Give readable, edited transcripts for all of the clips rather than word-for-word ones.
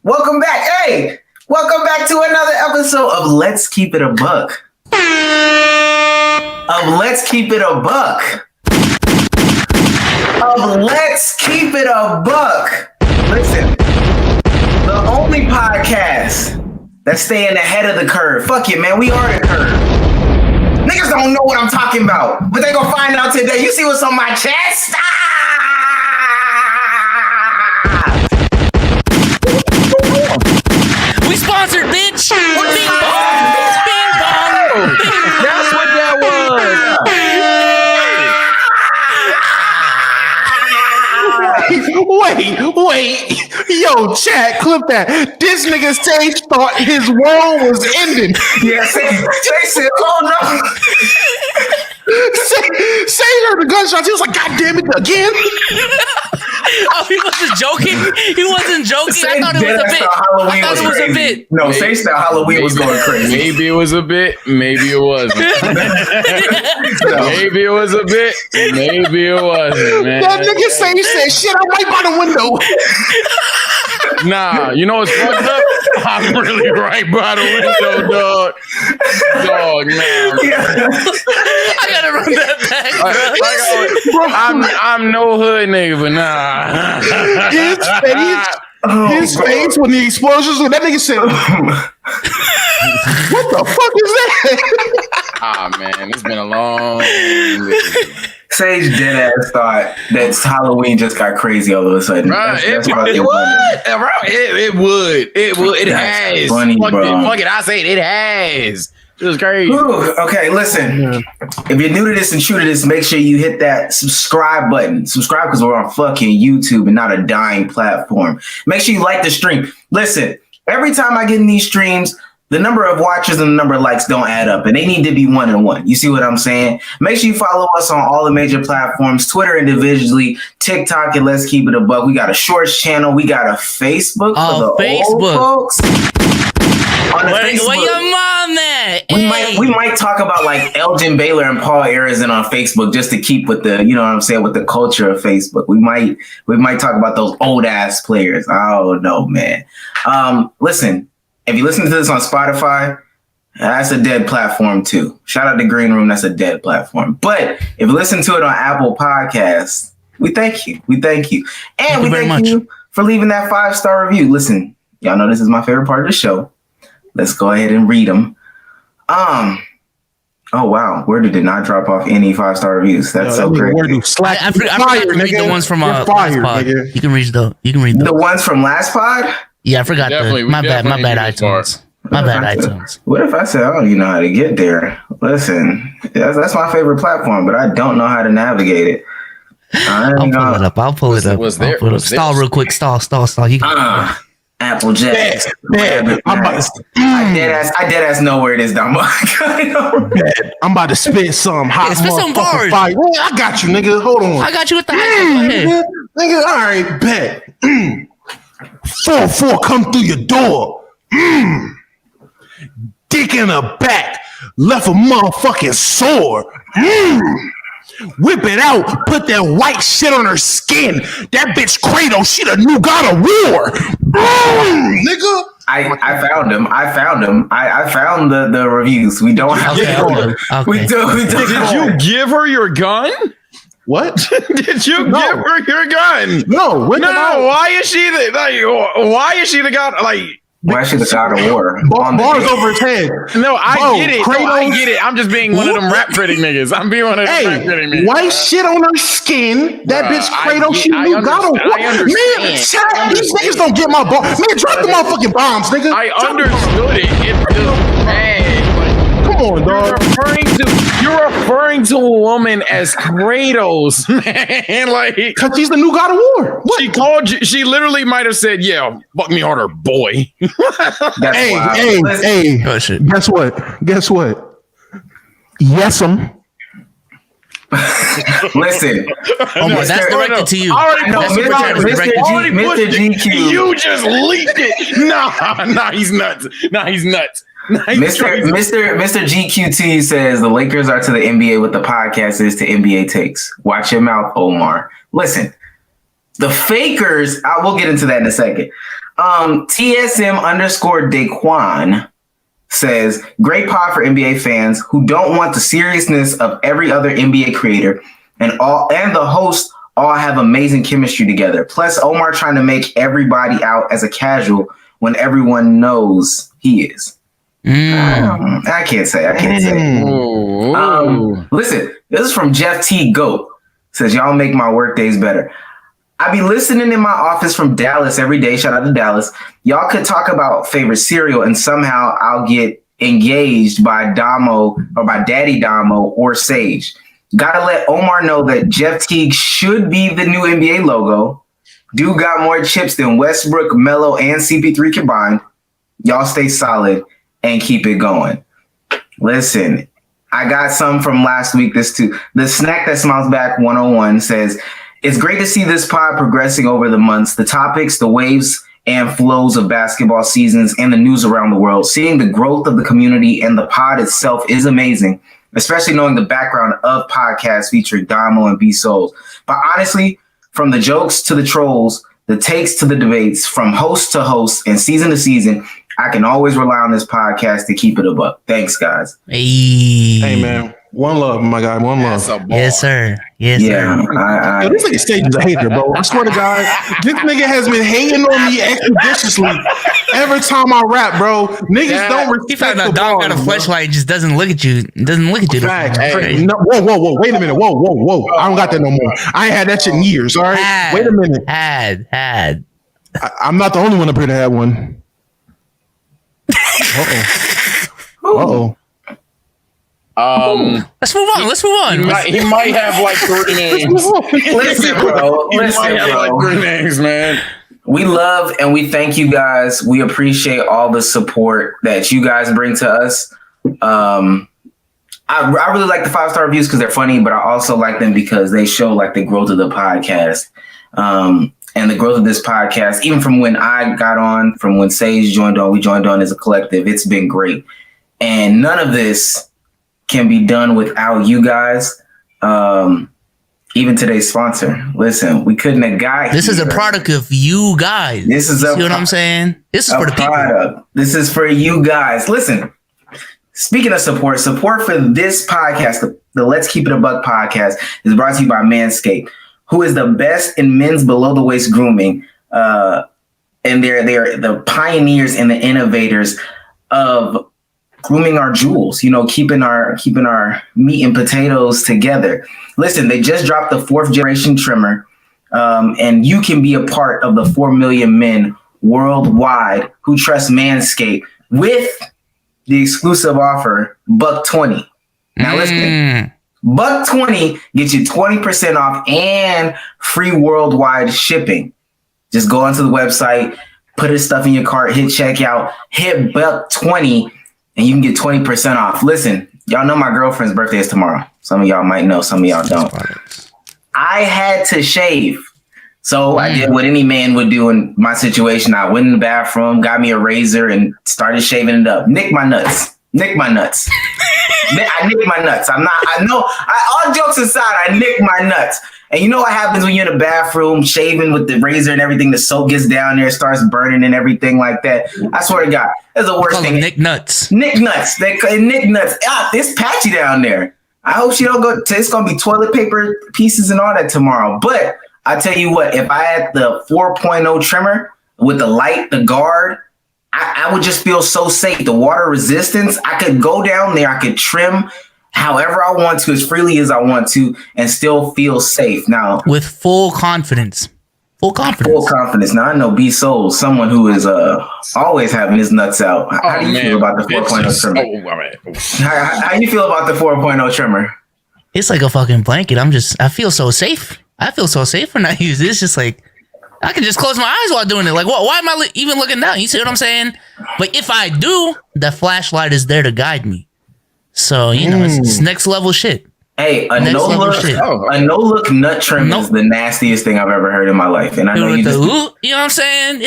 Welcome back. Hey, welcome back to another episode of Let's Keep It a Buck. Let's Keep It a Buck. Listen, the only podcast that's staying ahead of the curve. Fuck it, man. We are the curve. Niggas don't know what I'm talking about, but they gonna find out today. You see what's on my chest? We sponsored, bitch. Bing bong. That's what that was. Wait. Yo, chat, clip that. This nigga Sage thought his world was ending. Yeah, Sage said, oh no. Sage heard the gunshots. He was like, God damn it, again. Oh, he wasn't joking. He wasn't joking. I thought it was a bit. No, Sage thought Halloween was going crazy. Maybe it was a bit. Maybe it wasn't. Maybe it was a bit. Maybe it wasn't, man. That nigga Sage said, shit, I'm right by the window. Nah, you know what's fucked up? I'm really right by the window, dog. Dog, man. Yeah. I gotta run that back, bro. I'm no hood nigga, but nah. His face when the explosions, when that nigga said, what the fuck is that? Ah, man, it's been a long Sage deadass thought that Halloween just got crazy all of a sudden. It would. It has. Funny, bro. Fuck it. I say it has. It was crazy. Ooh, okay, listen. If you're new to this and true to this, make sure you hit that subscribe button. Subscribe because we're on fucking YouTube and not a dying platform. Make sure you like the stream. Listen, every time I get in these streams, the number of watchers and the number of likes don't add up, and they need to be 1 and 1. You see what I'm saying? Make sure you follow us on all the major platforms, Twitter individually, TikTok, and Let's Keep It a Buck. We got a Shorts channel. We got a Facebook for the Facebook. old folks. On the Facebook, where your mom at? we might talk about like Elgin Baylor and Paul Arizin on Facebook just to keep with the, you know what I'm saying, with the culture of Facebook. We might talk about those old ass players. I don't know, man. Listen. If you listen to this on Spotify, that's a dead platform too. Shout out to Green Room, that's a dead platform. But if you listen to it on Apple Podcasts, we thank you. And thank you for leaving that 5-star review. Listen, y'all know this is my favorite part of the show. Let's go ahead and read them. Oh wow, Word did not drop off any 5-star reviews. That's so crazy. I forgot to read the ones from last pod. You can read those. The ones from last pod? Yeah, I forgot. My bad iTunes. My bad iTunes. What if I said I don't even know how to get there? Listen, that's my favorent platform, but I don't know how to navigate it. I'll pull it up. Stall real quick. Stall. You can Apple Jacks. I dead ass know where it is, Dumbo. I'm about to spit some hot some bars. Fire. I got you, nigga. Hold on. I got you with the high. Nigga, all right, bet. 4-4 come through your door. Dick in the back. Left a motherfucking sore. Whip it out. Put that white shit on her skin. That bitch Kratos, she the new god of war. Nigga. I found him. I found the reviews. We don't have to. We do. Did you give her your gun? What? Did you give her your gun? No. Why is she the god? Why is she the god of war? Bars over his head. No, I get it. I'm just being one of them rap critic niggas. I'm being one of them rap critic niggas. White shit on her skin. That bitch Kratos, she knew god of war. Man, these niggas don't get my ball. Man, drop the motherfucking bombs, nigga. I understood it. It's just bad. Come on, dog. You're referring to a woman as Kratos, man. Like, because she's the new god of war. What? She called you. She literally might have said, "Yeah, fuck me harder, boy." Hey. Oh, shit. Guess what? Yes, Listen. That's directed to you. Mr. GQ. You just leaked it. Nah, he's nuts. Mr. GQT says the Lakers are to the NBA what the podcast is to NBA takes. Watch your mouth, Omar. Listen, the fakers, we'll get into that in a second. TSM_Daquan says, great pod for NBA fans who don't want the seriousness of every other NBA creator, and the hosts all have amazing chemistry together. Plus, Omar trying to make everybody out as a casual when everyone knows he is. I can't say. Listen, this is from Jeff T. Goat. Says, y'all make my work days better. I be listening in my office from Dallas every day. Shout out to Dallas. Y'all could talk about favorite cereal and somehow I'll get engaged by Damo or by Daddy Damo or Sage. Gotta let Omar know that Jeff Teague should be the new NBA logo. Dude got more chips than Westbrook, Melo, and CP3 combined. Y'all stay solid and keep it going. Listen, I got some from last week. This too. The Snack That Smiles Back 101 says, it's great to see this pod progressing over the months, the topics, the waves and flows of basketball seasons, and the news around the world. Seeing the growth of the community and the pod itself is amazing, especially knowing the background of podcasts featuring Damo and B-Souls. But honestly, from the jokes to the trolls, the takes to the debates, from host to host and season to season, I can always rely on this podcast to keep it a buck. Thanks, guys. Hey, man. One love, my guy. One love. Yes, sir. Yes, sir. Yo, this nigga Sage is a hater, bro. I swear to God, this nigga has been hating on me expeditiously every time I rap, bro. Niggas don't respect he found out Dom got a flashlight, just doesn't look at you. Doesn't look at you. Facts. Hey. No, whoa. Wait a minute. Whoa. I don't got that no more. I ain't had that shit in years, all right? Wait a minute. Had. I'm not the only one up here to have one. Uh-oh. Let's move on. He might have like 3 names. Listen, bro. He might have like 3 names, man. We love and we thank you guys. We appreciate all the support that you guys bring to us. I really like the 5-star reviews because they're funny, but I also like them because they show like the growth of the podcast. And the growth of this podcast, even from when I got on, from when Sage joined on, we joined on as a collective, it's been great. And none of this can be done without you guys. Even today's sponsor. Listen, we couldn't have got this here. Is a product of you guys. This is see what I'm saying? This is for the product. People. This is for you guys. Listen, speaking of support for this podcast, the Let's Keep It a Buck podcast, is brought to you by Manscaped, who is the best in men's below the waist grooming. And they're the pioneers and the innovators of grooming our jewels, keeping our meat and potatoes together. Listen, they just dropped the 4th generation trimmer, and you can be a part of the 4 million men worldwide who trust Manscaped with the exclusive offer, $120. Now listen, $120 gets you 20% off and free worldwide shipping. Just go onto the website, put his stuff in your cart, hit checkout, hit $120, and you can get 20% off. Listen, y'all know my girlfriend's birthday is tomorrow. Some of y'all might know, some of y'all don't. I had to shave. So I did what any man would do in my situation. I went in the bathroom, got me a razor, and started shaving it up. Nick my nuts. I nicked my nuts. All jokes aside, I nicked my nuts. And you know what happens when you're in the bathroom shaving with the razor and everything, the soap gets down there, starts burning and everything like that. I swear to God, that's the worst thing. Nick nuts. Nick nuts. Nick nuts. It's patchy down there. I hope she don't go. It's going to be toilet paper pieces and all that tomorrow. But I tell you what, if I had the 4.0 trimmer with the light, the guard, I would just feel so safe. The water resistance, I could go down there, I could trim however I want to, as freely as I want to, and still feel safe. Now, with full confidence. Full confidence. Now, I know B-Soul, someone who is always having his nuts out. How do you feel about the 4.0 trimmer? How you feel about the 4.0 trimmer? It's like a fucking blanket. I feel so safe. I feel so safe when I use it. It's just like, I can just close my eyes while doing it. Like, why am I even looking down? You see what I'm saying? But if I do, the flashlight is there to guide me. So, it's next level shit. Hey, a no-look nut trim is the nastiest thing I've ever heard in my life. And I know you know what I'm saying?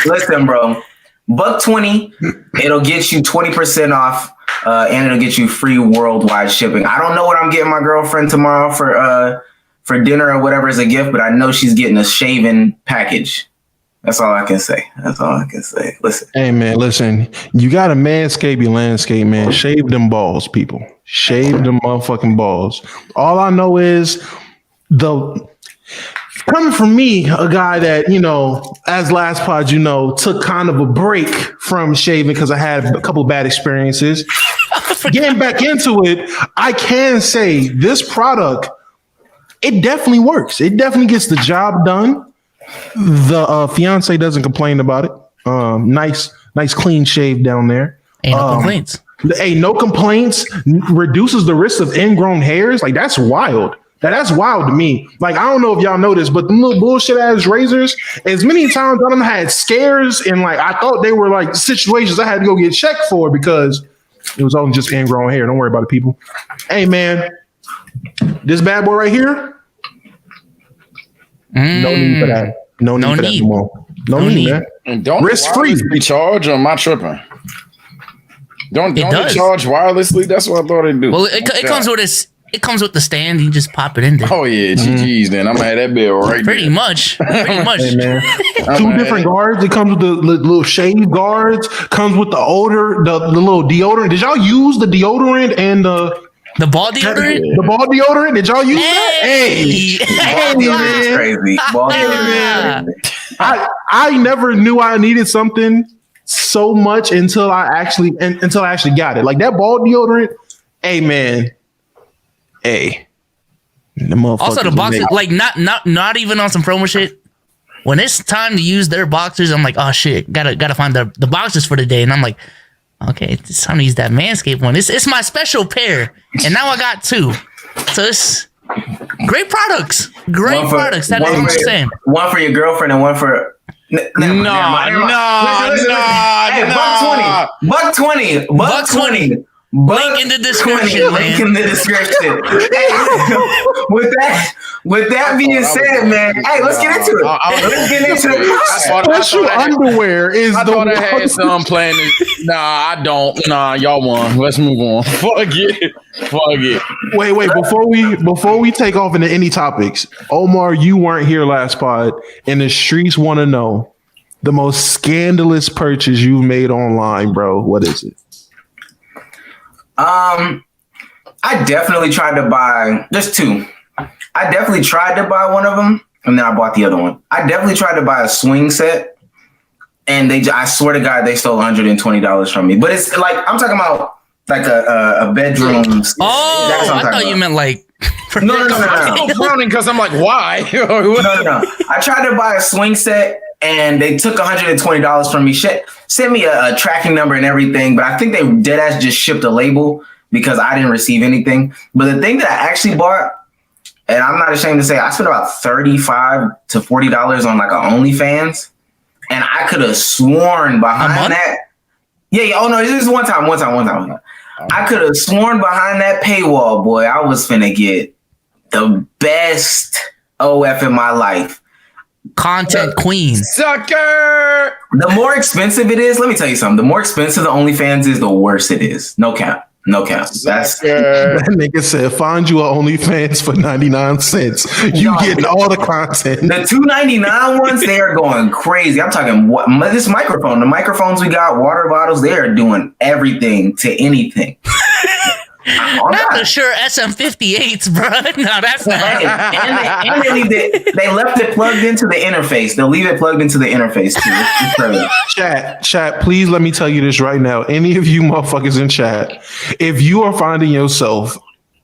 Listen, bro. $120, it'll get you 20% off, and it'll get you free worldwide shipping. I don't know what I'm getting my girlfriend tomorrow for for dinner or whatever as a gift, but I know she's getting a shaving package. That's all I can say. Listen. Hey, man, listen. You got to manscape your landscape, man. Shave them balls, people. Shave them motherfucking balls. All I know is coming from me, a guy that, as last pod, took kind of a break from shaving because I had a couple of bad experiences. Getting back into it, I can say this product, it definitely works. It definitely gets the job done. The fiance doesn't complain about it. Nice clean shave down there. Ain't no complaints. No complaints. Reduces the risk of ingrown hairs. Like, that's wild. That's wild to me. Like, I don't know if y'all know this, but the little bullshit ass razors, as many times I done had scares and like I thought they were like situations I had to go get checked for because it was only just ingrown hair. Don't worry about it, people. Hey, man, this bad boy right here. No need for that. No need for that anymore. No need, man. And don't risk free recharge, or am I tripping? Don't they charge wirelessly? That's what I thought they do. Well, it comes with this. It comes with the stand. You just pop it in there. Oh yeah, GG's. Then I'm gonna have that bill right Pretty there. much. Hey, man. Two different guards. It comes with the little shave guards. Comes with the odor, the little deodorant. Did y'all use the deodorant and the ball deodorant? The ball deodorant. Did y'all use that? Hey, man. Crazy. Ball deodorant. I never knew I needed something so much until I actually got it. Like that ball deodorant. Hey, man. Hey. Also, the boxers, like not even on some promo shit. When it's time to use their boxers, I'm like, oh shit, gotta find the boxers for the day, and I'm like, okay, it's time to use that Manscaped one. It's my special pair, and now I got two. So it's great products. Great products. That's what I'm saying. One for your girlfriend and one for. No. Buck 20. Link in the description. Link in the description. With that being said, man, hey, let's get into it. Let's get into it. Special underwear is I the thought I had some playing it. Nah, I don't. Nah, y'all won. Let's move on. Fuck it. Wait. Before we take off into any topics, Omar, you weren't here last pod, and the streets want to know the most scandalous purchase you've made online, bro. What is it? I definitely tried to buy. There's two. I definitely tried to buy one of them, and then I bought the other one. I definitely tried to buy a swing set, and I swear to God, they stole $120 from me. But it's like I'm talking about like a bedroom. Oh, I thought you meant like. No. I'm frowning because I'm like, why? No. I tried to buy a swing set, and they took $120 from me. Sent me a tracking number and everything, but I think they deadass just shipped a label because I didn't receive anything. But the thing that I actually bought, and I'm not ashamed to say, I spent about $35 to $40 on like an OnlyFans, and I could have sworn behind that. Yeah. Oh no, this is one time. I could have sworn behind that paywall, boy, I was finna get the best OF in my life. Content queen. Sucker! The more expensive it is, let me tell you something. The more expensive the OnlyFans is, the worse it is. No cap. That's that nigga said, find you a OnlyFans for 99 cents. You getting all the content. The $2.99 ones, they are going crazy. I'm talking this microphone. The microphones we got, water bottles, they are doing everything to anything. Not the Shure SM58s, bro. No, that's not. And they left it plugged into the interface. They'll leave it plugged into the interface too. Chat, please let me tell you this right now. Any of you motherfuckers in chat, if you are finding yourself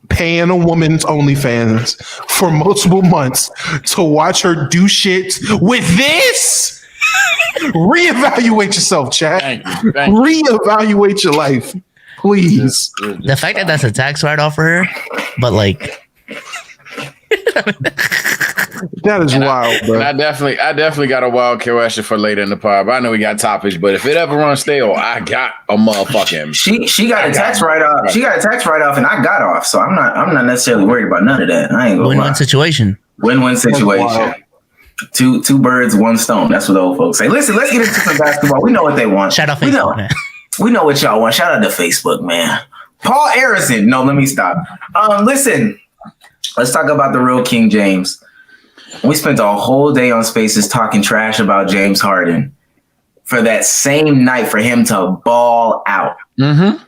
paying a woman's OnlyFans for multiple months to watch her do shit with this, reevaluate yourself, chat. Thank you. Reevaluate your life. Please. The fact that that's a tax write-off for her, but like that is wild, bro. I definitely got a wild question for later in the pod. I know we got topics, but if it ever runs stale, I got a motherfucking. She got a tax write-off. She got a tax write-off, and I got off. So I'm not necessarily worried about none of that. I ain't gonna win-win situation. Win-win situation. Two birds, one stone. That's what the old folks say. Listen, let's get into some basketball. We know what they want. Shout out Facebook, man. We know what y'all want. Shout out to Facebook, man. Paul Harrison. No, let me stop. Listen, let's talk about the real King James. We spent a whole day on Spaces talking trash about James Harden for that same night for him to ball out. Mm-hmm.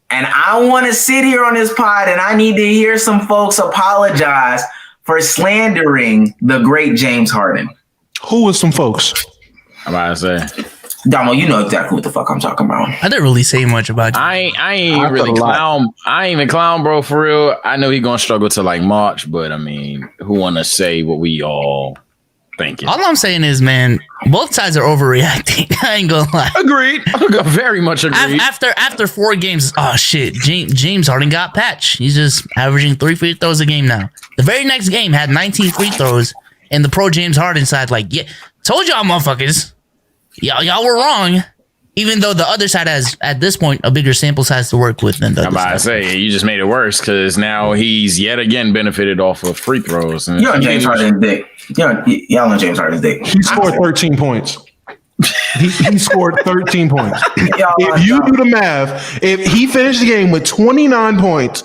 And I want to sit here on this pod and I need to hear some folks apologize for slandering the great James Harden. Who was some folks? I'm about to say. Damo, you know exactly what the fuck I'm talking about. I didn't really say much about you. I ain't really clown. I ain't even clown, bro, for real. I know he gonna struggle to like March, but I mean, who wanna say what we all thinking? All I'm saying is, man, both sides are overreacting. I ain't gonna lie. Agreed. Very much agreed. After 4 games, oh shit, James Harden got patched. He's just averaging 3 free throws a game now. The very next game had 19 free throws, and the pro James Harden side, like, yeah, told y'all motherfuckers. Y'all were wrong, even though the other side has, at this point, a bigger sample size to work with than the I'm other about side. to say, you just made it worse because now he's yet again benefited off of free throws. And You're on James Harden's dick. Y'all on James Harden's dick. He scored 13 points. He scored 13 points. If you do the math, if he finished the game with 29 points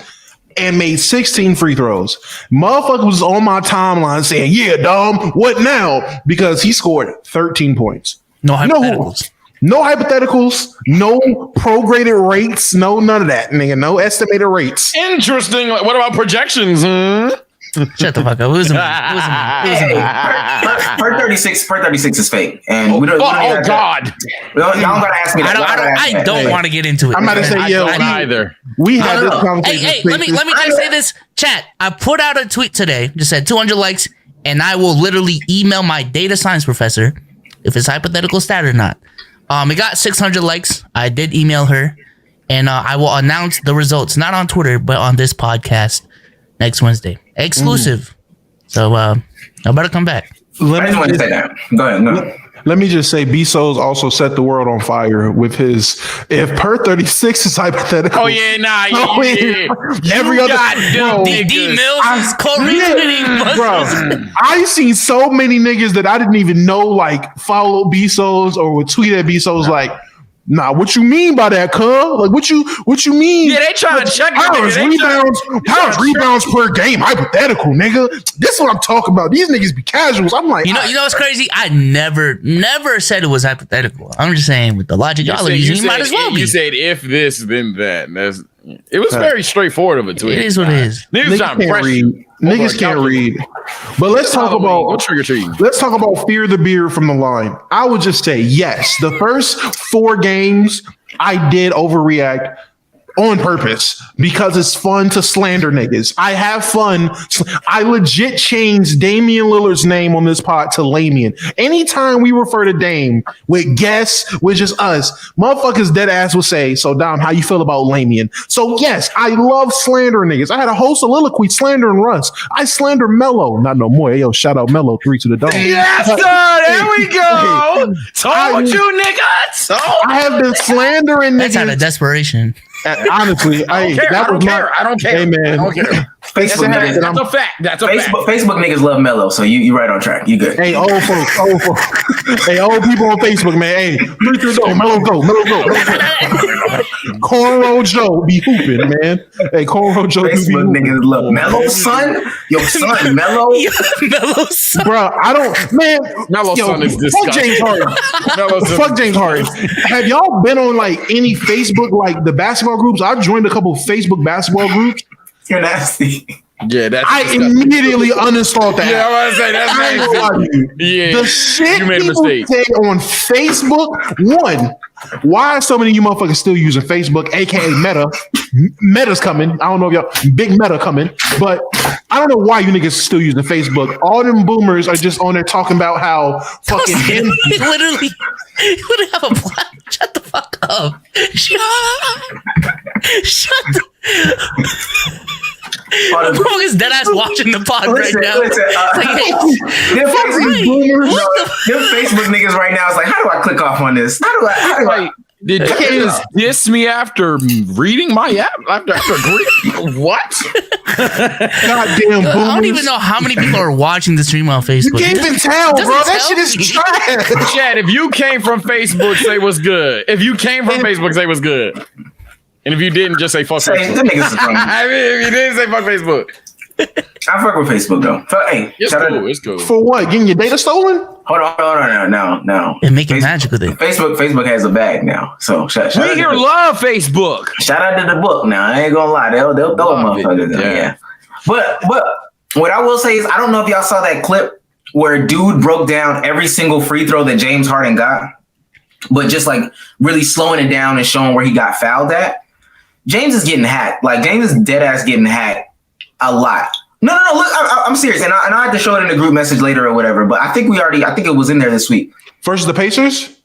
and made 16 free throws, motherfucker was on my timeline saying, yeah, Dom, what now? Because he scored 13 points. No hypotheticals. No hypotheticals, no prorated rates, no none of that, nigga. No estimated rates. Interesting. What about projections? Shut the fuck up. It was Per 36 is fake. And we don't God. Y'all gotta ask me that. I don't want to get into it. I'm about to say, yo, either. We had this conversation. Hey, let me just say this. Chat, I put out a tweet today, just said 200 likes, and I will literally email my data science professor if it's hypothetical stat or not. It got 600 likes. I did email her, and I will announce the results, not on Twitter, but on this podcast next Wednesday. Exclusive. So I better come back. I just want to say that. Go ahead. Let me just say, B-Souls also set the world on fire with his, if per 36 is hypothetical. Oh, yeah, nah. Every other. Bro, D Mills is co-retweeting. Bro, I seen so many niggas that I didn't even know, like, follow B-Souls or would tweet at B-Souls like, nah, what you mean by that, cuz? Like, what you mean? Yeah, they trying to check powers rebounds per game. Hypothetical, nigga. This is what I'm talking about. These niggas be casuals. I'm like, you know what's crazy? I never said it was hypothetical. I'm just saying with the logic y'all are using, you might as well be. You said if this, then that. It was very straightforward of a tweet. It is what it is. Niggas can't read. But let's talk about let's talk about Fear the Beard from the line. I would just say yes. The first 4 games I did overreact on purpose because it's fun to slander niggas. I have fun. I legit changed Damian Lillard's name on this pod to Lamian. Anytime we refer to Dame with guests, with just us, motherfuckers dead ass will say, so Dom, how you feel about Lamian? So yes, I love slandering niggas. I had a whole soliloquy slandering Russ. I slander Melo. Not no more. Hey, yo, shout out Melo, 3 to the dome. Yes, sir. There we go. Told you, nigga. I have been slandering niggas. That's out of desperation. Honestly, I don't care. Hey, man. I don't care. Facebook niggas, that's a fact. That's a fact. Facebook niggas love Melo, so you right on track. You good. Hey, old folks. Hey, old people on Facebook, man. Hey, 3 to the dome. Melo go. Cornrow Joe be hooping, man. Hey, Cornrow Joe Facebook niggas love Melo's son. Your son, Melo. Melo's son. Bro, I don't, man. Melo's son is disgusting. Fuck James Harden. Fuck James Harden. Have y'all been on like any Facebook, like the basketball groups? I've joined a couple Facebook basketball groups. You're nasty. Yeah, I immediately uninstalled that. Yeah, I was say that's the shit you made people say on Facebook. One, why are so many of you motherfuckers still using Facebook, aka Meta? Meta's coming. I don't know if y'all big Meta coming, but I don't know why you niggas still using Facebook. All them boomers are just on there talking about how fucking him. literally have a plan. Shut the fuck up. Shut Bro is dead ass watching the pod right now. Them Facebook niggas right now is like, how do I click off on this? How do I did kids diss me after reading my app? After agreeing? What? Goddamn boomers. I don't even know how many people are watching the stream on Facebook. You can't even tell, bro. That shit is trash. Chad, if you came from Facebook, say what's good. If you came from Facebook, say what's good. And if you didn't, just say fuck Facebook. Them niggas is funny. I mean, if you didn't say fuck Facebook. I fuck with Facebook though. Hey, it's cool. For what? Getting your data stolen? Hold on, no. And making magic with it. Facebook has a bag now. So shout we here love Facebook. Shout out to the book now. I ain't gonna lie, they'll throw a motherfucker there. Yeah. But what I will say is, I don't know if y'all saw that clip where dude broke down every single free throw that James Harden got, but just like really slowing it down and showing where he got fouled at. James is getting hacked. Like James is dead ass getting hacked a lot. No. Look, I'm serious, and I had to show it in the group message later or whatever. But I think it was in there this week versus the Pacers.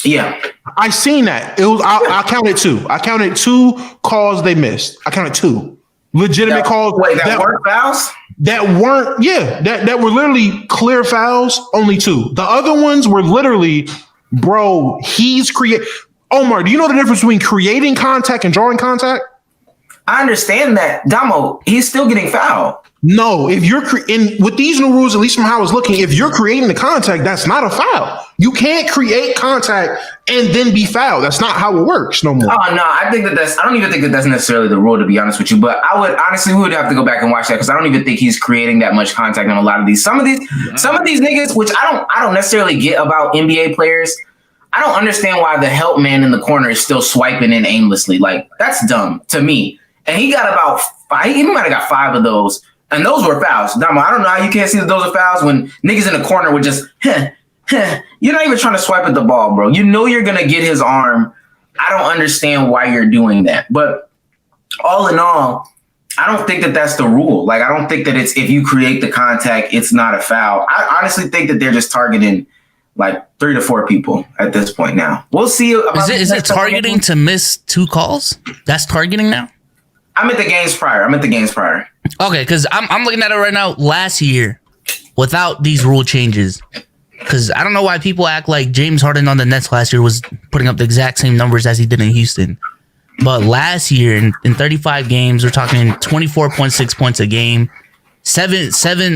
Yeah, I seen that. It was. I counted two. I counted 2 calls they missed. I counted 2 legitimate calls. Wait, that weren't fouls? That weren't. Yeah, that were literally clear fouls. Only 2. The other ones were literally, bro. Omar, do you know the difference between creating contact and drawing contact? I understand that, Damo. He's still getting fouled. No, if you're with these new rules, at least from how I was looking, if you're creating the contact, that's not a foul. You can't create contact and then be fouled. That's not how it works no more. Oh no, I don't even think that's necessarily the rule, to be honest with you. But I would honestly, we would have to go back and watch that because I don't even think he's creating that much contact on a lot of these. Some of these niggas, which I don't necessarily get about NBA players. I don't understand why the help man in the corner is still swiping in aimlessly. Like that's dumb to me. And he got about 5. He might have got 5 of those. And those were fouls. Damo, I don't know how you can't see that those are fouls when niggas in the corner were just, You're not even trying to swipe at the ball, bro. You know you're going to get his arm. I don't understand why you're doing that. But all in all, I don't think that that's the rule. Like, I don't think that it's if you create the contact, it's not a foul. I honestly think that they're just targeting like 3 to 4 people at this point now. We'll see. Is it targeting to miss 2 calls? That's targeting now? I'm at the games prior. Okay, because I'm looking at it right now. Last year, without these rule changes, because I don't know why people act like James Harden on the Nets last year was putting up the exact same numbers as he did in Houston. But last year, in 35 games, we're talking 24.6 points a game,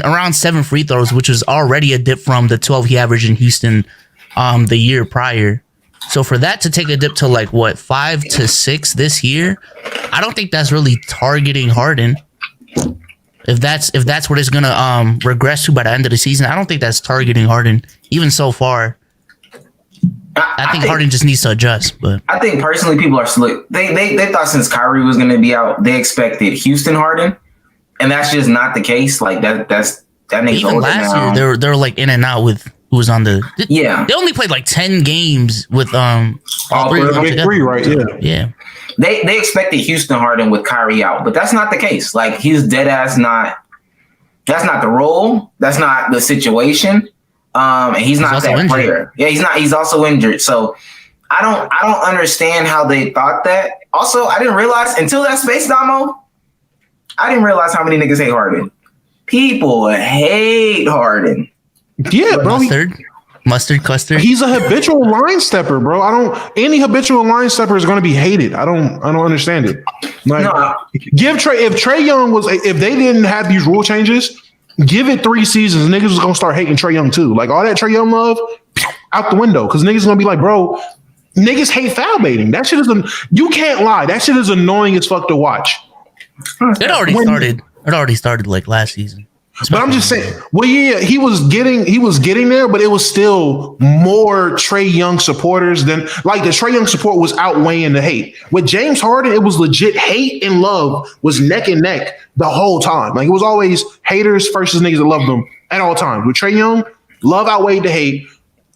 around 7 free throws, which was already a dip from the 12 he averaged in Houston the year prior. So for that to take a dip to like 5 to 6 this year, I don't think that's really targeting Harden. If that's what it's gonna regress to by the end of the season, I don't think that's targeting Harden. Even so far, I think Harden just needs to adjust. But I think personally, people are slick. They thought since Kyrie was gonna be out, they expected Houston Harden, and that's just not the case. Like that even last year they were like in and out with who was on the They only played like 10 games with all 3 of them together. 3, right? Yeah. They expected Houston Harden with Kyrie out, but that's not the case. Like he's dead ass not. That's not the role. That's not the situation. And he's not that injured player. Yeah, he's not. He's also injured. So I don't understand how they thought that. Also, I didn't realize until that Space Damo. I didn't realize how many niggas hate Harden. People hate Harden. Yeah, bro. Mustard custard. He's a habitual line stepper, bro. Any habitual line stepper is going to be hated. I don't understand it. Like, give Trae, if Trae Young if they didn't have these rule changes, give it 3 seasons, niggas was going to start hating Trae Young too. Like all that Trae Young love out the window. Cause niggas going to be like, bro, niggas hate foul baiting. That shit you can't lie. That shit is annoying as fuck to watch. It already started like last season. But I'm just saying, well, yeah, he was getting there, but it was still more Trae Young supporters than like the Trae Young support was outweighing the hate. With James Harden, it was legit hate and love was neck and neck the whole time. Like it was always haters versus niggas that loved them at all times. With Trae Young, love outweighed the hate.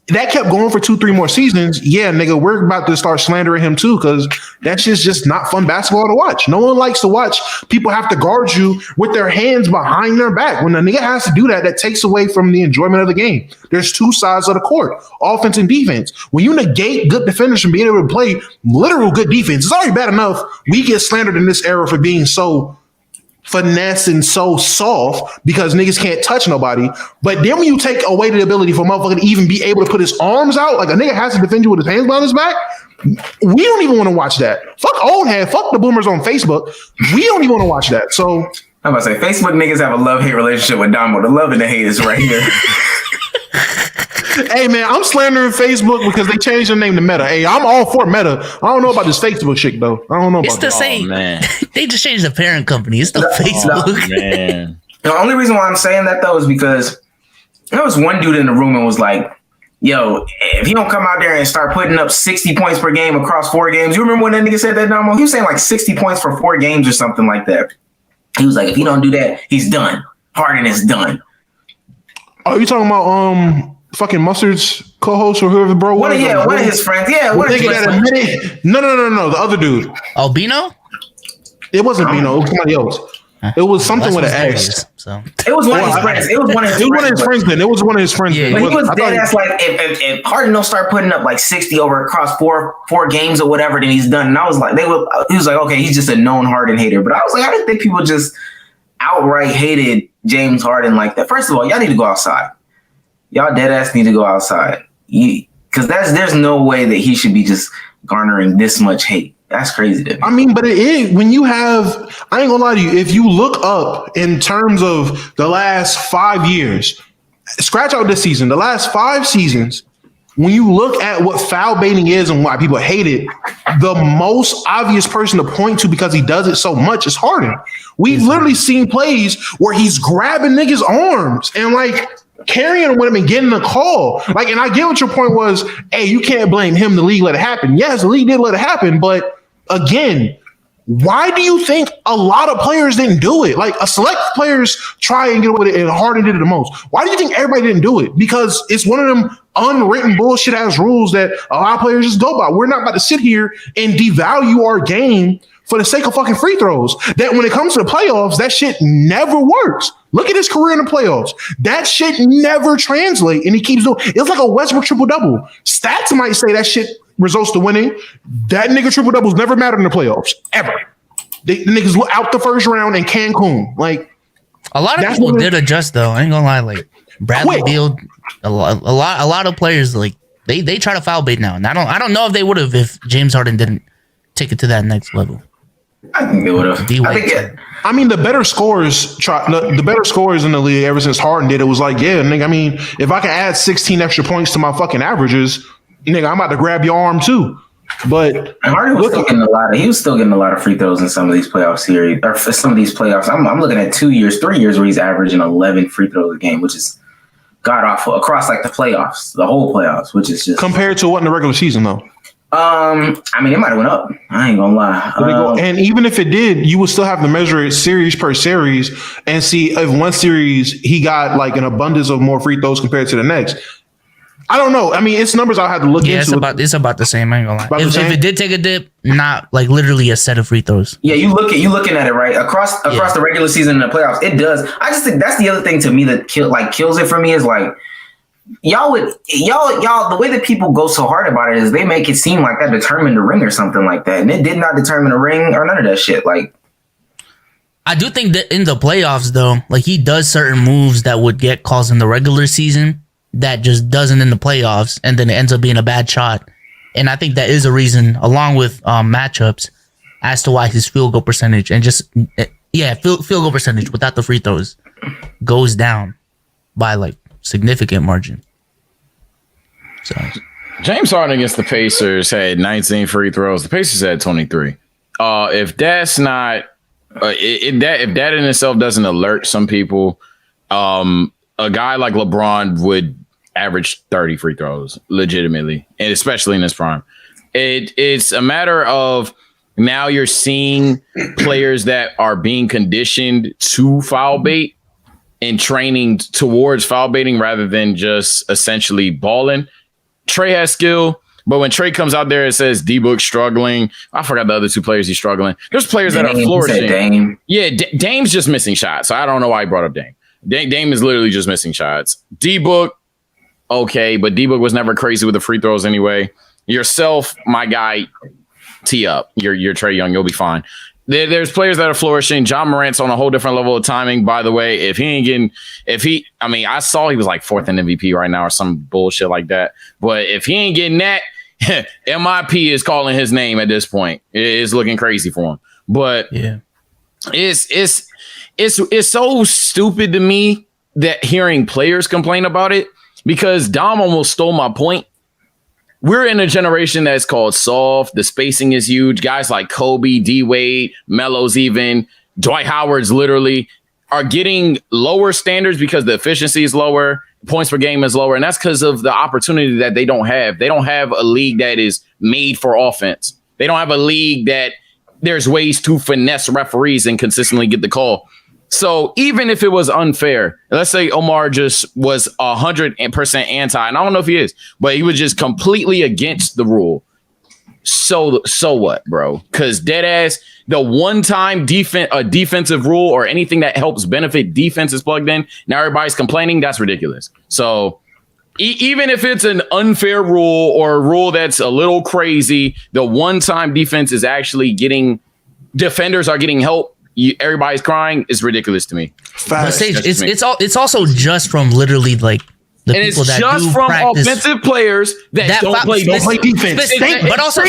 That kept going for 2-3 more seasons. Yeah, nigga, we're about to start slandering him too because that's just not fun basketball to watch. No one likes to watch people have to guard you with their hands behind their back. When a nigga has to do that, that takes away from the enjoyment of the game. There's 2 sides of the court, offense and defense. When you negate good defenders from being able to play literal good defense, it's already bad enough we get slandered in this era for being so finesse and so soft because niggas can't touch nobody. But then when you take away the ability for a motherfucker to even be able to put his arms out, like a nigga has to defend you with his hands behind his back, we don't even want to watch that. Fuck old head, fuck the boomers on Facebook. We don't even want to watch that. So I'm about to say Facebook niggas have a love-hate relationship with Damo. The love and the hate is right here. Hey man, I'm slandering Facebook because they changed their name to Meta. Hey, I'm all for Meta. I don't know about this Facebook shit though. I don't know about it's the same. Man. They just changed the parent company. It's the Facebook. Man. The only reason why I'm saying that though is because there was one dude in the room and was like, yo, if he don't come out there and start putting up 60 points per game across 4 games, you remember when that nigga said that, Damo? He was saying like 60 points for 4 games or something like that. He was like, if he don't do that, he's done. Harden is done. Oh, you talking about fucking Mustard's co-host or whoever, bro? One of his friends. Yeah, one of his friends. No, the other dude. Oh, Bino? It wasn't Bino. It was somebody else. It was something with an S. So it was one of his friends. It was one of his friends. Then. It was one of his friends. Yeah, but he was dead ass like if Harden don't start putting up like 60 over across four games or whatever, then he's done. And I was like, he was like, okay, he's just a known Harden hater. But I was like, I didn't think people just outright hated James Harden like that. First of all, y'all need to go outside. Y'all dead ass need to go outside. Because there's no way that he should be just garnering this much hate. That's crazy to me. I mean, but it is when you have, I ain't gonna lie to you, if you look up in terms of the last 5 years, scratch out this season, the last 5 seasons, when you look at what foul baiting is and why people hate it, the most obvious person to point to because he does it so much is Harden. We've literally seen plays where he's grabbing niggas' arms and like carrying with him and getting a call. Like, and I get what your point was, hey, you can't blame him. The league let it happen. Yes, the league did let it happen, but again, why do you think a lot of players didn't do it? Like a select players try and get away with it and Harden did it the most. Why do you think everybody didn't do it? Because it's one of them unwritten bullshit ass rules that a lot of players just go by. We're not about to sit here and devalue our game for the sake of fucking free throws. That when it comes to the playoffs, that shit never works. Look at his career in the playoffs. That shit never translates, and he keeps doing. It's like a Westbrook triple-double. Stats might say that shit results to winning. That nigga triple-doubles never mattered in the playoffs, ever. The niggas out the first round in Cancun. Like, a lot of people did adjust, though. I ain't gonna lie. Like, Bradley Beal, a lot of players, like, they try to foul bait now. And I don't know if they would have if James Harden didn't take it to that next level. I think they would have. I mean, the better scorers in the league ever since Harden did it was like, yeah, nigga. I mean, if I can add 16 extra points to my fucking averages, nigga, I'm about to grab your arm too. But Harden was still getting a lot. He was still getting a lot of free throws in some of these playoff series or for some of these playoffs. I'm looking at 2 years, 3 years where he's averaging 11 free throws a game, which is god awful across like the playoffs, the whole playoffs, which is just compared to what in the regular season though. I mean, it might have went up. I ain't gonna lie. And even if it did, you would still have to measure it series per series and see if one series he got like an abundance of more free throws compared to the next. I don't know. I mean, it's numbers I'll have to look into. It's about the same. I ain't gonna lie. If it did take a dip, not like literally a set of free throws. Yeah, you looking at it right across the regular season and the playoffs. It does. I just think that's the other thing to me that kills it for me is like. Y'all the way that people go so hard about it is they make it seem like that determined the ring or something like that. And it did not determine the ring or none of that shit. Like, I do think that in the playoffs though, like he does certain moves that would get calls in the regular season that just doesn't in the playoffs. And then it ends up being a bad shot. And I think that is a reason along with matchups as to why his field goal percentage and just, field goal percentage without the free throws goes down by like significant margin. So James Harden against the Pacers had 19 free throws. The Pacers had 23. If that's not if that in itself doesn't alert some people, a guy like LeBron would average 30 free throws legitimately, and especially in his prime. It's a matter of now you're seeing players that are being conditioned to foul bait and training towards foul baiting rather than just essentially balling. Trae has skill, but when Trae comes out there and says D-Book struggling, I forgot the other 2 players he's struggling. There's players that are flourishing. Dame. Yeah, Dame's just missing shots. So I don't know why he brought up Dame. Dame is literally just missing shots. D-Book, okay, but D-Book was never crazy with the free throws anyway. Yourself, my guy, tee up. You're Trae Young. You'll be fine. There's players that are flourishing. John Morant's on a whole different level of timing, by the way. I saw he was like 4th in MVP right now or some bullshit like that. But if he ain't getting that, MIP is calling his name at this point. It's looking crazy for him. But yeah, it's so stupid to me that hearing players complain about it because Dom almost stole my point. We're in a generation that's called soft. The spacing is huge. Guys like Kobe, D-Wade, Melo's even, Dwight Howard's literally are getting lower standards because the efficiency is lower, points per game is lower, and that's because of the opportunity that they don't have. They don't have a league that is made for offense. They don't have a league that there's ways to finesse referees and consistently get the call. So even if it was unfair, let's say Omar just was 100% anti, and I don't know if he is, but he was just completely against the rule. So what, bro? Because dead ass, the one time defensive rule or anything that helps benefit defense is plugged in. Now everybody's complaining. That's ridiculous. So even if it's an unfair rule or a rule that's a little crazy, the one time defense is actually defenders are getting help. Everybody's crying. It's ridiculous to me. But Sage, it's also just from literally like the and people it's that just do from practice offensive players that don't play defense. But also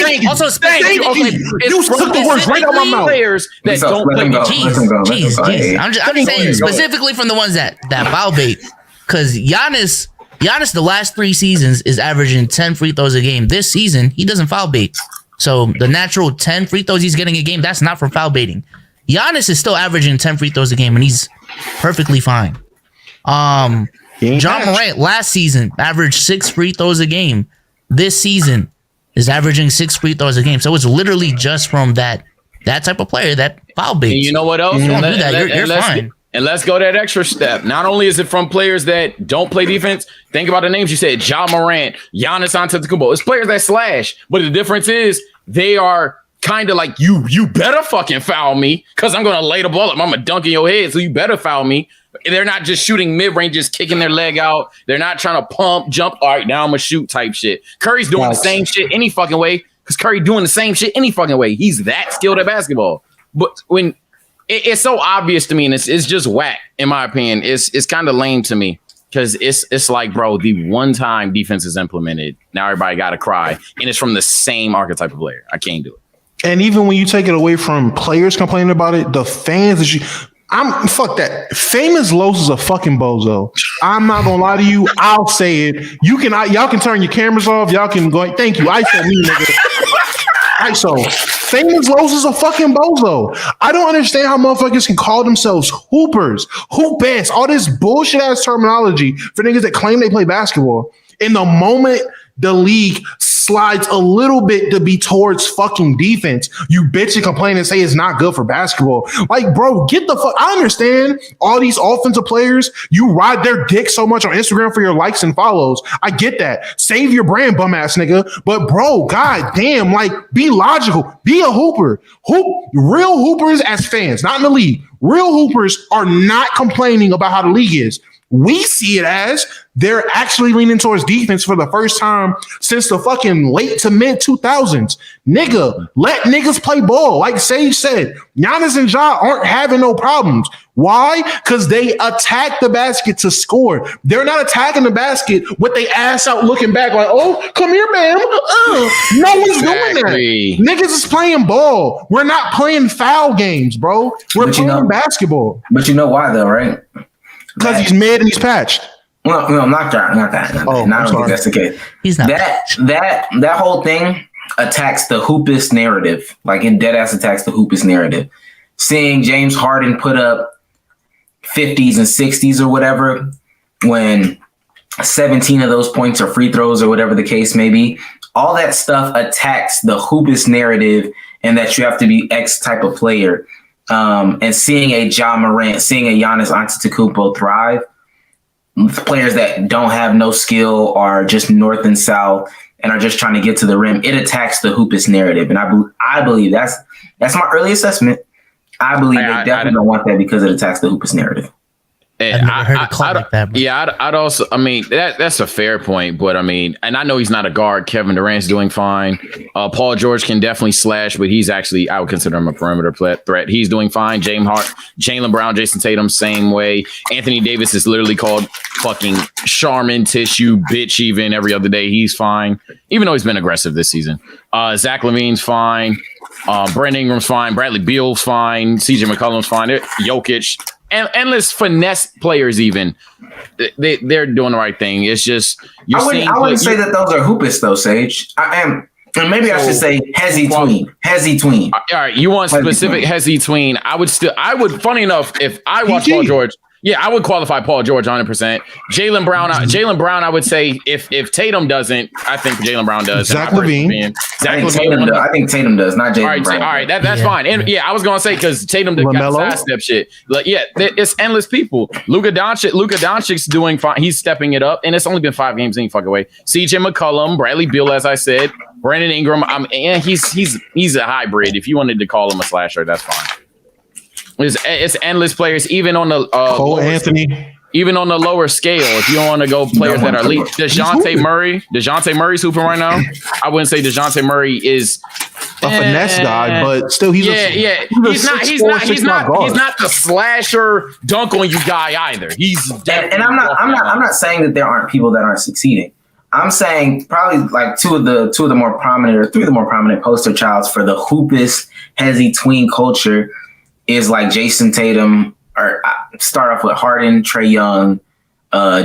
specifically, you took the words right out my mouth. Players that don't play. Jeez. I'm just saying specifically from the ones that foul bait, because Giannis, the last 3 seasons is averaging 10 free throws a game. This season, he doesn't foul bait. So the natural 10 free throws he's getting a game, that's not from foul baiting. Giannis is still averaging 10 free throws a game, and he's perfectly fine. John Morant last season averaged 6 free throws a game. This season is averaging 6 free throws a game. So it's literally just from that type of player that foul baits. And you know what else? You don't do that, you're fine. And let's go that extra step. Not only is it from players that don't play defense, think about the names you said, Ja Morant, Giannis Antetokounmpo. It's players that slash, but the difference is they are kind of like, you better fucking foul me because I'm going to lay the ball up. I'm going to dunk in your head, so you better foul me. They're not just shooting mid-range, just kicking their leg out. They're not trying to pump, jump, all right, now I'm going to shoot type shit. Curry's doing the same shit any fucking way because Curry doing the same shit any fucking way. He's that skilled at basketball. But when it's so obvious to me, and it's just whack, in my opinion. It's kind of lame to me because it's like, bro, the one time defense is implemented, now everybody got to cry, and it's from the same archetype of player. I can't do it. And even when you take it away from players complaining about it, the fans fuck that. Famous Los is a fucking bozo. I'm not gonna lie to you. I'll say it. Y'all can turn your cameras off. Y'all can go. Thank you. ISO me, nigga. ISO. Famous Los is a fucking bozo. I don't understand how motherfuckers can call themselves hoopers, hoop ass, all this bullshit ass terminology for niggas that claim they play basketball. In the moment the league slides a little bit to be towards fucking defense, you bitch and complain and say it's not good for basketball. Like, bro, get the fuck. I understand all these offensive players, you ride their dick so much on Instagram for your likes and follows. I get that. Save your brand, bum ass nigga. But bro, god damn, like, be logical. Be a hooper. Real hoopers as fans, not in the league. Real hoopers are not complaining about how the league is. We see it as they're actually leaning towards defense for the first time since the fucking late to mid 2000s. Nigga, let niggas play ball. Like Sage said, Giannis and Ja aren't having no problems. Why? Because they attack the basket to score. They're not attacking the basket with their ass out looking back like, oh, come here, man. No one's doing that. Niggas is playing ball. We're not playing foul games, bro. We're playing basketball. But you know why, though, right? Because he's mad and he's patched. Well, no, not that. Oh, I don't think that's the case. He's not. That whole thing attacks the hoopist narrative. Like, it dead ass attacks the hoopist narrative. Seeing James Harden put up 50s and 60s or whatever, when 17 of those points are free throws or whatever the case may be, all that stuff attacks the hoopist narrative and that you have to be X type of player. And seeing a Ja Morant, seeing a Giannis Antetokounmpo thrive, players that don't have no skill are just north and south and are just trying to get to the rim, it attacks the hoopist narrative. And I believe that's my early assessment. I believe they definitely don't want that because it attacks the hoopist narrative. I've never heard it called like that. Yeah, I'd also, I mean, that's a fair point, but I mean, and I know he's not a guard. Kevin Durant's doing fine. Paul George can definitely slash, but he's actually, I would consider him a perimeter threat. He's doing fine. Jaylen Brown, Jason Tatum, same way. Anthony Davis is literally called fucking Charmin tissue bitch even every other day. He's fine, even though he's been aggressive this season. Zach LaVine's fine. Brent Ingram's fine. Bradley Beal's fine. CJ McCollum's fine. Jokic. Endless finesse players, even they're doing the right thing. It's just I wouldn't say that those are hoopists though, Sage. And maybe I should say hesi-tween. Hesi-tween. All right, you want specific hesi-tween? I would. Funny enough, if I watch Paul George, yeah, I would qualify Paul George 100%. Jaylen Brown, I would say if Tatum doesn't, I think Jaylen Brown does. Zach LaVine. I think Tatum does, not Jaylen Brown. All right, that's fine. And yeah, I was gonna say because Tatum got the sidestep shit. Like, yeah, it's endless people. Luka Doncic's doing fine. He's stepping it up, and it's only been 5 games any fucking way. CJ McCollum, Bradley Beal, as I said, Brandon Ingram. And he's a hybrid. If you wanted to call him a slasher, that's fine. It's endless players, even on the Cole Anthony. Even on the lower scale, if you don't want to go players that are elite. DeJounte Murray's hooping right now. I wouldn't say DeJounte Murray is a finesse guy, but still he's he's not the slasher dunk on you guy either. And I'm not saying that there aren't people that aren't succeeding. I'm saying probably like two of the more prominent or 3 of the more prominent poster childs for the hoopist hesi-tween culture is like Jason Tatum, or start off with Harden, Trae Young,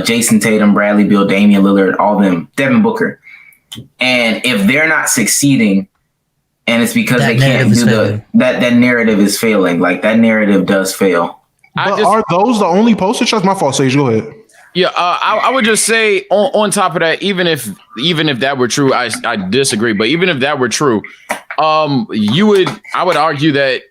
Jason Tatum, Bradley Beal, Damian Lillard, all them, Devin Booker. And if they're not succeeding, and it's because they can't do that narrative is failing. Like that narrative does fail. But are those the only poster childs? My fault, Sage. Go ahead. Yeah, I would just say on top of that, even if that were true, I disagree. But even if that were true, I would argue that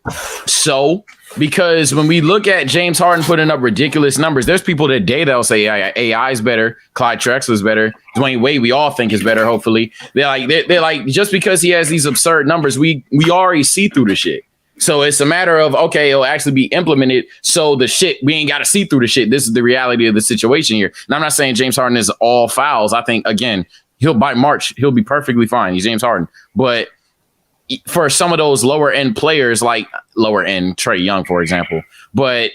because when we look at James Harden putting up ridiculous numbers, there's people that'll say AI is better, Clyde Drexler's better, Dwayne Wade we all think is better. Hopefully, they're like just because he has these absurd numbers, we already see through the shit. So it's a matter of, okay, it'll actually be implemented. So the shit, we ain't got to see through the shit. This is the reality of the situation here. And I'm not saying James Harden is all fouls. I think, again, by March, he'll be perfectly fine. He's James Harden. But for some of those lower end players, like lower end Trae Young, for example. But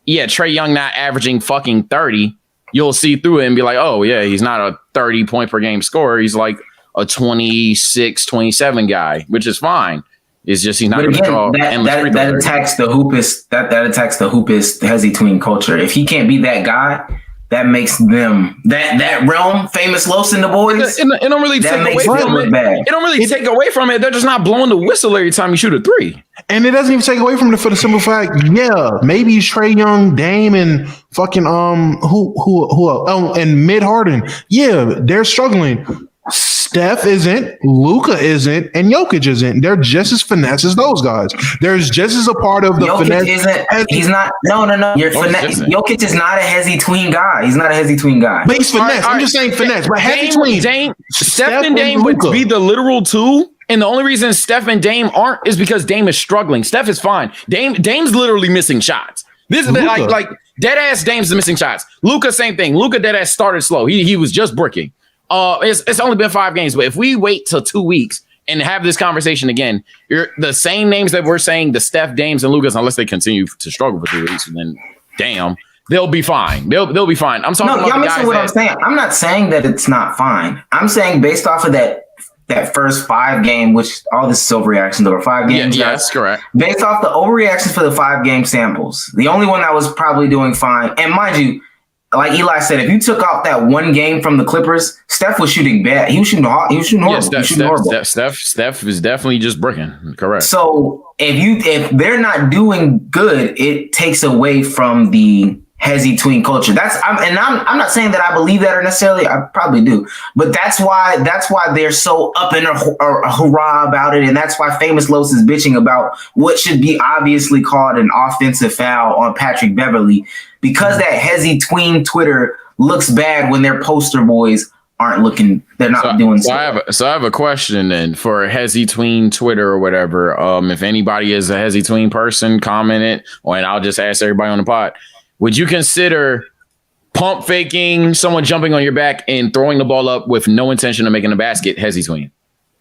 yeah, Trae Young not averaging fucking 30, you'll see through it and be like, oh, yeah, he's not a 30 point per game scorer. He's like a 26, 27 guy, which is fine. It's just he's not going to draw endless. That attacks the hoopist. That attacks the hoopist hesi-tween culture. If he can't be that guy, that makes them that realm famous Los and the boys. It don't really take away from it. It don't really take away from it. They're just not blowing the whistle every time you shoot a 3. And it doesn't even take away from it for the simple fact, yeah, maybe Trae Young, Dame, and fucking who else? And Mid Harden. Yeah, they're struggling. Steph isn't, Luka isn't, and Jokic isn't. They're just as finesse as those guys. There's just as a part of the Jokic finesse. He's not. No. Jokic is not a hesi-tween guy. He's not a hesi-tween guy. But he's finesse. I'm just saying finesse. But hesi-tween. Steph and Dame would be the literal 2. And the only reason Steph and Dame aren't is because Dame is struggling. Steph is fine. Dame's literally missing shots. This is like dead ass Dame's missing shots. Luka, same thing. Luka dead ass started slow. He was just bricking. It's only been 5 games, but if we wait till 2 weeks and have this conversation again, you're the same names that we're saying, the Steph, Dames, and Lucas, unless they continue to struggle for 2 weeks, and then damn, they'll be fine. They'll be fine. I'm talking about the guys what I'm saying. I'm not saying that it's not fine. I'm saying based off of that first 5 game, which all this is overreactions over 5 games. Yeah, that's correct. Based off the overreactions for the 5 game samples, the only one that was probably doing fine, and mind you, like Eli said, if you took out that 1 game from the Clippers, Steph was shooting bad. He was shooting horrible. Steph is definitely just bricking. Correct. So if they're not doing good, it takes away from the hesi-tween culture. I'm not saying that I believe that or necessarily. I probably do, but that's why they're so up in a hurrah about it, and that's why Famous Los is bitching about what should be obviously called an offensive foul on Patrick Beverley, because that hesi-tween Twitter looks bad when their poster boys aren't looking. They're not doing so. I have a question then for hesi-tween Twitter or whatever. If anybody is a hesi-tween person, comment it, and I'll just ask everybody on the pod. Would you consider pump faking, someone jumping on your back and throwing the ball up with no intention of making a basket, hesi-tween?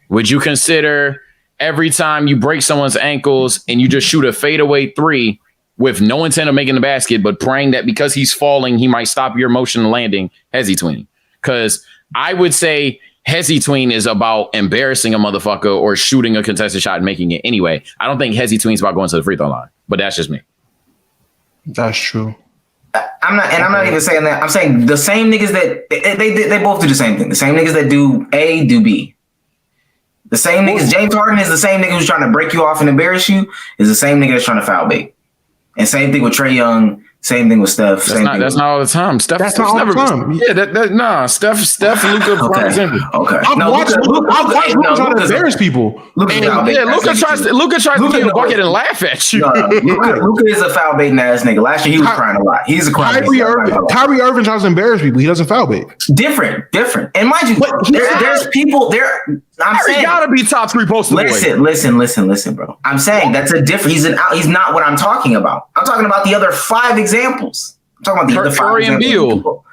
Would you consider every time you break someone's ankles and you just shoot a fadeaway 3 with no intent of making the basket, but praying that because he's falling, he might stop your motion landing, hesi-tween? Because I would say hesi-tween is about embarrassing a motherfucker or shooting a contested shot and making it anyway. I don't think hesi-tween is about going to the free throw line, but that's just me. That's true. I'm not even saying that. I'm saying the same niggas that they both do the same thing. The same niggas that do A do B. The same niggas. James Harden is the same nigga who's trying to break you off and embarrass you. Is the same nigga that's trying to foul bait. And same thing with Trae Young. Same thing with Steph. That's not all the time. Steph. That's not all the time. Yeah, Steph, Luka, prime example. Okay. I've watched Luka try to embarrass people. Luka tries to get a bucket and laugh at you. Luka is a foul baiting ass nigga. Last year he was crying a lot. He's a crying. Kyrie Irving tries to embarrass people. He doesn't foul bait. Different. And mind you, there's people there. I'm saying gotta be top 3 poster boy. Listen, bro. I'm saying that's a different. He's not what I'm talking about. I'm talking about the other 5 examples. I'm talking about the other 5 examples.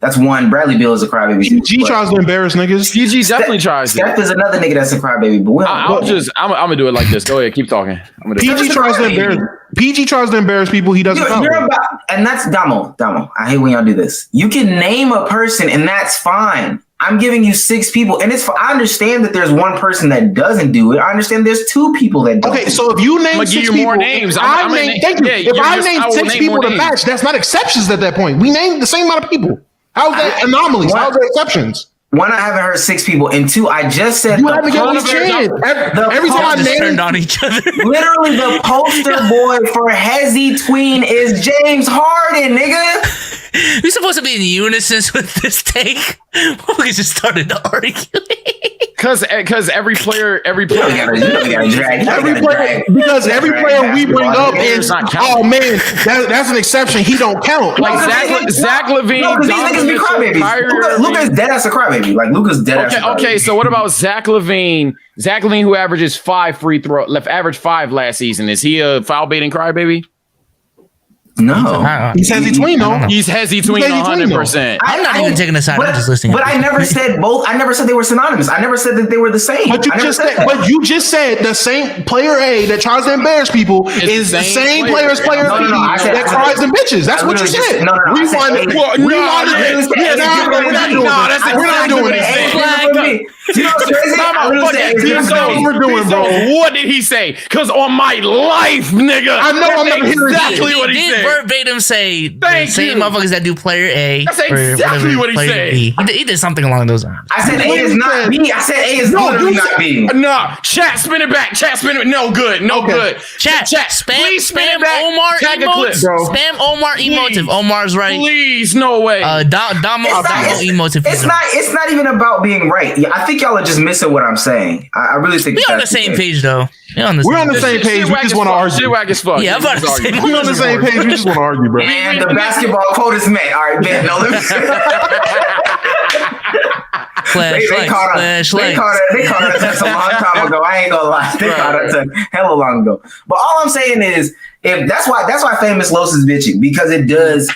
That's one. Bradley Beal is a crybaby. PG tries to embarrass niggas. PG definitely tries. Steph is another nigga that's a crybaby. But I'm gonna do it like this. Go ahead, keep talking. PG tries to embarrass people. He doesn't. And that's Damo. I hate when y'all do this. You can name a person, and that's fine. I'm giving you 6 people, and I understand that there's one person that doesn't do it. I understand there's 2 people that don't. Okay, so if you name 6 people, more names. If I name 6 people to match, that's not exceptions at that point. We named the same amount of people. How's that anomalies? How's that exceptions? One, I haven't heard 6 people, and 2, I just said you haven't given a chance. Every time I named, turned on each other. Literally, the poster boy for hesi-tween is James Harden, nigga. We're supposed to be in unison with this take. We just started to argue. Because every player we bring up is, oh man, that's an exception. He don't count. Like Zach LaVine. Luka's dead as a crybaby. Like Luka's dead as a crybaby. Okay, so what about Zach LaVine? Zach LaVine, who averages 5 free throw, averaged 5 last season. Is he a foul baiting crybaby? No, he's hesi-tween though. He's hesi-tween 100%. I'm not even taking a side. I'm just listening. But I never said both. I never said they were synonymous. I never said that they were the same. But you just said the same player A that tries to embarrass people is the same player as player B that cries to bitches. That's what you said. No. We're not doing this. You know what's crazy? What did he say? Because on my life, nigga. I know I'm not hearing exactly what he said. Verbatim say the same motherfuckers that do player A. That's exactly what he said. He did something along those lines. I said A is not B. I said A is literally not B. No, chat, spin it back. Chat, spin it. No good. Chat, spam Omar emotes. Spam Omar emotes if Omar's right. Please, no way. Damo emotes if it's not. It's not even about being right. I think y'all are just missing what I'm saying. I really think we're on the same page though. We're on the same page. We just want to argue. Shit whack as fuck. Yeah, I'm about to say we're on the same page. We just want to argue, bro. And the basketball quote is met. All right, man. No, let me. They caught us a long time ago. I ain't gonna lie. They caught us a hella long ago. But all I'm saying is, if that's why Famous Los is bitching, because it does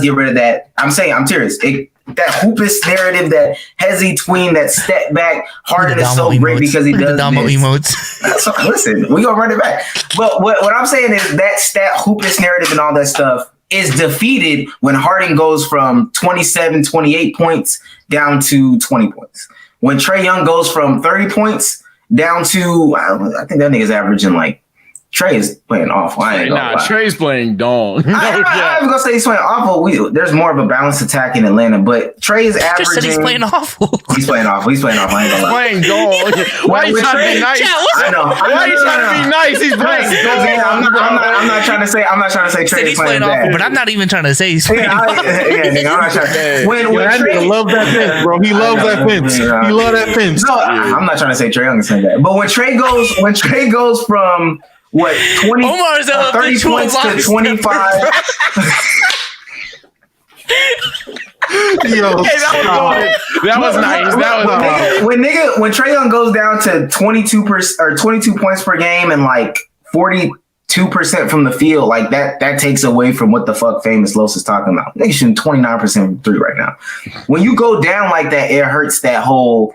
get rid of that. I'm serious. That hoopus narrative, that hesi-tween, that step back. Harden is so great because he does the emotes. Listen, we gonna run it back. But what I'm saying is that stat hoopus narrative and all that stuff is defeated when Harden goes from 27, 28 points down to 20 points. When Trae Young goes from 30 points down to, I think that nigga's averaging like, Trae is playing awful. Trae's playing dong. I'm gonna say he's playing awful. There's more of a balanced attack in Atlanta, but Trae is averaging. Just said he's playing awful. He's playing awful. I ain't gonna lie. Playing dong. Why are you trying to be nice? I know. Why are you trying to be nice? He's playing dong. I'm not trying to say Trae is playing awful, but I'm not even trying to say he's playing awful. I'm not trying to. When Trae love that fence, bro. He loves that fence. He love that fence. No, I'm not trying to say Trae Young is saying that, but when Trae goes from what 20 30 points to 25. Yo, that was nice. When Trae Young goes down to 22 points per game and like 42% from the field, like that takes away from what the fuck Famous Los is talking about. They shooting 29% from 3 right now. When you go down like that, it hurts that whole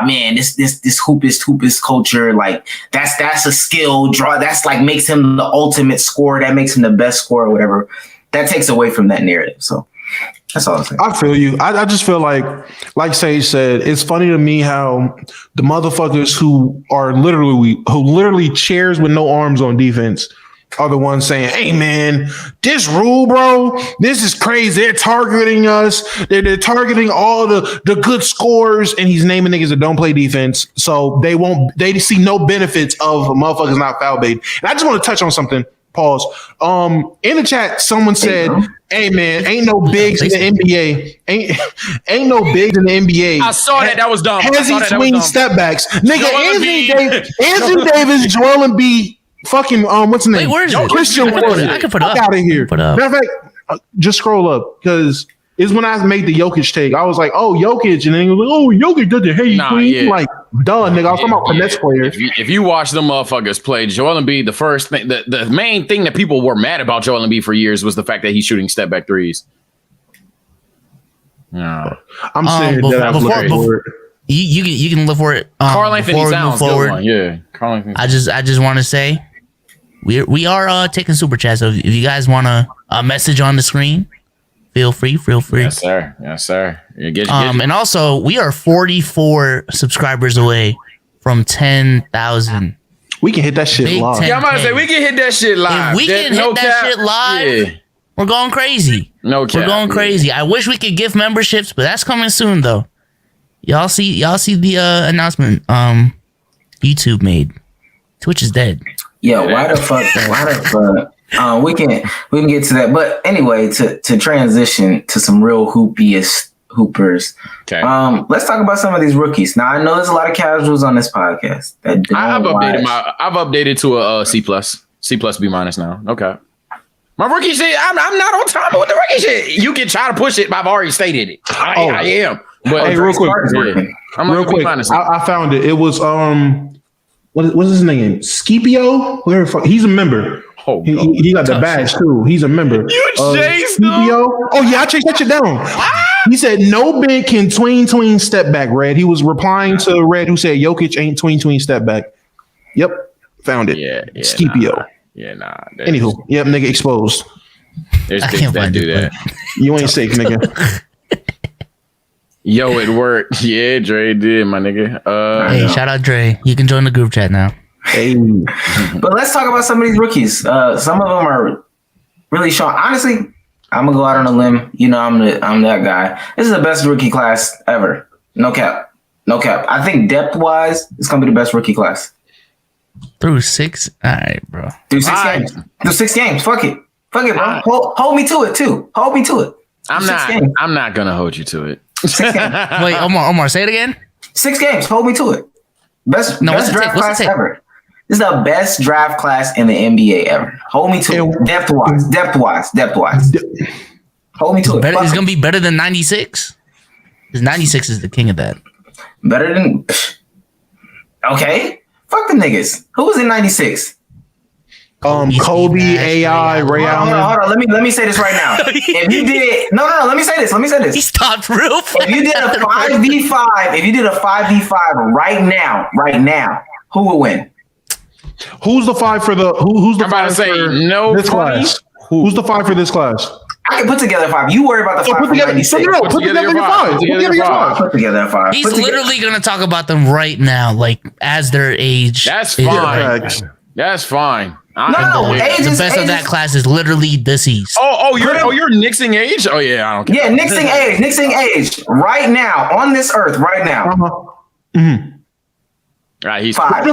this hoopist culture. Like that's a skill draw. That's like makes him the ultimate scorer. That makes him the best scorer, or whatever. That takes away from that narrative. So that's all I'm saying. I feel you. I just feel like Sage said, it's funny to me how the motherfuckers who literally chairs with no arms on defense are the ones saying, hey, man, this rule, bro, this is crazy. They're targeting us. They're targeting all the good scorers, and he's naming niggas that don't play defense. So they see no benefits of motherfuckers not foul bait. And I just want to touch on something. Pause. In the chat, someone said, hey, man, ain't no bigs in the NBA. Ain't no bigs in the NBA. I saw that. That was dumb. Hesi-tween step backs. Nigga, Anthony Davis, Joel Embiid, fucking what's his name? Wait, where is it? Christian Wood. I can put it up. Out of here. Put it up. Matter of fact, just scroll up because it's when I made the Jokic take. I was like, oh, Jokic, and then he was like, oh, Jokic did the hesi-tween. Like, duh, nigga. I was talking about finesse players. If you watch them motherfuckers play, Joel Embiid, the first thing, the main thing that people were mad about Joel Embiid for years was the fact that he's shooting step back threes. No, I'm saying that before you can look for it. Karl Anthony Towns, forward. Yeah, Karl Anthony. I just want to say we are taking super chats. So if you guys want a message on the screen, feel free. Yes, sir. And also we are 44 subscribers away from 10,000. We can hit that shit live. Yeah, I'm about to say we can hit that shit live. If we can hit that shit live, we're going crazy. No cap. We're going crazy. I wish we could give memberships, but that's coming soon though. Y'all see the announcement YouTube made. Twitch is dead. Yeah, why the fuck? We can get to that. But anyway, to transition to some real hoopers. Okay. Let's talk about some of these rookies. Now I know there's a lot of casuals on this podcast that I've updated to a C+, B- now. Okay. My rookie shit, I'm not on time with the rookie shit. You can try to push it, but I've already stated it. I am. But hey, real quick. I found it. It was what's his name? Scipio? He's a member. Oh, he got the badge too. He's a member. You chased Scipio? Oh yeah, I chased that shit down. He said no big can tween step back. Red. He was replying to Red, who said Jokic ain't tween step back. Yep, found it. Yeah, Scipio. Anywho, yep, nigga exposed. There's things that do that. You ain't safe, nigga. Yo, it worked. Yeah, Dre did, my nigga. Hey, shout out Dre. You can join the group chat now. Hey. But let's talk about some of these rookies. Some of them are really showing. Honestly, I'm gonna go out on a limb. You know, I'm that guy. This is the best rookie class ever. No cap. I think depth wise, it's gonna be the best rookie class. Through 6, all right, bro. Through 6 games. Through 6 games. Fuck it, bro. Hold me to it too. Hold me to it. I'm not gonna hold you to it. 6 games. Wait, Omar, say it again. 6 games. Hold me to it. Best draft class ever. This is the best draft class in the NBA ever. Hold me to it. Depth wise. Hold me to it. It's gonna be better than 96. Because 96 is the king of that. Better than. Okay. Fuck the niggas. Who was in 96? Kobe, AI, Ray Allen. Hold on. Let me say this right now. If you did no, let me say this. He stopped real fast. If you did a 5v5, right now, who would win? Who's the 5 for the who's the 5 for this class? Who's the 5 for this class? I can put together 5. You worry about the 5 for 96. Put together your 5. Put together 5. He's literally gonna talk about them right now, like as their age. That's fine. That's fine. The best of that class is literally deceased. You're nixing age? Oh yeah, I don't care. Yeah, nixing age right now on this earth right now. Mm-hmm. Right, he's 5.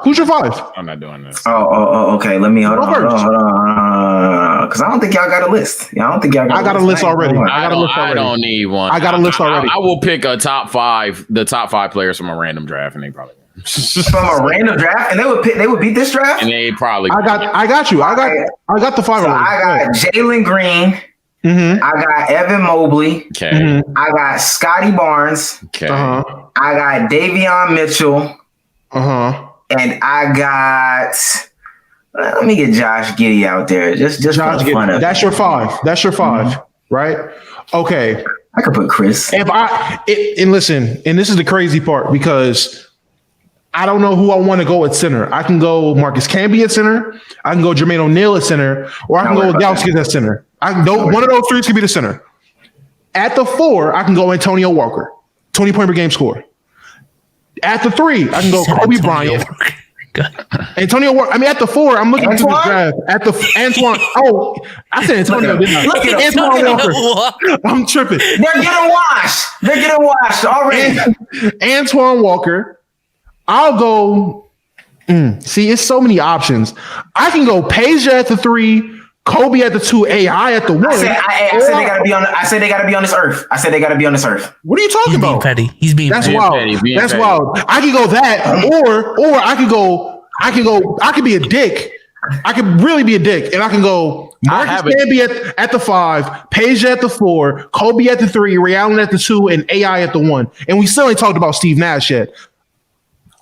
Who's your 5? I'm not doing this. Okay. Let me hold on. Because I don't think y'all got a list. I got a list already. I don't need one. I got a list already. I will pick the top 5 players from a random draft, and they probably win. From a random draft, and they would beat this draft. And they probably. I got you. I got the 5. So I got Jalen Green. Mm-hmm. I got Evan Mobley. Okay. Mm-hmm. I got Scotty Barnes. Okay. I got Davion Mitchell. And I got. Let me get Josh Giddey out there. Just Josh for fun of it. That's your 5. Mm-hmm. Right? Okay. I could put Chris. And listen, and this is the crazy part because I don't know who I want to go at center. I can go Marcus Camby at center. I can go Jermaine O'Neal at center, or I can go Gauskis at center. One of those 3 could be the center. At the 4, I can go Antonio Walker, 20 point per game score. At the 3, I can go Kobe Bryant. Antonio Walker. I mean, at the 4, I'm looking through this draft. At the Antoine. Oh, I said Antonio, didn't I? Look at Antoine Walker. I'm tripping. They're getting washed already. Antoine Walker. I'll go. See, it's so many options. I can go Peja at the 3, Kobe at the 2, AI at the 1. I said they gotta be on. I said they gotta be on this earth. I said they gotta be on this earth. What are you talking about? Petty. He's being That's petty. wild. That's wild. I can go that, or I could go. I could be a dick. I could really be a dick, and I can go Marcus Camby at the 5, Peja at the 4, Kobe at the 3, Ray Allen at the 2, and AI at the 1. And we still ain't talked about Steve Nash yet.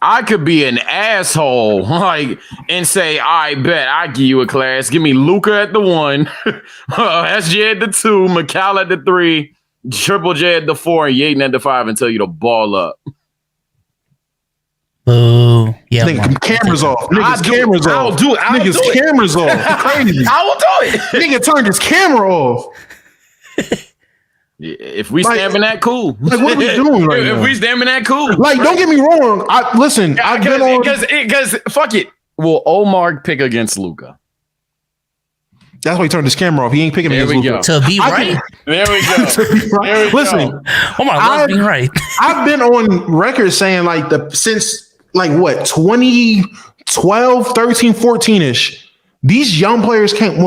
I could be an asshole, like, and say, I bet I give you a class. Give me Luca at the 1, SJ at the 2, McCall at the 3, Triple J at the 4, and Yaden at the 5 and tell you to ball up. Oh, yeah. Nigga, cameras off. Niggas, cameras off. I'll do it. Niggas, cameras off. Crazy. I will do it. Nigga turned his camera off. If we stamping that, cool. Like, what are we doing right now? If we stamping that, cool. Like, don't get me wrong. I've been on because fuck it. Will Omar pick against Luca? That's why he turned his camera off. He ain't picking against Luka. To be right. There we go. Right. Listen, Omar loves being right. I've been on record saying like since 2012, 13, 14-ish, these young players can't.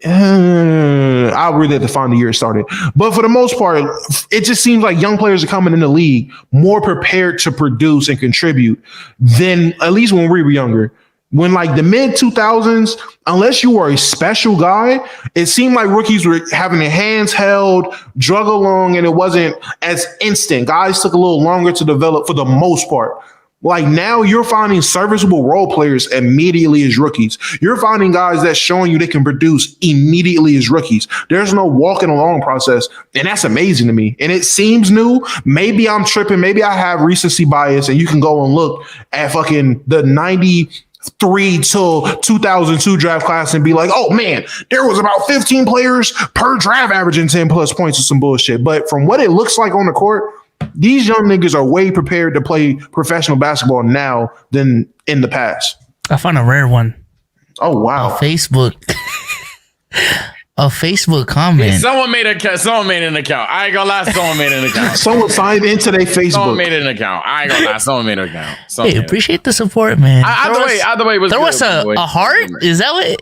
I'll really have to find the year it started. But for the most part, it just seems like young players are coming in the league more prepared to produce and contribute than at least when we were younger. When like the mid 2000s, unless you were a special guy, it seemed like rookies were having their hands held, drug along, and it wasn't as instant. Guys took a little longer to develop for the most part. Like now you're finding serviceable role players immediately as rookies. You're finding guys that's showing you they can produce immediately as rookies. There's no walking along process. And that's amazing to me. And it seems new. Maybe I'm tripping. Maybe I have recency bias, and you can go and look at fucking the 93 till 2002 draft class and be like, oh man, there was about 15 players per draft averaging 10 plus points or some bullshit. But from what it looks like on the court, these young niggas are way prepared to play professional basketball now than in the past. I found a rare one. Oh wow! On Facebook. A Facebook comment. Hey, someone made an account. I ain't gonna lie, someone made an account. Someone signed into their Facebook. Someone made an account. I ain't gonna lie, someone made an account. Hey, appreciate the support, man. Either way, was there was a heart. Is that what?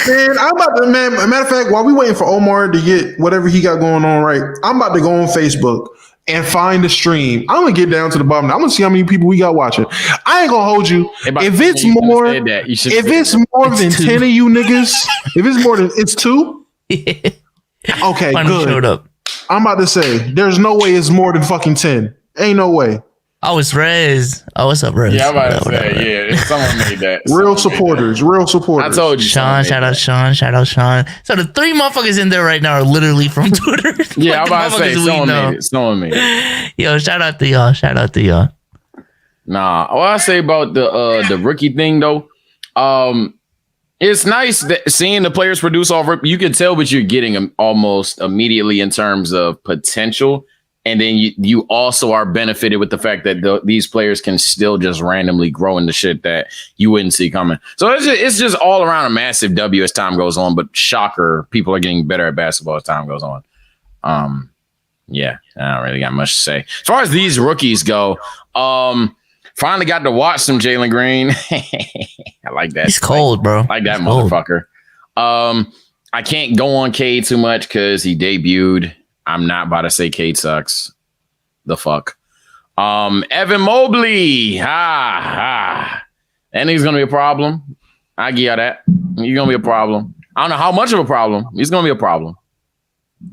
Man, I'm about to. Man, matter of fact, while we waiting for Omar to get whatever he got going on, right? I'm about to go on Facebook and find the stream. I'm gonna get down to the bottom. I'm gonna see how many people we got watching. I ain't gonna hold you. If it's more, than 10 of you niggas, if it's more than it's 2. Okay, good. Showed up. I'm about to say there's no way it's more than fucking 10. Ain't no way. Oh, it's Rez. Oh, what's up, Rez? Yeah, I'm about to say, yeah, someone made that. Real supporters. I told you. Sean, shout out Sean. So the 3 motherfuckers in there right now are literally from Twitter. Yeah, I'm about to say someone made it. Yo, shout out to y'all. Nah, all I say about the rookie thing though, it's nice that seeing the players produce off. You can tell what you're getting them almost immediately in terms of potential. And then you also are benefited with the fact that these players can still just randomly grow into shit that you wouldn't see coming. So it's just all around a massive W as time goes on. But shocker, people are getting better at basketball as time goes on. Yeah, I don't really got much to say. As far as these rookies go, finally got to watch some Jalen Green. I like that. He's cold, bro. Like that motherfucker. I can't go on Cade too much because he debuted. I'm not about to say Cade sucks. The fuck. Evan Mobley. That nigga's gonna be a problem. I give you that. He's gonna be a problem. I don't know how much of a problem. He's gonna be a problem.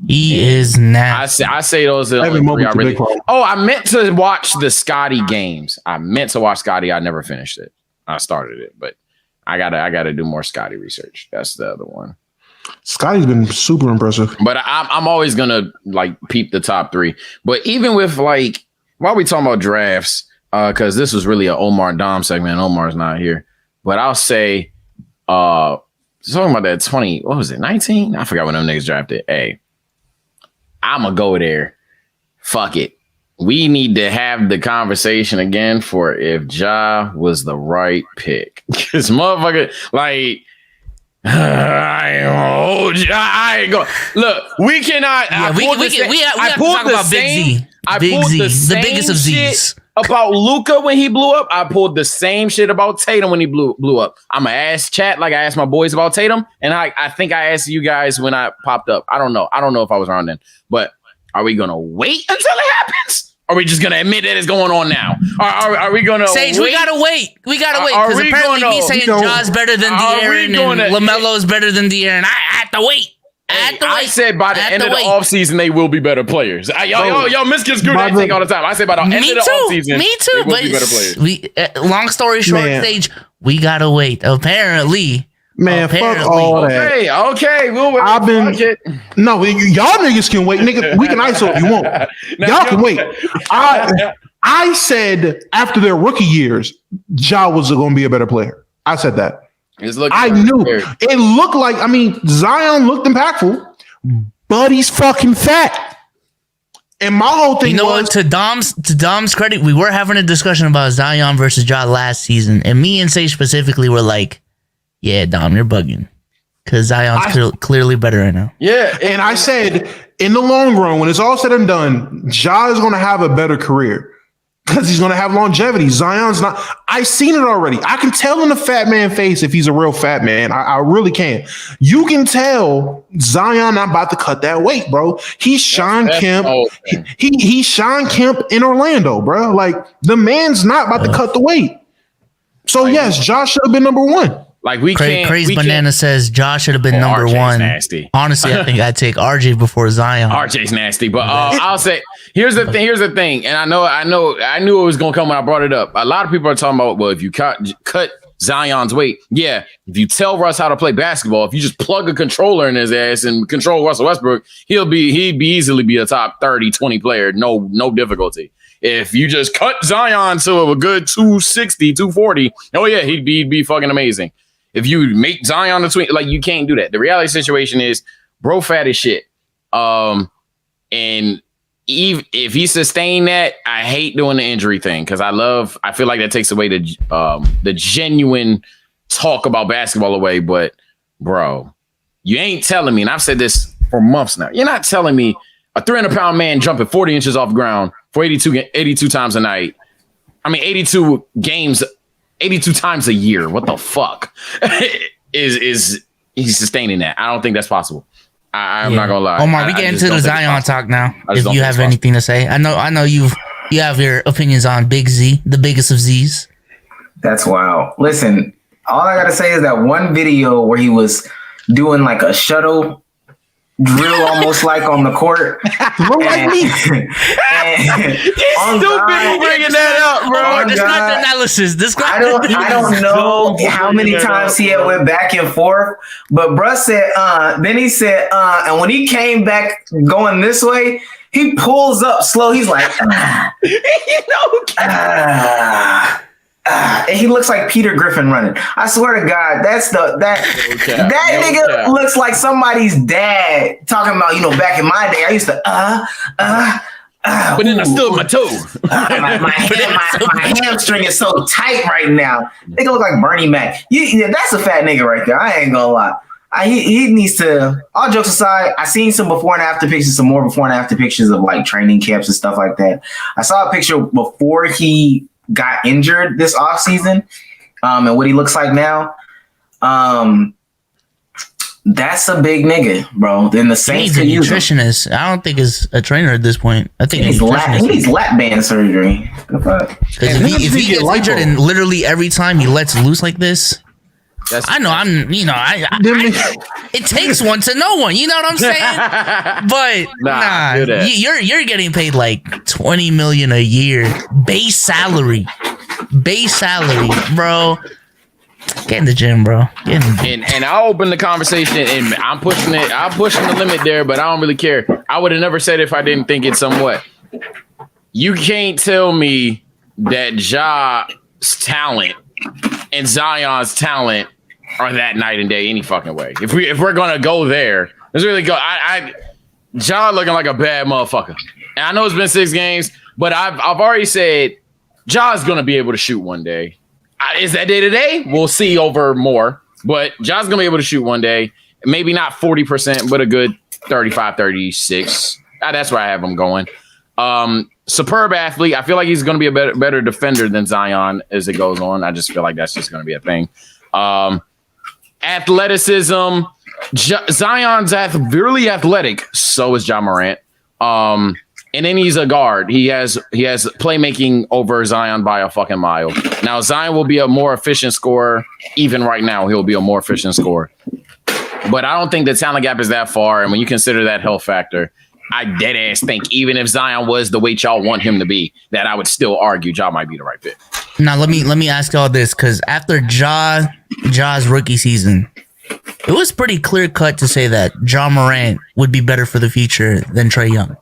He is now. I say those are Evan Mobley's a big problem. Oh, I meant to watch the Scotty games. I never finished it. I started it, but I gotta do more Scotty research. That's the other one. Scotty's been super impressive. But I'm always gonna like peep the top 3. But even with like while we talking about drafts, because this was really an Omar Dom segment, and Omar's not here. But I'll say talking about that 20, what was it, 19? I forgot when them niggas drafted. Hey, I'ma go there. Fuck it. we need to have the conversation again for if Ja was the right pick. Because motherfucker, like, I ain't going. Look, we cannot. Yeah, we have to talk about Big Z. Big Z, the biggest of Z's. About Luka when he blew up, I pulled the same shit about Tatum when he blew up. I'm gonna ask chat like I asked my boys about Tatum, and I think I asked you guys when I popped up. I don't know if I was around then, but are we gonna wait until it happens? Are we just gonna admit that it's going on now? Are we gonna Sage? wait? We gotta wait because apparently me saying Ja's better than De'Aaron and LaMelo's better than De'Aaron. I have to wait. I said by the end of the offseason, they will be better players. Y'all misconstrue that thing all the time. I say by the end of the offseason, me too. they will be better players. Long story short, Sage, we gotta wait. Apparently. Fuck all that. Okay, we'll wait. No, y'all niggas can wait, nigga. We can ISO if you want. Y'all can wait. I said after their rookie years, Ja was going to be a better player. I said that. I knew it looked like. I mean, Zion looked impactful, but he's fucking fat. And my whole thing what? To Dom's credit, we were having a discussion about Zion versus Ja last season, and me and Sage specifically were like, "Yeah, Dom, you're bugging, because Zion's clearly better right now." Yeah, and I said in the long run, when it's all said and done, Ja is going to have a better career. Because he's going to have longevity. Zion's not. I've seen it already. I can tell in the fat man face if he's a real fat man. I really can. You can tell Zion not about to cut that weight, bro. He's Sean Kemp. He's Sean Kemp in Orlando, bro. Like, the man's not about to cut the weight. So, yes, Josh should have been number one. Like we can't. Crazy Banana says Josh should have been number RJ's one. Nasty. Honestly, I think I'd take RJ before Zion. RJ's nasty, but I'll say here's the thing, and I knew it was gonna come when I brought it up. A lot of people are talking about, well, if you cut Zion's weight, yeah. If you tell Russ how to play basketball, if you just plug a controller in his ass and control Russell Westbrook, he'd easily be a top 30, 20 player, no difficulty. If you just cut Zion to a good 260, 240, oh yeah, he'd be fucking amazing. If you make Zion the tween, like, you can't do that. The reality situation is, bro, fat as shit. And if he sustained that, I hate doing the injury thing because I feel like that takes away the genuine talk about basketball away. But bro, you ain't telling me, and I've said this for months now. You're not telling me a 300-pound man jumping 40 inches off the ground for 82 times a night. I mean, 82 games. 82 times a year. What the fuck is he's sustaining that? I don't think that's possible. I'm not gonna lie. Omar, we get into the Zion talk now. If you have anything to say, I know you have your opinions on Big Z, the biggest of Z's. That's wild. Listen, all I gotta say is that one video where he was doing like a shuttle drill, almost like on the court. Look like me. Stupid bringing that up, bro. Describe the analysis. I don't know how many times he had went back and forth, but bruh said, then he said, and when he came back going this way, he pulls up slow. He's like, and he looks like Peter Griffin running. I swear to God, that nigga looks like somebody's dad talking about, back in my day, I used to, but then I stood my toe. my hamstring is so tight right now. They look like Bernie Mac. That's a fat nigga right there. I ain't gonna lie. He needs to, all jokes aside, I seen some before and after pictures, some more before and after pictures of like training camps and stuff like that. I saw a picture before he got injured this offseason, and what he looks like now. That's a big nigga, bro. Then the Saints could use him. Nutritionist. I don't think is a trainer at this point. I think he needs lap band surgery. If he gets injured and literally every time he lets loose like this, it takes one to know one. You know what I'm saying? But you're getting paid like $20 million a year base salary, bro. Get in the gym, bro. And I'll open the conversation, and I'm pushing the limit there, but I don't really care. I would have never said it if I didn't think it somewhat. You can't tell me that Ja's talent and Zion's talent are that night and day any fucking way. If we're gonna go there, let's really go. Ja looking like a bad motherfucker. And I know it's been 6 games, but I've already said Ja's going to be able to shoot one day. Is that day to day? We'll see over more. But Ja's going to be able to shoot one day. Maybe not 40%, but a good 35, 36. That's where I have him going. Superb athlete. I feel like he's going to be a better defender than Zion as it goes on. I just feel like that's just going to be a thing. Athleticism. Zion's really athletic. So is Ja Morant. And then he's a guard. He has playmaking over Zion by a fucking mile. Now Zion will be a more efficient scorer. Even right now, he'll be a more efficient scorer. But I don't think the talent gap is that far. And when you consider that health factor, I dead ass think even if Zion was the way y'all want him to be, that I would still argue Ja might be the right fit. Now let me ask y'all this, because after Ja's rookie season, it was pretty clear cut to say that Ja Morant would be better for the future than Trae Young.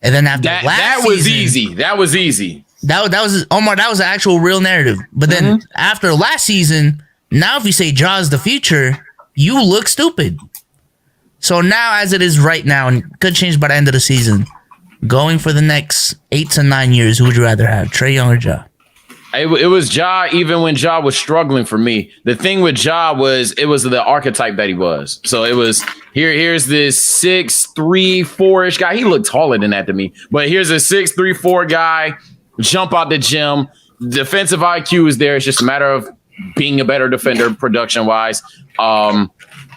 And then after that was easy. That was easy. That was Omar. That was an actual real narrative. But then after last season, now if you say Ja's the future, you look stupid. So now, as it is right now, and could change by the end of the season, going for the next 8 to 9 years, who would you rather have, Trae Young or Ja? It was Ja, even when Ja was struggling for me. The thing with Ja was it was the archetype that he was. So it was here's this 6'3", 4-ish guy. He looked taller than that to me. But here's a 6'3", 4 guy, jump out the gym. Defensive IQ is there. It's just a matter of being a better defender production-wise.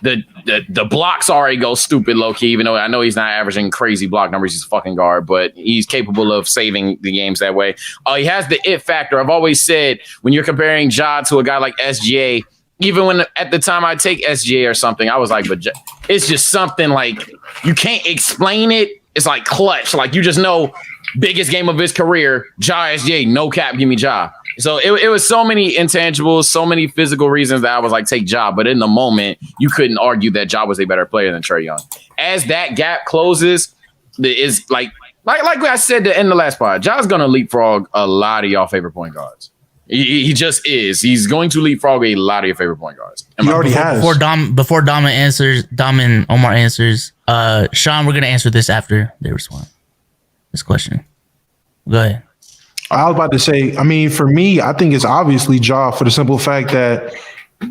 The blocks already go stupid low-key, even though I know he's not averaging crazy block numbers. He's a fucking guard, but he's capable of saving the games that way. He has the it factor. I've always said when you're comparing Ja to a guy like SGA, even when at the time I take SGA or something, I was like, but it's just something like you can't explain it. It's like clutch. Like you just know biggest game of his career, Ja SGA, no cap, give me Ja. So it was so many intangibles, so many physical reasons that I was like, take Ja. But in the moment, you couldn't argue that Ja was a better player than Trae Young. As that gap closes, is like I said in the last part, Ja's going to leapfrog a lot of y'all favorite point guards. He just is. He's going to leapfrog a lot of your favorite point guards. He already has. Before Dom and Omar answers, Sean, we're going to answer this after they respond. This question. Go ahead. I was about to say, I mean, for me, I think it's obviously Ja for the simple fact that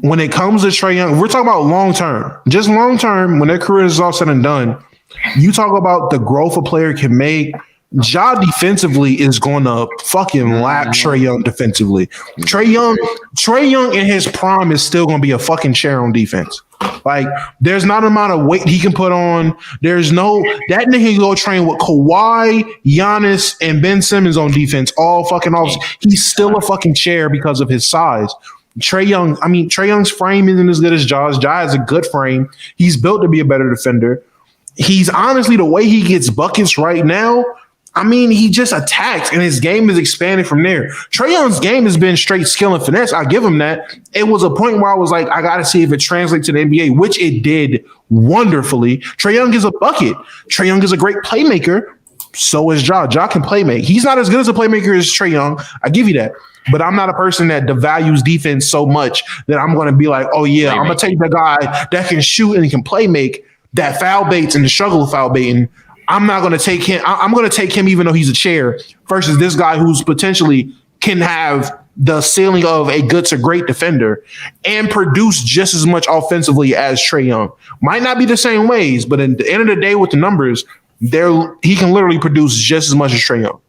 when it comes to Trae Young, we're talking about long term. Just long term, when their career is all said and done, you talk about the growth a player can make. Ja defensively is going to fucking lap Trae Young defensively. Trae Young in his prime is still going to be a fucking chair on defense. Like, there's not an amount of weight he can put on. There's no that nigga can go train with Kawhi, Giannis, and Ben Simmons on defense all fucking off. He's still a fucking chair because of his size. Trae Young's frame isn't as good as Ja's. Ja has a good frame. He's built to be a better defender. He's honestly, the way he gets buckets right now, I mean, he just attacks, and his game is expanding from there. Trae Young's game has been straight skill and finesse. I give him that. It was a point where I was like, I got to see if it translates to the NBA, which it did wonderfully. Trae Young is a bucket. Trae Young is a great playmaker. So is Ja. Ja can play make. He's not as good as a playmaker as Trae Young. I give you that. But I'm not a person that devalues defense so much that I'm going to be like, oh, yeah, I'm going to take the guy that can shoot and can play make, that foul baits and the struggle of foul baiting. I'm not going to take him. I'm going to take him even though he's a chair versus this guy who's potentially can have the ceiling of a good to great defender and produce just as much offensively as Trae Young. Might not be the same ways, but at the end of the day with the numbers, he can literally produce just as much as Trae Young.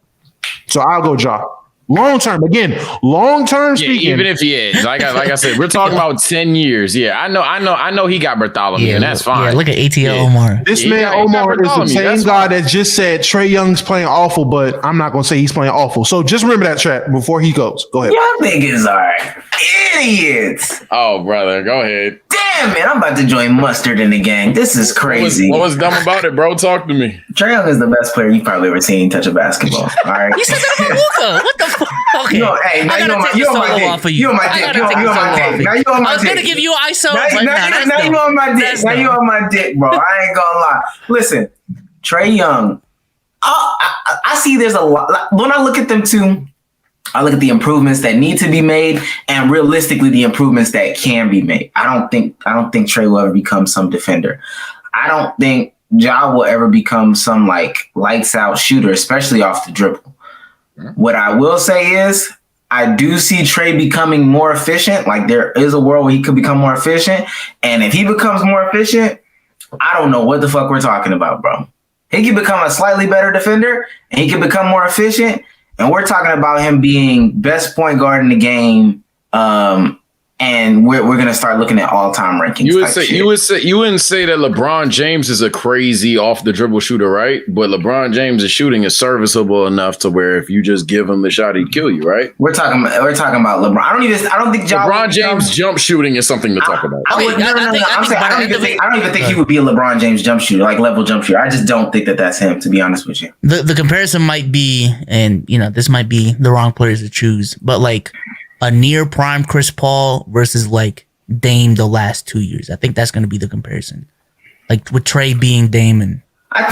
So I'll go Ja. Long term, again, long term speaking. Even if he is, like I said, we're talking about 10 years. Yeah, I know he got Bartholomew, and that's fine. Yeah, look at ATL Omar. This man Omar is the same guy that just said Trae Young's playing awful, but I'm not gonna say he's playing awful. So just remember that chat before he goes. Go ahead. Y'all niggas are idiots. Oh, brother, go ahead. Damn, man, I'm about to join Mustard in the gang. This is crazy. What was dumb about it, bro? Talk to me. Trae Young is the best player you've probably ever seen touch a basketball. All right. You said that about Luka. What the fuck? Okay. Now you on my dick. You on my dick. Now you on my dick. I was gonna give you ISO. Now you on my dick. Now you on my dick, bro. I ain't gonna lie. Listen, Trae Young. I see there's a lot. When I look at them too, I look at the improvements that need to be made and realistically the improvements that can be made. I don't think Trae will ever become some defender. I don't think Ja will ever become some like lights out shooter, especially off the dribble. What I will say is I do see Trae becoming more efficient. Like there is a world where he could become more efficient. And if he becomes more efficient, I don't know what the fuck we're talking about, bro. He can become a slightly better defender and he can become more efficient. And we're talking about him being best point guard in the game. And we're gonna start looking at all-time rankings. You wouldn't say that LeBron James is a crazy off the dribble shooter, right? But LeBron James' shooting is serviceable enough to where if you just give him the shot, he'd kill you, right? We're talking about LeBron. I don't think LeBron James jump shooting is something to talk about. I don't even think he would be a LeBron James jump shooter, like level jump shooter. I just don't think that that's him, to be honest with you. The comparison might be, and this might be the wrong players to choose, but like a near prime Chris Paul versus like Dame the last 2 years. I think that's going to be the comparison. Like with Trae being Dame and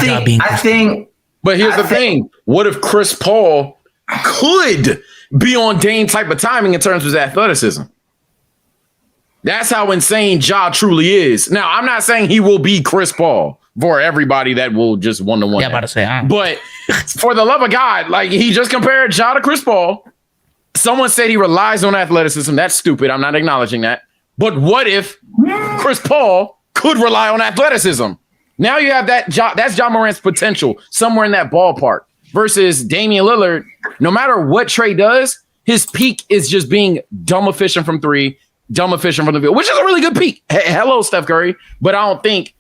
Ja being Chris Paul. But here's the thing. What if Chris Paul could be on Dame type of timing in terms of his athleticism? That's how insane Ja truly is. Now, I'm not saying he will be Chris Paul for everybody that will just one-to-one. Yeah, I'm about to say. But for the love of God, like he just compared Ja to Chris Paul. Someone said he relies on athleticism. That's stupid. I'm not acknowledging that. But what if Chris Paul could rely on athleticism? Now you have that's Ja Morant's potential somewhere in that ballpark versus Damian Lillard. No matter what Trae does, his peak is just being dumb efficient from three, dumb efficient from the field, which is a really good peak. Hello, Steph Curry. But I think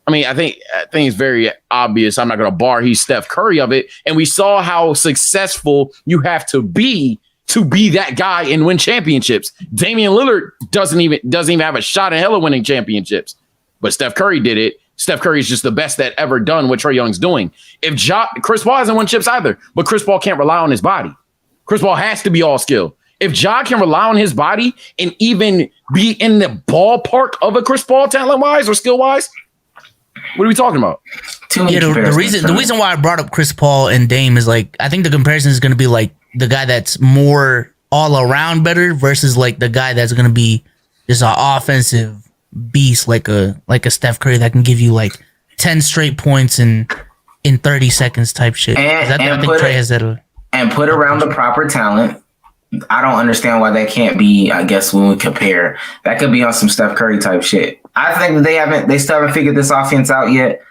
it's very obvious. I'm not going to bar he's Steph Curry of it. And we saw how successful you have to be that guy and win championships. Damian Lillard doesn't even have a shot in hell of winning championships, but Steph Curry did it. Steph Curry is just the best that ever done what Trae Young's doing. Chris Paul hasn't won chips either, but Chris Paul can't rely on his body. Chris Paul has to be all skill. If Ja can rely on his body and even be in the ballpark of a Chris Paul talent-wise or skill-wise, what are we talking about? The reason why I brought up Chris Paul and Dame is like I think the comparison is going to be like the guy that's more all around better versus like the guy that's going to be just an offensive beast like a Steph Curry that can give you like 10 straight points in 30 seconds type shit. I think Trae has that. And put around the proper talent. I don't understand why that can't be, I guess, when we compare. That could be on some Steph Curry type shit. I think that they still haven't figured this offense out yet.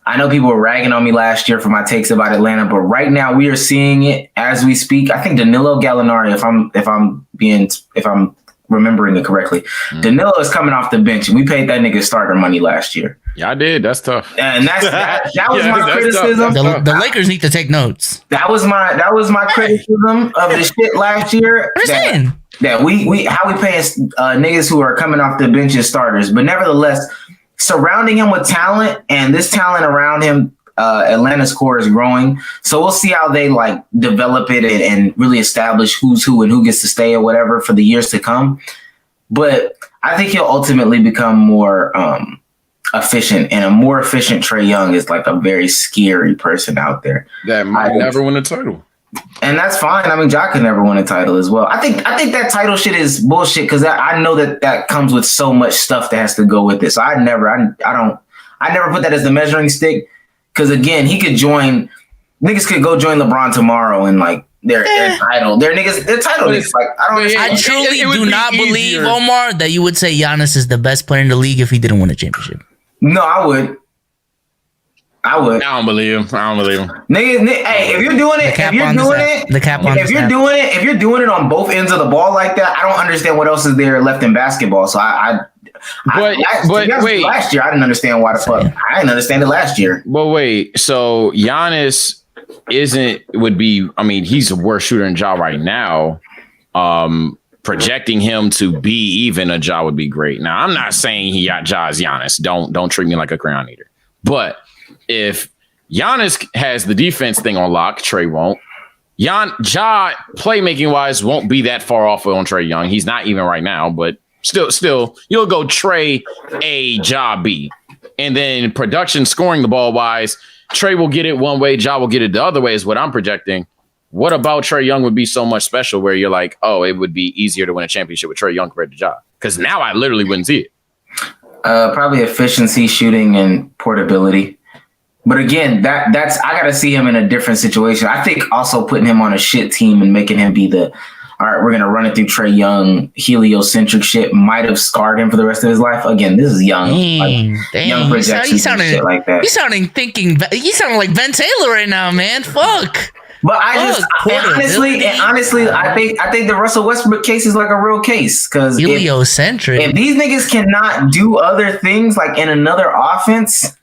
I know people were ragging on me last year for my takes about Atlanta, but right now we are seeing it as we speak. I think Danilo Gallinari, if I'm remembering it correctly, Danilo is coming off the bench, and we paid that nigga starter money last year. Yeah, I did. That's tough. And that was my criticism. The Lakers need to take notes. That was my criticism of the shit last year. That we how we paying niggas who are coming off the bench as starters, but nevertheless, surrounding him with talent and this talent around him, Atlanta's core is growing. So we'll see how they like develop it and really establish who's who and who gets to stay or whatever for the years to come. But I think he'll ultimately become more efficient, and a more efficient Trae Young is like a very scary person out there that might never win a title. And that's fine. I mean, Ja could never win a title as well. I think that title shit is bullshit because I know that comes with so much stuff that has to go with it. So I never put that as the measuring stick because again, niggas could go join LeBron tomorrow and like their title. Their title is like I truly do not believe, Omar, that you would say Giannis is the best player in the league if he didn't win a championship. No, I would. I don't believe him. Nigga, hey, if you're doing it, if you're doing it on both ends of the ball like that, I don't understand what else is there left in basketball. So wait, last year I didn't understand why the fuck. I didn't understand it last year. But wait, so Giannis he's a worse shooter than Ja right now. Projecting him to be even a Ja would be great. Now, I'm not saying he got Ja's Giannis. Don't treat me like a crayon eater. But if Giannis has the defense thing on lock, Trae won't. Ja, playmaking wise, won't be that far off on Trae Young. He's not even right now, but still, you'll go Trae A, Ja B. And then production scoring the ball wise, Trae will get it one way, Ja will get it the other way is what I'm projecting. What about Trae Young would be so much special where you're like, oh, it would be easier to win a championship with Trae Young compared to Ja? Because now I literally wouldn't see it. Probably efficiency, shooting, and portability. But again, that's I got to see him in a different situation. I think also putting him on a shit team and making him be all right, we're going to run it through Trae Young, heliocentric shit might have scarred him for the rest of his life. Again, this is young. Young projections and shit like that. You sounding like Ben Taylor right now, man. Fuck. But honestly, I think the Russell Westbrook case is like a real case because heliocentric. If these niggas cannot do other things like in another offense,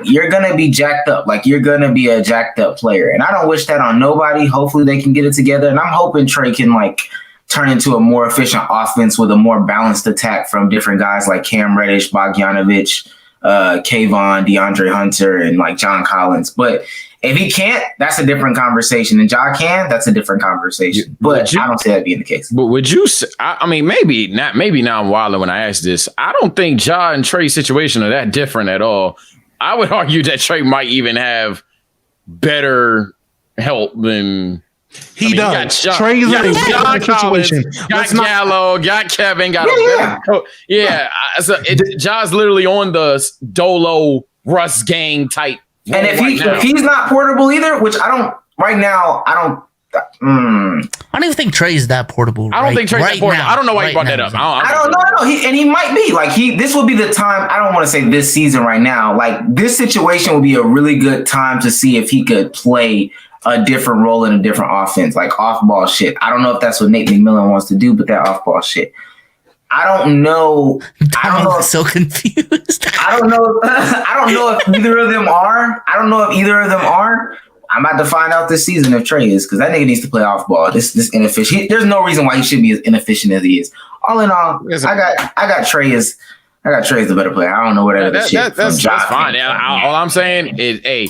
you're gonna be jacked up. Like you're gonna be a jacked up player, and I don't wish that on nobody. Hopefully, they can get it together, and I'm hoping Trae can like turn into a more efficient offense with a more balanced attack from different guys like Cam Reddish, Bogdanovich, Kayvon, DeAndre Hunter, and like John Collins. But if he can't, that's a different conversation. And Ja can, that's a different conversation. But I don't see that being the case. But would you? I mean, maybe not. Maybe now I'm wilding when I ask this. I don't think Ja and Trae's situation are that different at all. I would argue that Trae might even have better help than he does. Trae is in a John situation. Got Gallo, got Kevin, got So Ja's literally on the Dolo Russ gang type. And if he's not portable either, which I don't even think Trae's that portable. I don't think Trae's that portable. Now, I don't know why you brought that up. I don't know. He might be like this will be the time. I don't want to say this season right now. Like this situation will be a really good time to see if he could play a different role in a different offense, like off ball shit. I don't know if that's what Nate McMillan wants to do, but that off ball shit. I don't know. I'm so confused. I don't know. I don't know if either of them are. I'm about to find out this season if Trae is, because that nigga needs to play off ball. This inefficient. There's no reason why he should be as inefficient as he is. All in all, I got Trae as the better player. I don't know what that's fine. All I'm saying is, I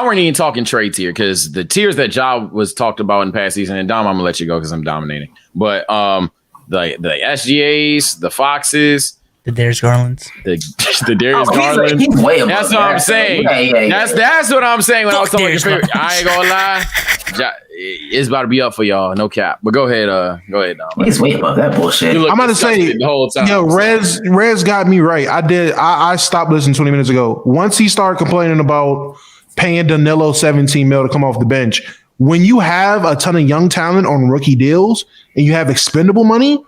weren't even talking Trae tier because the tiers that Ja was talked about in past season, and Dom, I'm gonna let you go because I'm dominating. But the SGAs, the Foxes. The Darius Garlands. The Darius Garland. He's way above that's what I'm saying. That's what I'm saying when I was talking about your favorite. I ain't gonna lie. It's about to be up for y'all. No cap. But go ahead, Dom. He's way above that bullshit. I'm about to say the whole time. Yo, Rez got me right. I stopped listening 20 minutes ago. Once he started complaining about paying Danilo $17 million to come off the bench, when you have a ton of young talent on rookie deals and you have expendable money,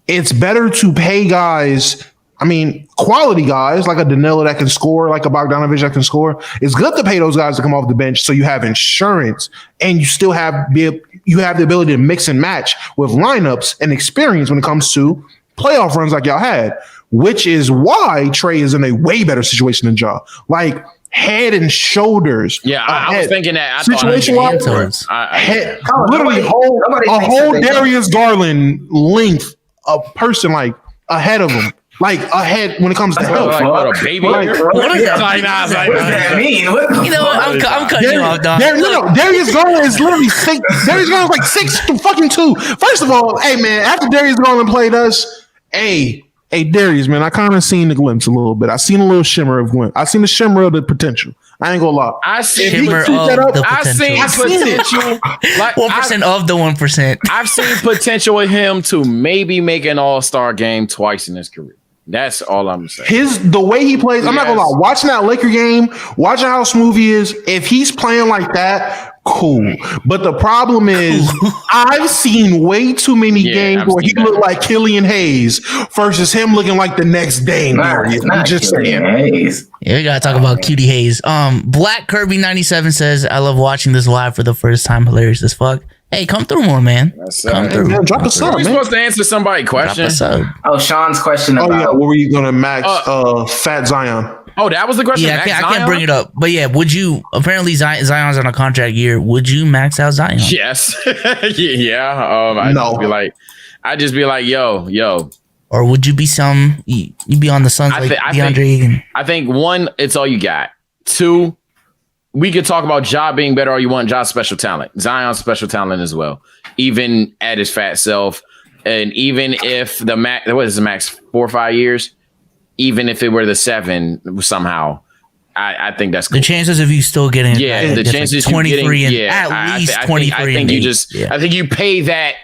it's better to pay guys. I mean, quality guys like a Danilo that can score, like a Bogdanovich that can score. It's good to pay those guys to come off the bench so you have insurance and you still have the ability to mix and match with lineups and experience when it comes to playoff runs like y'all had, which is why Trae is in a way better situation than Ja. Like head and shoulders. Yeah, I was thinking that. Situation-wise, literally a whole Darius Garland length of person like ahead of him. Like ahead when it comes to health. Like a baby. What does that mean? You know what? I'm cutting you off, Don. Darius Garland is literally 6. Darius Garland is like 6'2". First of all, hey man, after Darius Garland played us, hey Darius, man, I kind of seen the glimpse a little bit. I seen a little shimmer of glimpse. I seen the shimmer of the potential. I ain't gonna lie. I seen potential. Like 1% of the 1%. I've seen potential with him to maybe make an all-star game twice in his career. That's all I'm saying. The way he plays, I'm not gonna lie. Watching that Laker game, watching how smooth he is, if he's playing like that, cool. But the problem is, I've seen way too many games where he looked like Killian Hayes versus him looking like the next Dame. I'm just saying. Hayes. Yeah, we gotta talk about Cutie Hayes. Black Kirby 97 says, "I love watching this live for the first time. Hilarious as fuck." Hey, come through more, man. Come through. Man, drop a sub, man. We're supposed to answer somebody's question. Oh, Sean's question about... what were you going to max Fat Zion? Oh, that was the question? Yeah, I can't bring it up. But yeah, would you... Apparently, Zion's on a contract year. Would you max out Zion? Yes. Yeah. I'd just be like, yo. Or would you be you'd be on the Suns like DeAndre? I think, one, it's all you got. Two, we could talk about Ja being better all you want. Ja's special talent. Zion's special talent as well. Even at his fat self. And even if the max, what is the max, 4 or 5 years? Even if it were the 7 somehow, I think that's cool. The chances of you still getting the chances 23 and at least 23. I think you pay that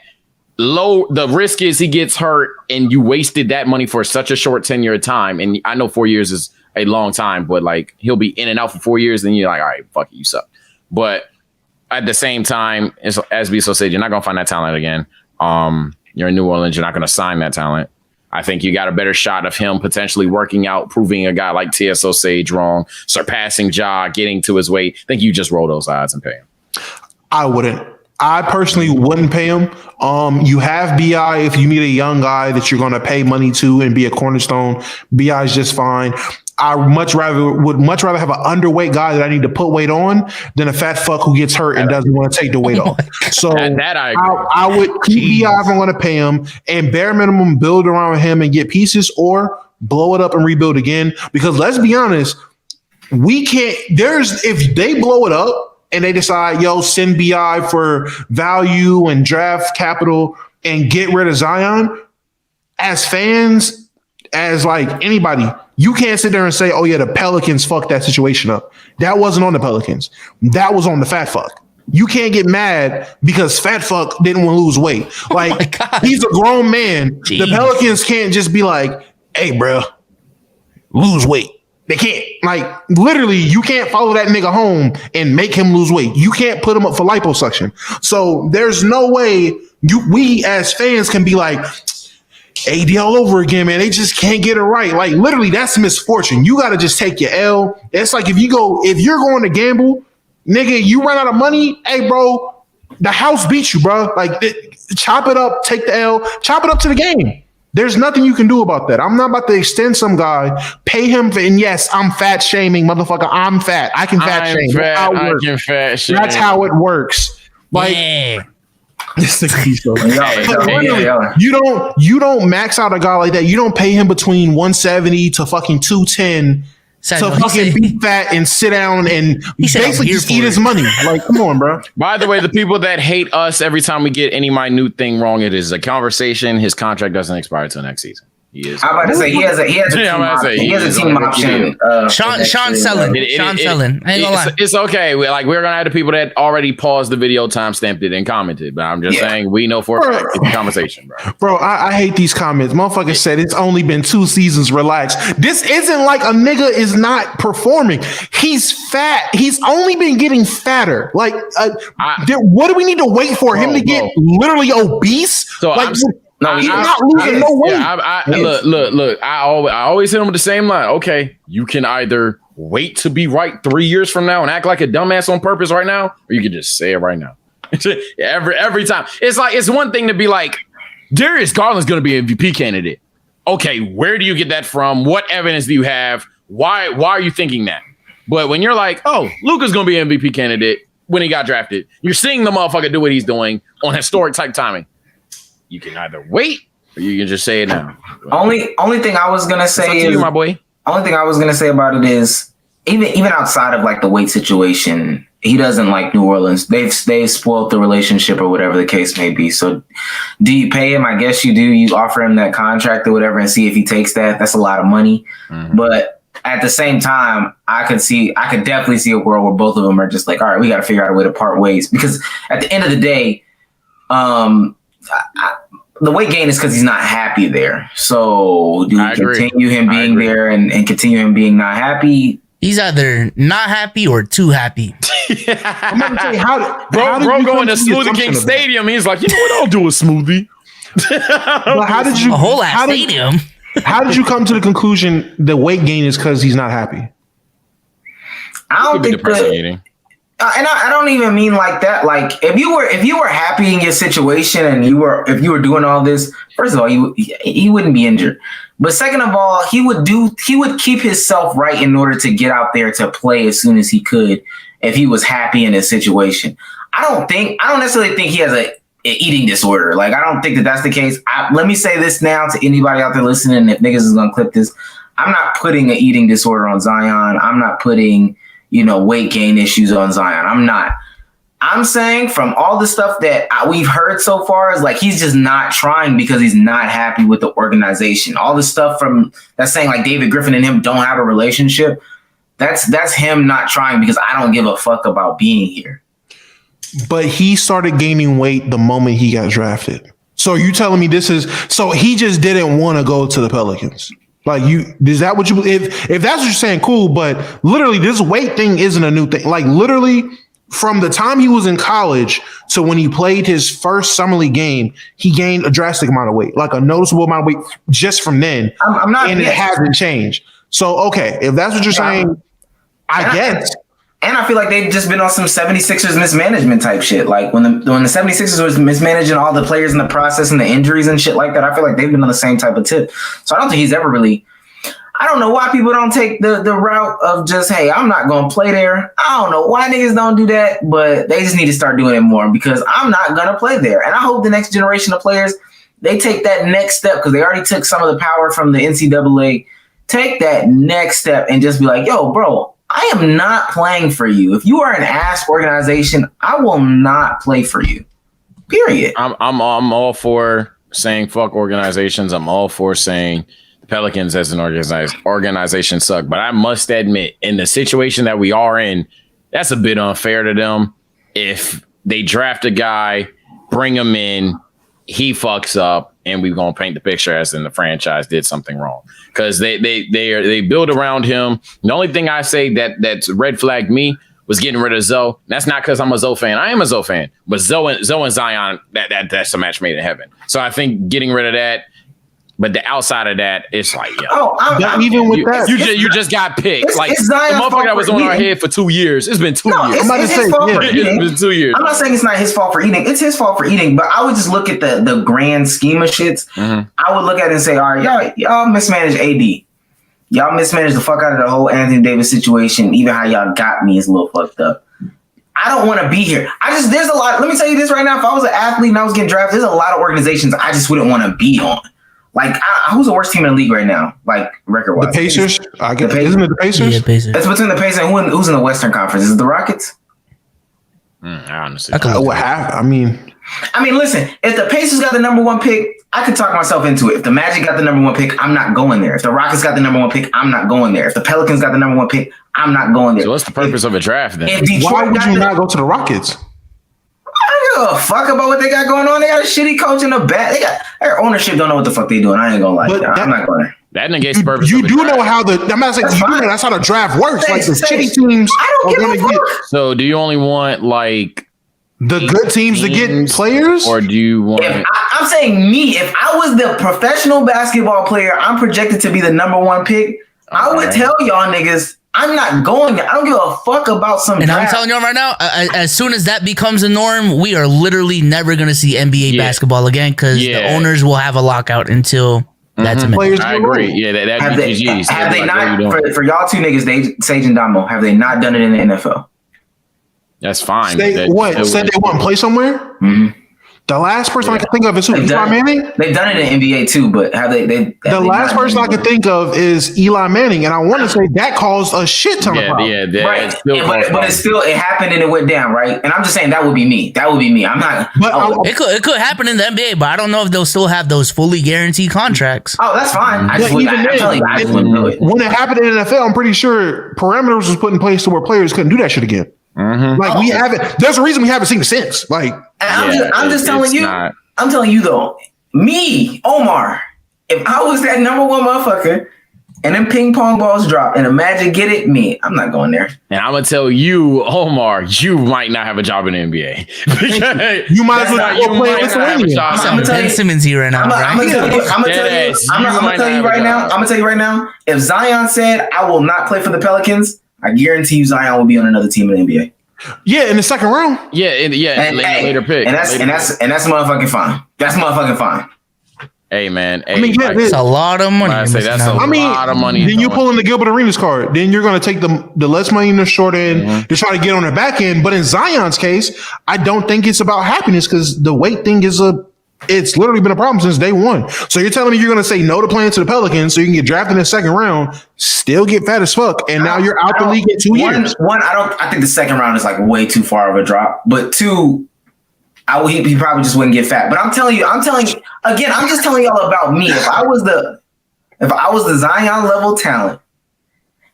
the risk is he gets hurt and you wasted that money for such a short tenure of time. And I know 4 years is a long time, but like he'll be in and out for 4 years. And you're like, all right, fuck it, you suck. But at the same time, as Biso said, you're not going to find that talent again. You're in New Orleans. You're not going to sign that talent. I think you got a better shot of him potentially working out, proving a guy like TSO Sage wrong, surpassing Ja, getting to his weight. I think you just roll those odds and pay him. I wouldn't. I personally wouldn't pay him. You have BI if you need a young guy that you're going to pay money to and be a cornerstone. BI is just fine. I would much rather have an underweight guy that I need to put weight on than a fat fuck who gets hurt and doesn't want to take the weight off. So I would keep BI if I'm going to pay him, and bare minimum build around him and get pieces, or blow it up and rebuild again. Because let's be honest, we can't. If they blow it up and they decide, send BI for value and draft capital and get rid of Zion, as fans, as like anybody, you can't sit there and say, oh yeah, the Pelicans fucked that situation up. That wasn't on the Pelicans. That was on the fat fuck. You can't get mad because fat fuck didn't want to lose weight. Like, he's a grown man. Jeez. The Pelicans can't just be like, hey, bro, lose weight. They can't. Like, literally, you can't follow that nigga home and make him lose weight. You can't put him up for liposuction. So there's no way we as fans can be like, AD all over again, man. They just can't get it right. Like, literally, that's misfortune. You got to just take your L. It's like if you're going to gamble, nigga, you run out of money. Hey, bro, the house beats you, bro. Like, chop it up, take the L, chop it up to the game. There's nothing you can do about that. I'm not about to extend some guy, pay him for, and yes, I'm fat shaming, motherfucker. I'm fat. I can fat shame. That's how it works. Like, you don't max out a guy like that. You don't pay him between 170 to fucking 210 to fucking be fat and sit down and basically just eat his money. Like, come on, bro. By the way, the people that hate us every time we get any minute thing wrong, it is a conversation. His contract doesn't expire until next season. He is. I'm about to say he has a team option. Sean Selling. I ain't gonna lie. It's okay. We're gonna have the people that already paused the video, time stamped it, and commented. But I'm just saying, we know for a fact it's a conversation, bro. Bro, I hate these comments. Motherfucker said it's only been 2 seasons. Relax. This isn't like a nigga is not performing. He's fat. He's only been getting fatter. Like, what do we need to wait for him to get literally obese? So like. No, he's not losing no weight. Look. I always hit him with the same line. Okay, you can either wait to be right 3 years from now and act like a dumbass on purpose right now, or you can just say it right now. every time. It's like, it's one thing to be like, Darius Garland's going to be an MVP candidate. Okay, where do you get that from? What evidence do you have? Why are you thinking that? But when you're like, oh, Luka's going to be an MVP candidate when he got drafted, you're seeing the motherfucker do what he's doing on historic type timing. You can either wait or you can just say it now. Only thing I was gonna say is, my boy. Only thing I was gonna say about it is, even outside of like the weight situation, he doesn't like New Orleans. They've spoiled the relationship or whatever the case may be. So, do you pay him? I guess you do. You offer him that contract or whatever, and see if he takes that. That's a lot of money. Mm-hmm. But at the same time, I could definitely see a world where both of them are just like, all right, we got to figure out a way to part ways. Because at the end of the day, the weight gain is because he's not happy there. So do we continue him being there and continue him being not happy? He's either not happy or too happy. I'm gonna tell you how bro going to Smoothie King Stadium. He's like, you know what? I'll do a smoothie. Well, how did you a whole ass stadium? How did you come to the conclusion the weight gain is because he's not happy? I don't think that. And I don't even mean like that. Like, if you were happy in your situation and if you were doing all this, first of all, he wouldn't be injured. But second of all, he would keep himself right in order to get out there to play as soon as he could if he was happy in his situation. I don't necessarily think he has an eating disorder. Like, I don't think that that's the case. Let me say this now to anybody out there listening. If niggas is gonna clip this, I'm not putting an eating disorder on Zion. I'm not putting weight gain issues on Zion. I'm not. I'm saying from all the stuff that we've heard so far is like he's just not trying because he's not happy with the organization. All the stuff from that's saying like David Griffin and him don't have a relationship. That's him not trying because I don't give a fuck about being here. But he started gaining weight the moment he got drafted. So you telling me so he just didn't want to go to the Pelicans? Like is that what you, if that's what you're saying, cool, but literally this weight thing isn't a new thing. Like literally from the time he was in college to when he played his first summer league game, he gained a drastic amount of weight, like a noticeable amount of weight just from then. I'm not, and it hasn't changed. So, okay, if that's what you're saying, I guess. And I feel like they've just been on some 76ers mismanagement type shit. Like when the 76ers was mismanaging all the players in the process and the injuries and shit like that, I feel like they've been on the same type of tip. So I don't think he's ever really, I don't know why people don't take the route of just, hey, I'm not going to play there. I don't know why niggas don't do that, but they just need to start doing it more because I'm not going to play there. And I hope the next generation of players, they take that next step because they already took some of the power from the NCAA. Take that next step and just be like, yo, bro, I am not playing for you. If you are an ass organization, I will not play for you. Period. I'm all for saying fuck organizations. I'm all for saying the Pelicans as an organization suck. But I must admit, in the situation that we are in, that's a bit unfair to them. If they draft a guy, bring him in, he fucks up, and we're gonna paint the picture as in the franchise did something wrong because they build around him. The only thing I say that's red flagged me was getting rid of Zoe. That's not because I'm a Zoe fan. I am a Zoe fan, but Zoe and Zion, that's a match made in heaven. So I think getting rid of that. But the outside of that, it's like, yo, even with that, you just got picked. It's like the Zion's motherfucker that was on our eating. head for 2 years. It's been 2 years. It's It's been 2 years. I'm not saying it's not his fault for eating. It's his fault for eating. But I would just look at the grand scheme of shits. Mm-hmm. I would look at it and say, all right, y'all mismanaged AD. Y'all mismanaged the fuck out of the whole Anthony Davis situation. Even how y'all got me is a little fucked up. I don't want to be here. There's a lot. Let me tell you this right now. If I was an athlete and I was getting drafted, there's a lot of organizations I just wouldn't want to be on. Like, who's the worst team in the league right now? Like, record-wise. The Pacers? Isn't it the Pacers? Yeah, Pacers. It's between the Pacers and who's in the Western Conference? Is it the Rockets? I honestly I mean, listen, if the Pacers got the number one pick, I could talk myself into it. If the Magic got the number one pick, I'm not going there. If the Rockets got the number one pick, I'm not going there. If the Pelicans got the number one pick, I'm not going there. So what's the purpose of a draft then? why would you not go to the Rockets? I don't give a fuck about what they got going on. They got a shitty coach in the back. Their ownership don't know what the fuck they doing. I ain't gonna lie. I'm not going there. That negates the purpose. You do know how I'm not saying that's how the draft works. Like the shitty teams I don't give a fuck. So do you only want like the good teams to get players, or do you want? I'm saying me. If I was the professional basketball player, I'm projected to be the number one pick. I would tell y'all niggas, I'm not going there. I don't give a fuck about some And draft. I'm telling you right now, as soon as that becomes the norm, we are literally never going to see NBA basketball again because the owners will have a lockout until that's a minute. I agree. Yeah, that have they not for y'all two niggas, Sage and Damo, have they not done it in the NFL? That's fine. Said they want to play somewhere? Mm-hmm. The last person I can think of is who? Eli Manning? They've done it in NBA too, but have they the last person I can think of is Eli Manning, and I want to say that caused a shit ton of problems. Right. But it happened and it went down, right? And I'm just saying that would be me. I'm not. It could happen in the NBA, but I don't know if they'll still have those fully guaranteed contracts. Oh, that's fine. I just wouldn't do it. When it happened in the NFL, I'm pretty sure parameters was put in place to where players couldn't do that shit again. Mm-hmm. Like we haven't. There's a reason we haven't seen it since. Like I'm just telling you. I'm telling you though. Me, Omar. If I was that number one motherfucker, and then ping pong balls drop and the Magic get it, I'm not going there. And I'm gonna tell you, Omar, you might not have a job in the NBA. You might as well go play with Lithuania. I'm gonna tell you Simmons here right now. I'm gonna tell you right now. If Zion said I will not play for the Pelicans, I guarantee you Zion will be on another team in the NBA. Yeah, in the second round. Later pick. And that's motherfucking fine. That's motherfucking fine. Hey man, it's a lot of money. I say that's a lot of money. Then you pull in the Gilbert Arenas card. Then you're going to take the less money in the short end to try to get on the back end. But in Zion's case, I don't think it's about happiness because the weight thing it's literally been a problem since day one. So you're telling me you're going to say no to playing to the Pelicans so you can get drafted in the second round, still get fat as fuck, and now you're out the league in 2 years. I think the second round is like way too far of a drop. But two, he probably just wouldn't get fat. But I'm telling you again, I'm just telling y'all about me. If I was the Zion level talent,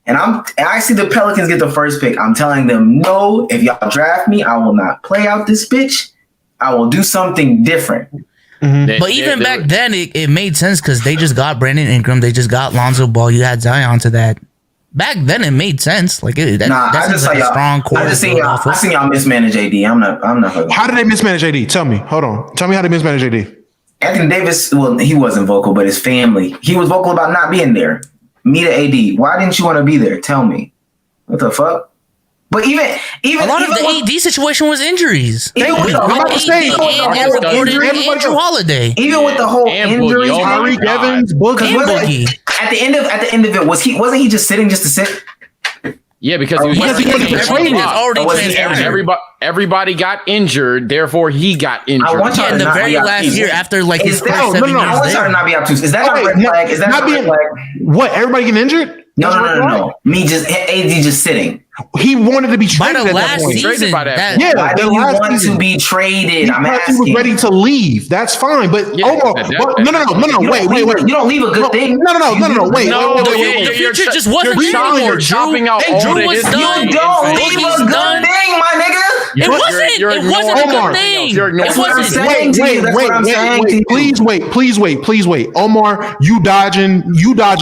and I see the Pelicans get the first pick, I'm telling them no. If y'all draft me, I will not play out this bitch. I will do something different. But even back then, it made sense because they just got Brandon Ingram, they just got Lonzo Ball. You had Zion to that. Back then, it made sense. Like that seems like a strong core. I seen y'all mismanage AD. I'm not. How did they mismanage AD? Tell me. Hold on. Tell me how they mismanage AD. Anthony Davis. Well, he wasn't vocal, but his family. He was vocal about not being there. Me to AD. Why didn't you want to be there? Tell me. What the fuck? But even a lot of the AD situation was injuries. Even with the Andrew Holiday. Even with the whole injuries, Tyreek Evans, Boogie. At the end of it, wasn't he just sitting just to sit? Yeah, because he was everybody got injured, therefore he got injured. I want y'all in the very last year after like his first 7 years. I want y'all to not be obtuse. Is that not a red flag? Is that not a red flag? What? Everybody getting injured? No. AD just sitting. He wanted to be traded by the last season. Why do you want to be traded? I'm asking. He was ready to leave. That's fine, but no. Wait. You don't leave a good thing. No. Wait. The future just wasn't there anymore. Drew was done. You don't leave a good thing, my nigga. It wasn't a good thing. Please wait. Omar, you dodging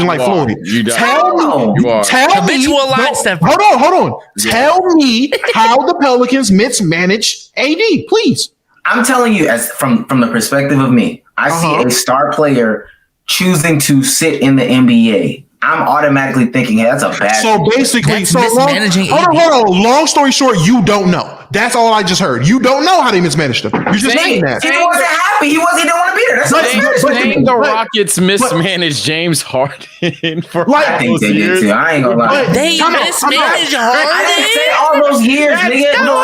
like Floyd. Tell me. Habitual line step. Hold on. Tell me how the Pelicans mismanaged AD, please. I'm telling you, as from the perspective of me, I see a star player choosing to sit in the NBA. I'm automatically thinking, hey, that's a bad. So basically, hold on. Long story short, you don't know. That's all I just heard. You don't know how they mismanaged him. You're just saying that. He wasn't happy. He didn't want to be there. That's the Rockets mismanaged James Harden for I think they did too. I ain't gonna lie. They mismanaged Harden. I didn't say all those years, nigga. No,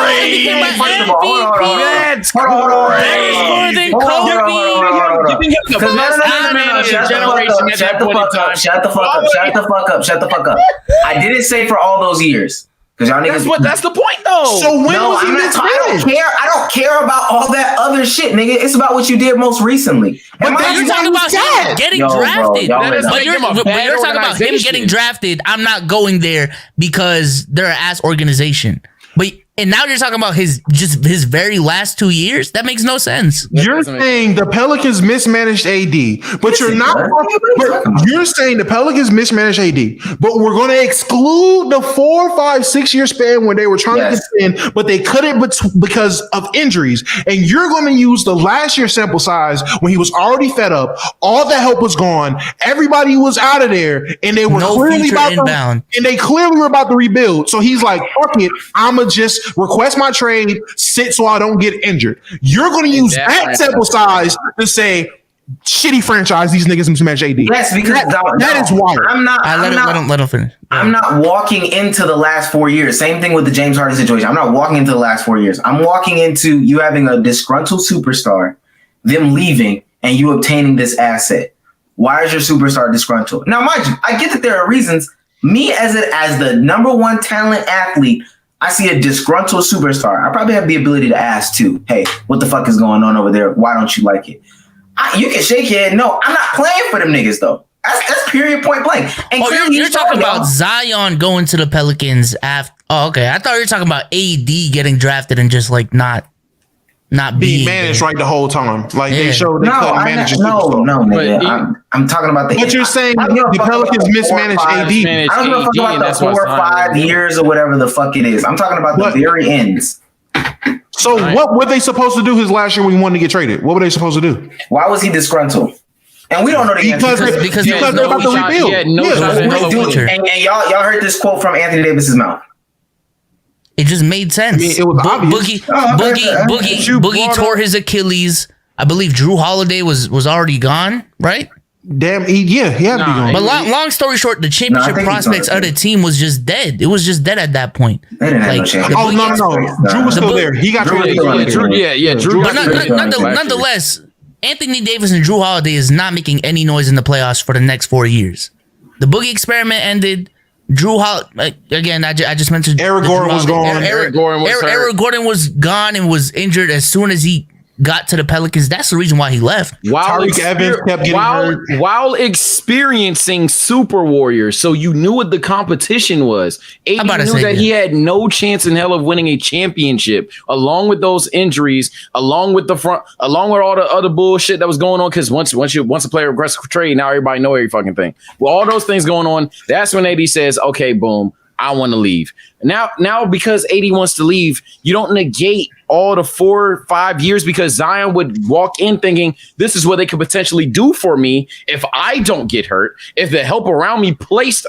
Shut the fuck up. I didn't say for all those years. Because y'all niggas. That's the point, though. So when was he mismanaged? I don't care about all that other shit, nigga. It's about what you did most recently. But you're talking about him getting drafted. But you're talking about him getting drafted. I'm not going there because they're an ass organization. And now you're talking about his very last 2 years? That makes no sense. You're saying the Pelicans mismanaged AD, but you're not. You're saying the Pelicans mismanaged AD, but we're going to exclude the 4, 5, 6 year span when they were trying to contend, but they couldn't because of injuries. And you're going to use the last year sample size when he was already fed up. All the help was gone. Everybody was out of there, and they were clearly about to rebuild. So he's like, "Fuck it, I'ma just request my trade, sit so I don't get injured." You're going to use that sample size to say, shitty franchise, these niggas mismatch AD. Yes, because that is why. Let him finish. I'm not walking into the last 4 years. Same thing with the James Harden situation. I'm not walking into the last 4 years. I'm walking into you having a disgruntled superstar, them leaving, and you obtaining this asset. Why is your superstar disgruntled? Now, mind you, I get that there are reasons. Me as the number one talent athlete, I see a disgruntled superstar. I probably have the ability to ask too, hey, what the fuck is going on over there? Why don't you like it? You can shake your head. No, I'm not playing for them niggas though. That's period, point blank. And you're talking about Zion going to the Pelicans after. Oh, okay. I thought you were talking about AD getting drafted and just like not being managed right the whole time. Like they showed they couldn't manage. I'm talking about the. But you're saying the Pelicans mismanaged AD. I don't give a fuck about the 4 or 5 years or whatever the fuck it is. I'm talking about the very ends. So what were they supposed to do his last year when he wanted to get traded? What were they supposed to do? Why was he disgruntled? And we don't know the answer because they're about to rebuild. And y'all heard this quote from Anthony Davis's mouth. It just made sense. It was obvious. Boogie tore his Achilles. I believe Drew Holiday was already gone, right? Damn, he had to be gone. But long story short, the championship prospects of the team was just dead. It was just dead at that point. They didn't have no chance. No. Drew was still there. He got traded. Drew. Nonetheless, Anthony Davis and Drew Holiday is not making any noise in the playoffs for the next 4 years. The Boogie experiment ended. Drew Holiday, again, I just mentioned Eric Gordon was gone. Eric Gordon was gone and was injured as soon as he got to the Pelicans. That's the reason why he left. Tariq Evans kept getting hurt. While experiencing Super Warriors, so you knew what the competition was. AD knew that he had no chance in hell of winning a championship, along with those injuries, along with all the other bullshit that was going on. Because once a player regrets a trade, now everybody know every fucking thing. With all those things going on, that's when AD says, "Okay, boom, I want to leave." Now, because AD wants to leave, you don't negate all the 4 or 5 years, because Zion would walk in thinking this is what they could potentially do for me if I don't get hurt. If the help placed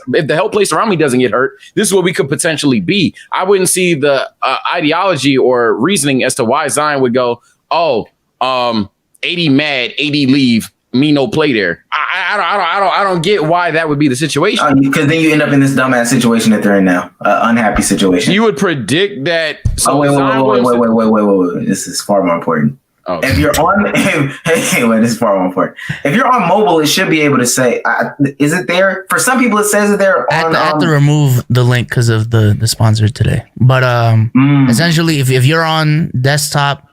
around me doesn't get hurt, this is what we could potentially be. I wouldn't see the ideology or reasoning as to why Zion would go, AD mad, AD leave, me no play there. I don't get why that would be the situation. Because then you end up in this dumbass situation that they're in now, unhappy situation. You would predict that. So wait. This is far more important. Oh. If you're on, this is far more important. If you're on mobile, it should be able to say, is it there? For some people, it says it there. I have to remove the link because of the sponsor today. But essentially, if you're on desktop,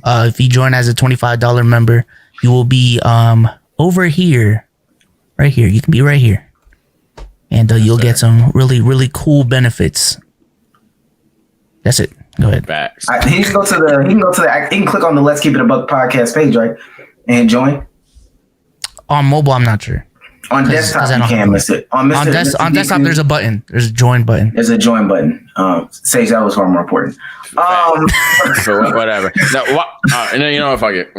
if you join as a $25 member, you will be over here, right here. You can be right here, and you'll get some really, really cool benefits. That's it. Go ahead. He can click on the Let's Keep It a Buck podcast page, right, and join. On mobile, I'm not sure. On desktop, you can miss it. On desktop, there's a button. There's a join button. There's a join button. Sage, that was far more important. So whatever. No, you know what? Fuck it.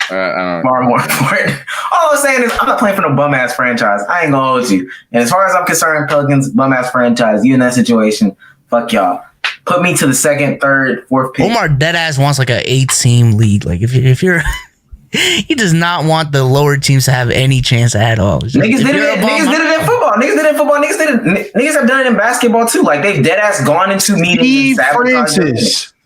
Far more important. All I'm saying is, I'm not playing for no bum ass franchise. I ain't gonna hold you. And as far as I'm concerned, Pelicans bum ass franchise. You in that situation? Fuck y'all. Put me to the 2nd, 3rd, 4th pick. Omar deadass wants like an 8-team league. Like if you're. He does not want the lower teams to have any chance at all. Niggas did it in football. Niggas have done it in basketball too. Like they've dead ass gone into meetings.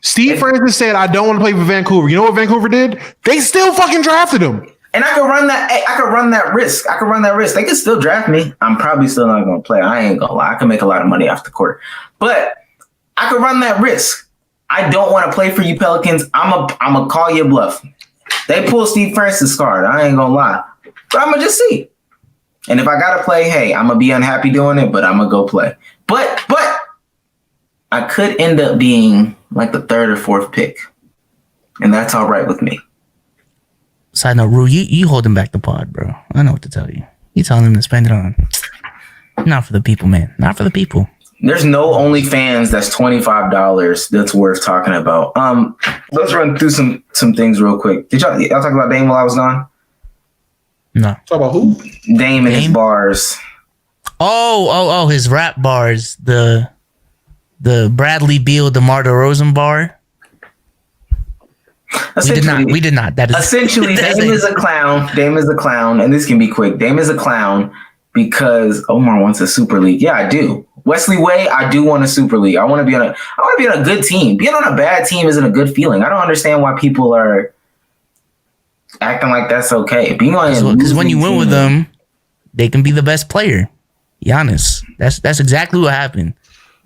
Steve Francis said, "I don't want to play for Vancouver." You know what Vancouver did? They still fucking drafted him. And I could run that risk. They could still draft me. I'm probably still not gonna play. I ain't gonna lie. I can make a lot of money off the court, but I could run that risk. I don't want to play for you Pelicans. I'm a call your bluff. They pull Steve Francis card. I ain't gonna lie, but I'm gonna just see. And if I gotta play, hey, I'm gonna be unhappy doing it, but I'm gonna go play. But I could end up being like the 3rd or 4th pick, and that's all right with me. Side note, Rue, you holding back the pod, bro. I know what to tell you. You telling them to spend it on, not for the people, man. Not for the people. There's no OnlyFans that's $25 that's worth talking about. Let's run through some things real quick. Did y'all talk about Dame while I was gone? No. Talk about who? Dame and his bars. Oh, his rap bars. The Bradley Beal, DeMar DeRozan bar. We did not. That is essentially Dame is a clown, and this can be quick. Dame is a clown because Omar wants a super league. Yeah, I do. Wesley Way, I do want a super league. I want to be on a good team. Being on a bad team isn't a good feeling. I don't understand why people are acting like that's okay. Being on because when you win with them, they can be the best player. Giannis. That's exactly what happened.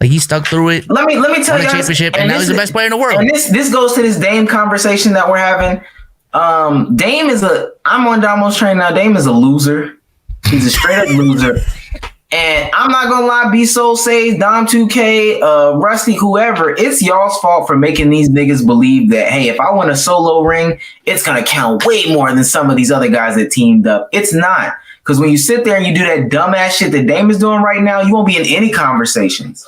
Like he stuck through it. Let me tell you, championship, and now he's the best player in the world. And this goes to this Dame conversation that we're having. Dame is I'm on Damo's train now. Dame is a loser. He's a straight up loser. And I'm not gonna lie, B-Soul says, Dom 2K, Rusty, whoever, it's y'all's fault for making these niggas believe that, hey, if I win a solo ring, it's gonna count way more than some of these other guys that teamed up. It's not. Because when you sit there and you do that dumbass shit that Dame is doing right now, you won't be in any conversations.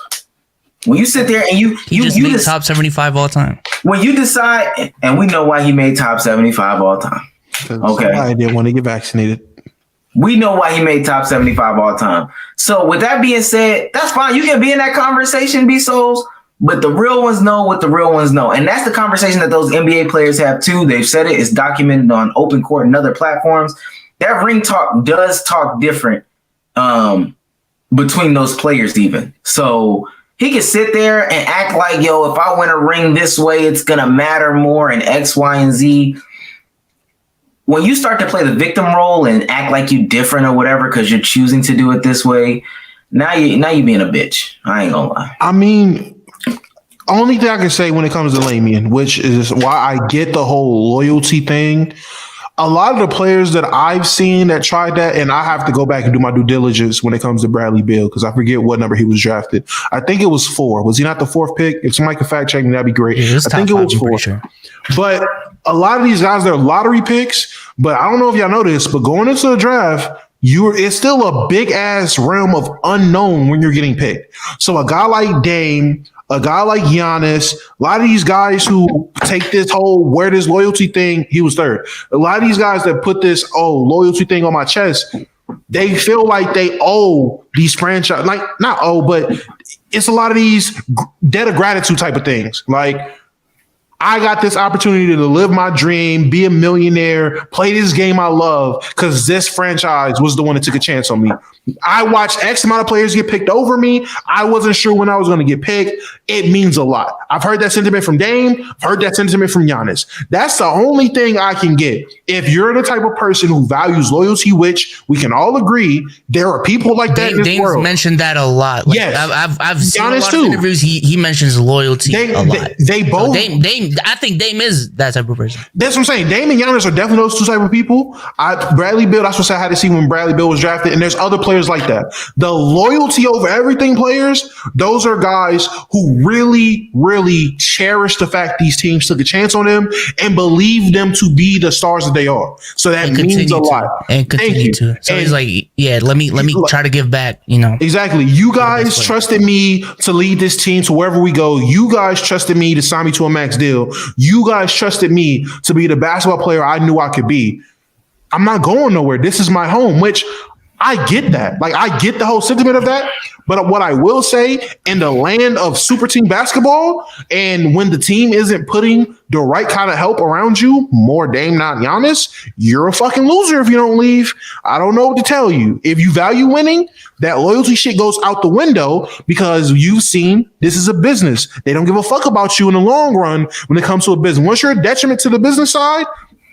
When you sit there and you made top 75 all time. When you decide, and we know why he made top 75 all time. Okay. I didn't want to get vaccinated. We know why he made top 75 all time. So with that being said, that's fine. You can be in that conversation, B-Souls, but the real ones know what the real ones know. And that's the conversation that those NBA players have too. They've said it. It's documented on Open Court and other platforms. That ring talk does talk different between those players even. So he can sit there and act like, yo, if I win a ring this way, it's going to matter more and X, Y, and Z. When you start to play the victim role and act like you different or whatever because you're choosing to do it this way, now you being a bitch. I ain't gonna lie. I mean, Only thing I can say when it comes to Damian, which is why I get the whole loyalty thing. A lot of the players that I've seen that tried that, and I have to go back and do my due diligence when it comes to Bradley Beal, because I forget what number he was drafted. I think it was 4. Was he not the 4th pick? If somebody could fact check me, that'd be great. Yeah, I think it was 4. Sure. But a lot of these guys, they're lottery picks. But I don't know if y'all know this, but going into the draft, it's still a big ass realm of unknown when you're getting picked. So a guy like Dame, a guy like Giannis, a lot of these guys who take this whole wear this loyalty thing, he was 3rd. A lot of these guys that put this loyalty thing on my chest, they feel like they owe these franchise, like not owe, but it's a lot of these debt of gratitude type of things. Like, I got this opportunity to live my dream, be a millionaire, play this game I love, because this franchise was the one that took a chance on me. I watched X amount of players get picked over me. I wasn't sure when I was going to get picked. It means a lot. I've heard that sentiment from Dame. I've heard that sentiment from Giannis. That's the only thing I can get. If you're the type of person who values loyalty, which we can all agree, there are people like that in this world. Dame's mentioned that a lot. Like, yes. I've seen Giannis a lot too. of interviews. He mentions loyalty a lot. They both. So Dame, I think Dame is that type of person. That's what I'm saying. Dame and Giannis are definitely those two type of people. Bradley Beal, that's what I had to see when Bradley Beal was drafted. And there's other players like that. The loyalty over everything players, those are guys who really, really cherish the fact these teams took a chance on them and believe them to be the stars that they are. So that means a lot. And continue to. So he's like, yeah, let me try to give back, Exactly. You guys trusted me to lead this team to wherever we go. You guys trusted me to sign me to a max deal. You guys trusted me to be the basketball player I knew I could be. I'm not going nowhere. This is my home, which I get that. Like, I get the whole sentiment of that. But what I will say, in the land of super team basketball, and when the team isn't putting the right kind of help around you, more Dame, not Giannis, you're a fucking loser if you don't leave. I don't know what to tell you. If you value winning, that loyalty shit goes out the window, because you've seen this is a business. They don't give a fuck about you in the long run when it comes to a business. Once you're a detriment to the business side,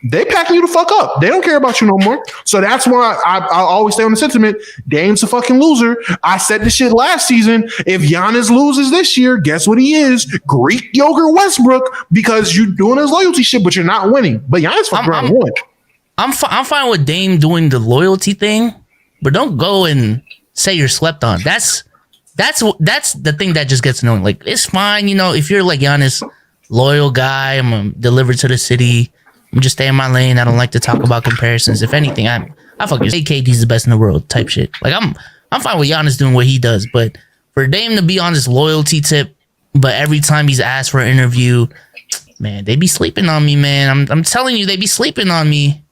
they packing you the fuck up. They don't care about you no more. So that's why I always stay on the sentiment. Dame's a fucking loser. I said this shit last season. If Giannis loses this year, guess what he is? Greek yogurt Westbrook, because you're doing his loyalty shit, but you're not winning. But Giannis fucking won. I'm fine with Dame doing the loyalty thing, but don't go and say you're slept on. That's the thing that just gets annoying. Like, it's fine, if you're like Giannis, loyal guy, I'm delivered to the city. I'm just stay in my lane. I don't like to talk about comparisons. If anything, I fucking say KD's the best in the world type shit. Like, I'm fine with Giannis doing what he does, but for Dame to be on this loyalty tip, but every time he's asked for an interview, man, they be sleeping on me, man. I'm telling you, they be sleeping on me.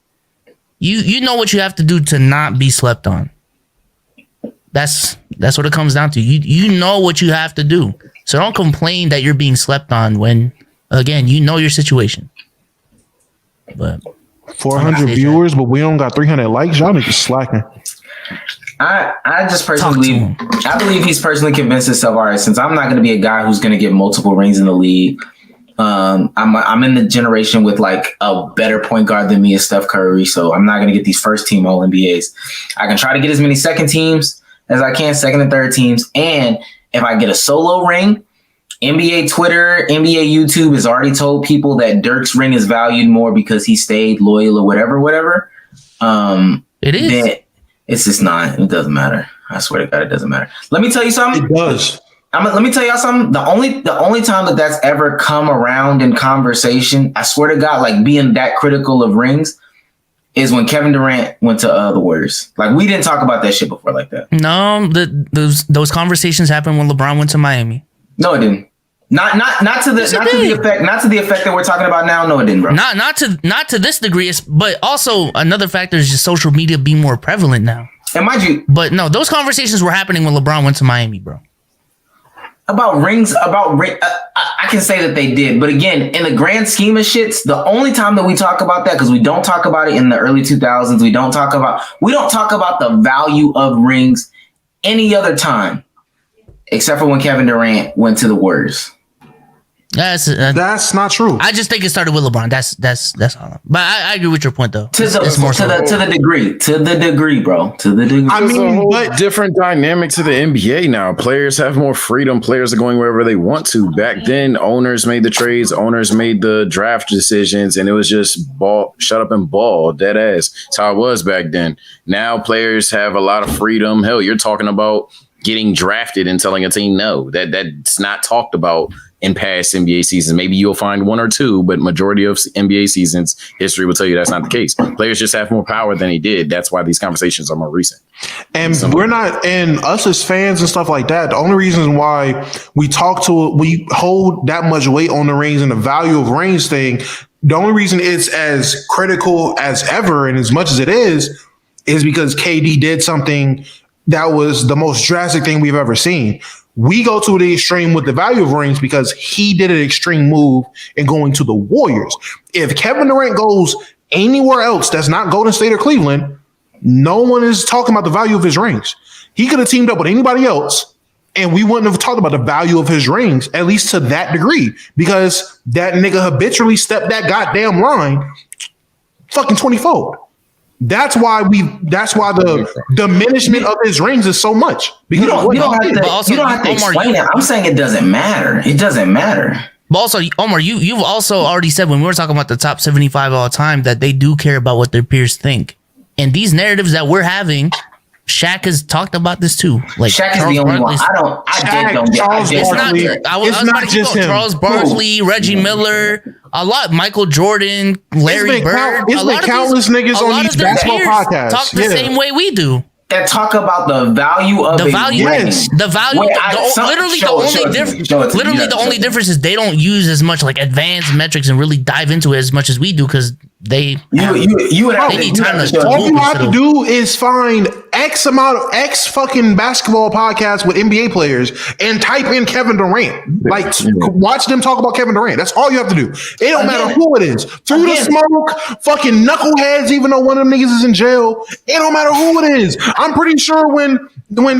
You know what you have to do to not be slept on. That's what it comes down to. You know what you have to do. So don't complain that you're being slept on when, again, you know your situation. But 400 viewers, but we don't got 300 likes. Y'all niggas slacking. I just personally I believe he's personally convinced himself, all right, since I'm not going to be a guy who's going to get multiple rings in the league, I'm in the generation with like a better point guard than me is Steph Curry, so I'm not going to get these first team All NBAs. I can try to get as many second teams as I can, second and third teams, and if I get a solo ring, NBA Twitter, NBA YouTube has already told people that Dirk's ring is valued more because he stayed loyal or whatever. It is. It's just not. It doesn't matter. I swear to God, it doesn't matter. Let me tell you something. It does. Let me tell y'all something. The only time that's ever come around in conversation, I swear to God, like being that critical of rings, is when Kevin Durant went to the Warriors. Like, we didn't talk about that shit before like that. No, those conversations happened when LeBron went to Miami. No, it didn't. Not to the effect that we're talking about now. No, it didn't, bro. Not to this degree, but also another factor is just social media being more prevalent now. And mind you, but no, those conversations were happening when LeBron went to Miami, bro. About rings, I can say that they did, but again, in the grand scheme of shits, the only time that we talk about that, because we don't talk about it in the early 2000s, we don't talk about the value of rings any other time, except for when Kevin Durant went to the Warriors. That's not true. I just think it started with LeBron. That's all. But I agree with your point though. To the degree, bro. To the degree. I mean, but different dynamic to the NBA now. Players have more freedom. Players are going wherever they want to. Back then, owners made the trades, owners made the draft decisions, and it was just ball, shut up and ball, dead ass. That's how it was back then. Now players have a lot of freedom. Hell, you're talking about getting drafted and telling a team no. That's not talked about in past NBA seasons. Maybe you'll find one or two, but majority of NBA seasons, history will tell you that's not the case. Players just have more power than he did. That's why these conversations are more recent. And we're not, and us as fans and stuff like that, the only reason why we hold that much weight on the rings and the value of rings thing, the only reason it's as critical as ever and as much as it is because KD did something that was the most drastic thing we've ever seen. We go to the extreme with the value of rings because he did an extreme move in going to the Warriors. If Kevin Durant goes anywhere else that's not Golden State or Cleveland, no one is talking about the value of his rings. He could have teamed up with anybody else, and we wouldn't have talked about the value of his rings, at least to that degree, because that nigga habitually stepped that goddamn line fucking 20-fold. That's why the diminishment of his rings is so much. Because you don't have to explain it. I'm saying it doesn't matter. It doesn't matter. But also, Omar, you've also already said when we were talking about the top 75 all time that they do care about what their peers think. And these narratives that we're having, Shaq has talked about this too. Like Shaq is the only one. It's not just him. Charles Barkley, Reggie Miller, a lot. Michael Jordan, Larry Bird. It's been countless niggas on these basketball podcasts. Talk the same way we do. That talk about the value of the value. Literally, the only difference is they don't use as much like advanced metrics and really dive into it as much as we do because they need time to. All you have to do is find X amount of X fucking basketball podcasts with NBA players and type in Kevin Durant. Like, watch them talk about Kevin Durant. That's all you have to do. It don't matter who it is. Through the smoke, fucking knuckleheads, even though one of them niggas is in jail. It don't matter who it is. I'm pretty sure when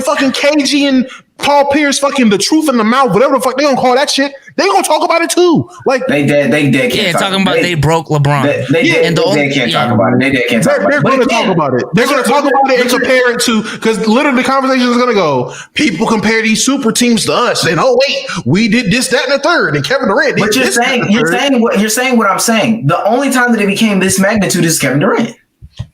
fucking KG and Paul Pierce fucking the truth in the mouth, whatever the fuck they gonna call that shit, they gonna talk about it too. Like they can't talking about they broke LeBron. They can't talk about it. They can't talk about it. They're gonna talk about it. They're gonna talk about it and compare it to, because literally the conversation is gonna go, people compare these super teams to us, and oh wait, we did this, that, and the third, and Kevin Durant did this. But you're saying what I'm saying. The only time that it became this magnitude is Kevin Durant.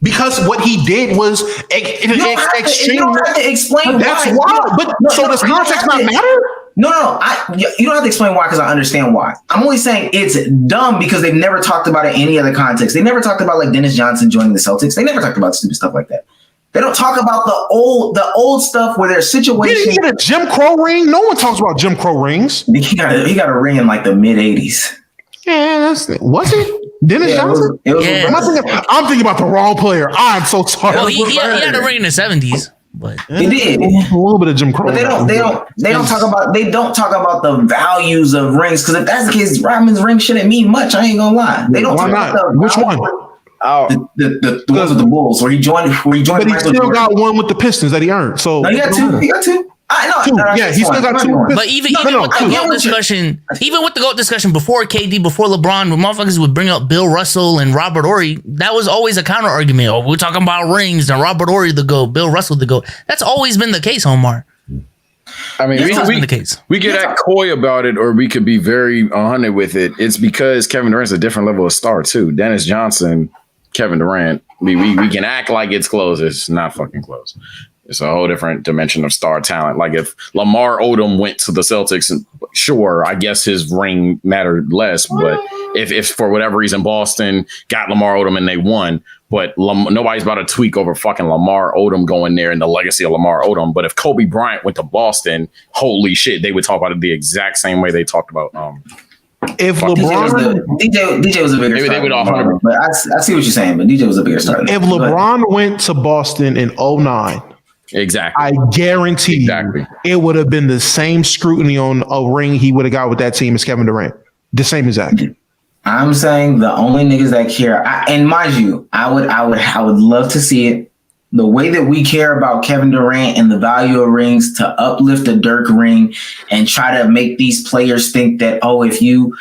Because what he did was extreme. You don't have to explain that's why. But so does context not matter? No. You don't have to explain why because I understand why. I'm only saying it's dumb because they've never talked about it in any other context. They never talked about like Dennis Johnson joining the Celtics. They never talked about stupid stuff like that. They don't talk about the old stuff where there's situations. Did he get a Jim Crow ring? No one talks about Jim Crow rings. He got a ring in like the mid 80s. Yeah, was it? Dennis Johnson? I'm thinking about the wrong player. I'm so sorry. Well, he had a ring in the 70s, but he did a little bit of Jim Crow. But they don't talk about the values of rings, because if that's the case, Rodman's ring shouldn't mean much. I ain't gonna lie. They don't. Why talk not? about Which one? The ones with the Bulls where he joined. But he still got one with the Pistons that he earned. So no, he got two. I know. Two. Yeah, he still got two. But even with the GOAT discussion before KD, before LeBron, when motherfuckers would bring up Bill Russell and Robert Horry, that was always a counter argument. Oh, we're talking about rings and Robert Horry the GOAT, Bill Russell the GOAT. That's always been the case, Omar. I mean, we could act coy about it, or we could be very 100 with it. It's because Kevin Durant's a different level of star too. Dennis Johnson, Kevin Durant, we can act like it's close. It's not fucking close. It's a whole different dimension of star talent. Like if Lamar Odom went to the Celtics, and sure, I guess his ring mattered less. But if for whatever reason Boston got Lamar Odom and they won, but nobody's about to tweak over fucking Lamar Odom going there and the legacy of Lamar Odom. But if Kobe Bryant went to Boston, holy shit, they would talk about it the exact same way they talked about. If LeBron, DJ was a bigger star. They would offer, but I see what you're saying. But DJ was a bigger star. If LeBron went to Boston in 2009. Exactly. I guarantee you it would have been the same scrutiny on a ring he would have got with that team as Kevin Durant. The same exact. I'm saying the only niggas that care, and mind you, I would love to see it. the way that we care about Kevin Durant and the value of rings to uplift the Dirk ring and try to make these players think that, oh, if you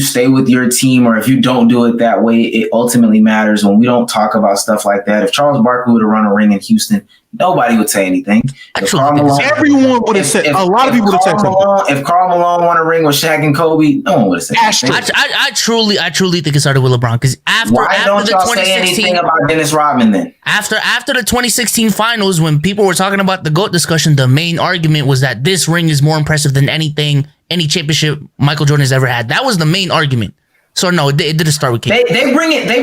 stay with your team or if you don't do it that way, it ultimately matters. When we don't talk about stuff like that, if Charles Barkley would have run a ring in Houston, nobody would say anything. Everyone would have said. A lot of people would have said something. If Karl Malone won a ring with Shaq and Kobe, no one would have said anything. I truly think it started with LeBron because after don't y'all say anything about Dennis Rodman then? After the 2016 finals, when people were talking about the GOAT discussion, the main argument was that this ring is more impressive than any championship Michael Jordan has ever had. That was the main argument. So no, it didn't start with KD. They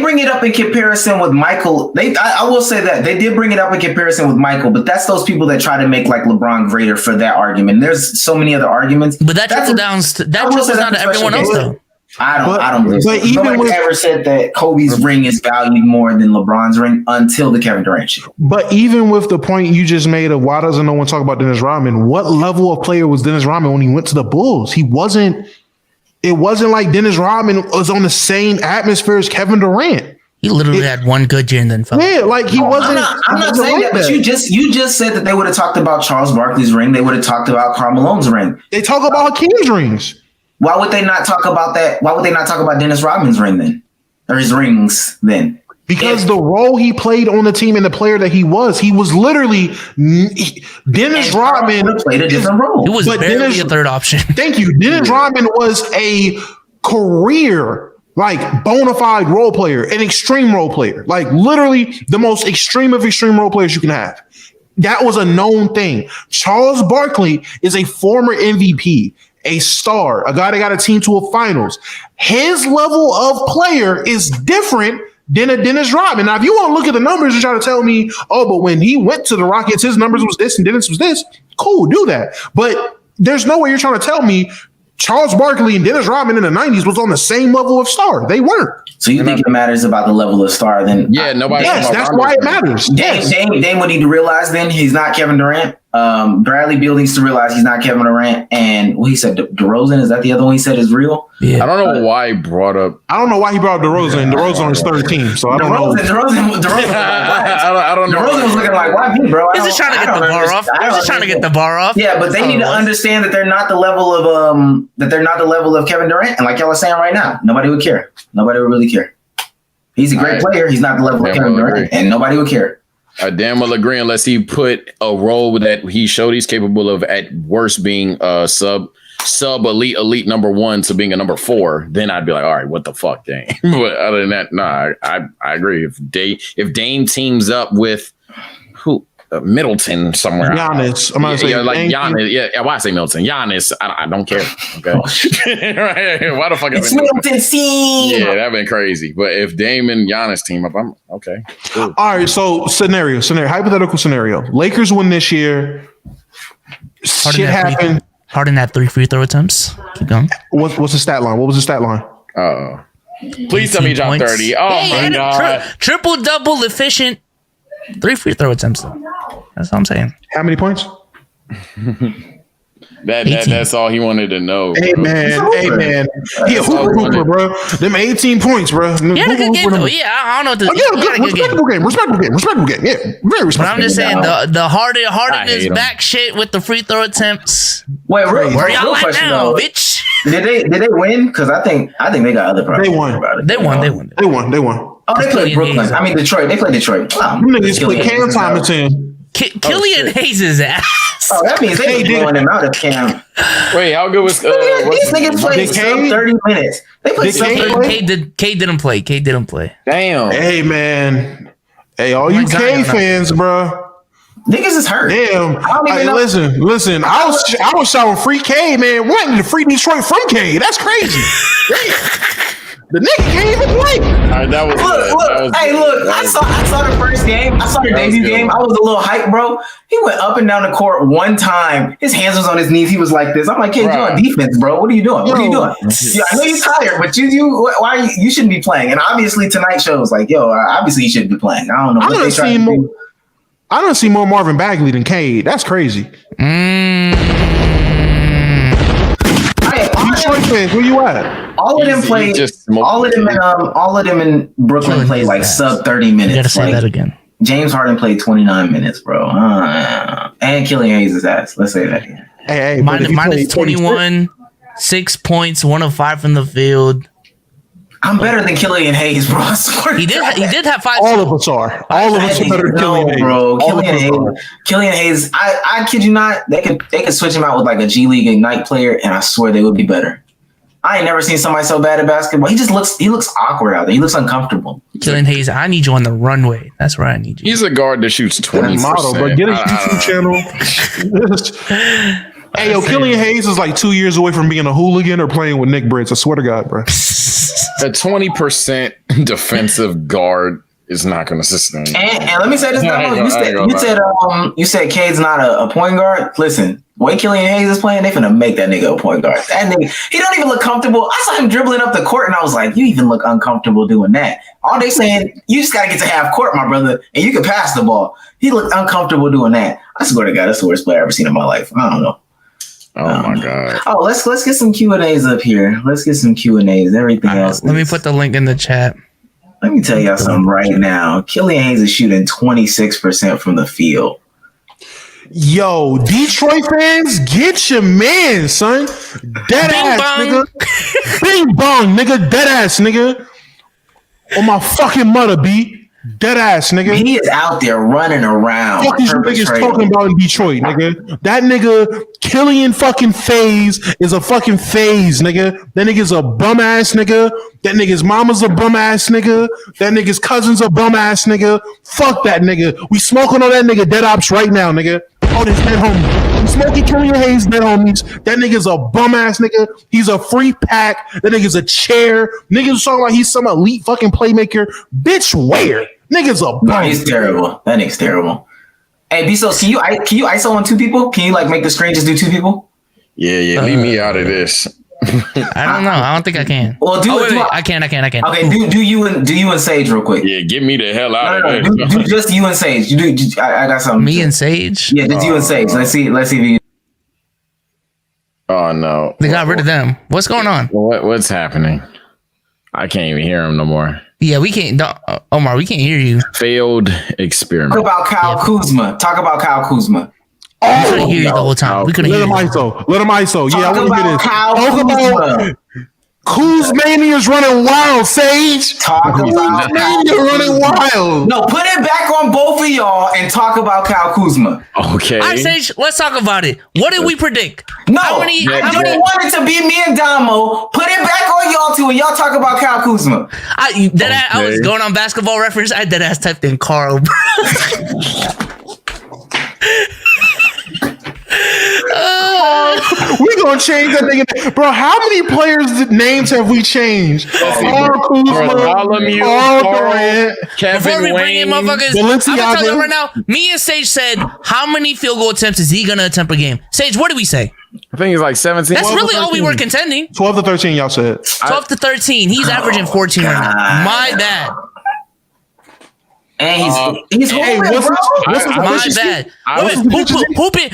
bring it up in comparison with Michael. I will say that they did bring it up in comparison with Michael, but that's those people that try to make like LeBron greater for that argument. There's so many other arguments, but that trickles down to everyone else though. I don't believe but even nobody ever said that Kobe's ring is valued more than LeBron's ring until the Kevin Durant shit. But even with the point you just made of why doesn't no one talk about Dennis Rodman, what level of player was Dennis Rodman when he went to the Bulls? It wasn't like Dennis Rodman was on the same atmosphere as Kevin Durant. He literally had one good year and then fell. Yeah, like he wasn't. I'm not saying that, but you just said that they would have talked about Charles Barkley's ring. They would have talked about Karl Malone's ring. They talk about Hakeem's rings. Why would they not talk about that? Why would they not talk about Dennis Rodman's ring then, or his rings then? Because the role he played on the team and the player that he was literally Dennis Rodman played a different role. It was barely a third option. Thank you. Dennis Rodman was a career like bona fide role player, an extreme role player, like literally the most extreme of extreme role players you can have. That was a known thing. Charles Barkley is a former MVP, a star, a guy that got a team to a finals. His level of player is different than a Dennis Rodman. Now, if you want to look at the numbers and try to tell me, oh, but when he went to the Rockets, his numbers was this and Dennis was this, cool, do that. But there's no way you're trying to tell me Charles Barkley and Dennis Rodman in the 90s was on the same level of star. They weren't. So you think it matters about the level of star then? Yeah, nobody. Yes, that's why it matters. Dame would need to realize then he's not Kevin Durant. Bradley Beal needs to realize he's not Kevin Durant. And what he said, DeRozan, is that the other one he said is real? Yeah. I don't know why he brought up. I don't know why he brought up DeRozan. DeRozan on his third team, so I don't know. DeRozan I don't know. DeRozan was looking like, why me, bro? He's just trying to get the bar off. Yeah, but they need to understand that they're not the level of Kevin Durant. And like y'all are saying right now, nobody would care. Nobody would really care. He's a great player. He's not the level of Kevin Durant, and nobody would care. I damn well agree unless he put a role that he showed he's capable of at worst being a sub elite number one to being a number 4, then I'd be like, all right, what the fuck, Dame? But other than that, no, I agree. If Dame teams up with who? Middleton somewhere. Giannis. I'm gonna say like Giannis. Yeah, why I say Middleton? Giannis. I don't care. Okay. Right? Why the fuck? It's Middleton scene. Yeah, that'd been crazy. But if Dame and Giannis team up, I'm okay. Cool. All right. So scenario, hypothetical scenario. Lakers win this year. Shit happened. Harden had 3 free throw attempts. Keep going. What's the stat line? What was the stat line? Please tell me he dropped 30. Oh my god. Triple double efficient. 3 free throw attempts though. That's what I'm saying. How many points? That's all he wanted to know. Hey man. He a hooper, bro. Them 18 points, bro. Yeah, good game though. Yeah, I don't know. Respectable game. Yeah, very respectable. But I'm just saying the Harden is back shit with the free throw attempts. Wait, where y'all at now, bitch? Did they win? Because I think they got other problems. They won. They won. Oh, they played Brooklyn. I mean Detroit. They played Detroit. Wow. Niggas play Cam Thompson. Killian Hayes' ass. Oh, that means they blowing him out of Cam. Wait, how good was these niggas played sub 30 minutes? They played sub 30. K didn't play. Damn. Hey man. Hey, all you K fans, bro. Niggas is hurt. Damn. Listen. I was shouting free K, man. Wanting to free Detroit from K. That's crazy. The nigga can't even play. All right, that was look. I saw the first game. I saw the debut game. I was a little hyped, bro. He went up and down the court one time. His hands was on his knees. He was like this. I'm like, hey, you're on defense, bro. What are you doing? What are you doing? Yeah, I know you're tired, but why you shouldn't be playing. And obviously tonight shows like, obviously you shouldn't be playing. I don't know what they trying to do. I don't see more Marvin Bagley than Cade. That's crazy. Detroit fans, where you at? All of them played. All of them in Brooklyn played like sub 30 minutes. You gotta say that again. James Harden played 29 minutes, bro. And Killian Hayes' ass. Let's say that. Hey, minus 21, 6 points, 1 of 5 from the field. I'm better than Killian Hayes, bro. I swear He did have 5. All of us are. All of us are better than Killian Hayes. Bro. Killian Hayes. I kid you not. They could switch him out with like a G League Ignite player, and I swear they would be better. I ain't never seen somebody so bad at basketball. He looks awkward out there. He looks uncomfortable. Killian Hayes, I need you on the runway. That's where I need you. He's a guard that shoots 20%. Model, but get a YouTube channel. Hey, yo, Killian Hayes is like 2 years away from being a hooligan or playing with Nick Briz. I swear to God, bro. A 20% defensive guard is not going to sustain. And let me say this: you said Cade's not a point guard. Listen, the way Killian Hayes is playing, they finna make that nigga a point guard. That nigga, he don't even look comfortable. I saw him dribbling up the court, and I was like, you even look uncomfortable doing that. All they saying, you just gotta get to half court, my brother, and you can pass the ball. He looked uncomfortable doing that. I swear to God, that's the worst player I've ever seen in my life. I don't know. Oh my God. Oh, let's get some Q&As up here. Let's get some Q&As. Everything else. Let me put the link in the chat. Let me tell y'all something right now. Killian Hayes is shooting 26% from the field. Yo, Detroit fans, get your man, son. Dead ass, nigga. Bing bong, nigga. Dead ass, nigga. On my fucking mother, B. Dead ass, nigga. He is out there running around. What these niggas talking about in Detroit, nigga? That nigga, Killian fucking Phase is a fucking phase, nigga. That nigga's a bum ass nigga. That nigga's mama's a bum ass nigga. That nigga's cousin's a bum ass nigga. Fuck that nigga. We smoking on that nigga dead ops right now, nigga. Oh, this dead homie. We smoking Killian Hayes dead homies. That nigga's a bum ass nigga. He's a free pack. That nigga's a chair. Niggas talking like he's some elite fucking playmaker. Bitch, where? Nigga's a bum. No, he's terrible. That nigga's terrible. Hey, Bezos, can you ISO on 2 people? Can you like make the screen just do 2 people? Yeah, leave me out of this. I don't know. I don't think I can. Well, wait. I can. Okay, do you and Sage real quick. Yeah, get me the hell out of this. Do just you and Sage. I got something. Me and Sage? Yeah, just you and Sage. Let's see if you. Oh no. They got rid of them. What's going on? What's happening? I can't even hear him no more. Yeah, we can't. Omar, we can't hear you. Failed experiment. Talk about Kyle Kuzma. Talk about Kyle Kuzma. We couldn't hear you the whole time. We couldn't hear you. Let him ISO. Yeah, I want to get it. Talk about Kuzmania's running wild, Sage. Kuzmania running wild. No, put it back on both of y'all and talk about Kyle Kuzma. Okay. All right, Sage, let's talk about it. What did we predict? No, I didn't want it to be me and Damo. Put it back on y'all two and y'all talk about Kyle Kuzma. I was going on Basketball Reference. I deadass typed in Carl. We gonna change that thing, bro. How many players' names have we changed? Carl Kuzma, Carl Durant, Before we bring in motherfuckers, I'm gonna tell you right now. Me and Sage said, how many field goal attempts is he gonna attempt a game? Sage, what did we say? I think it's like 17. That's really all we were contending. 12 to 13, y'all said. 12 to 13. He's averaging 14 right now. My bad. And he's hooping, bro. My bad.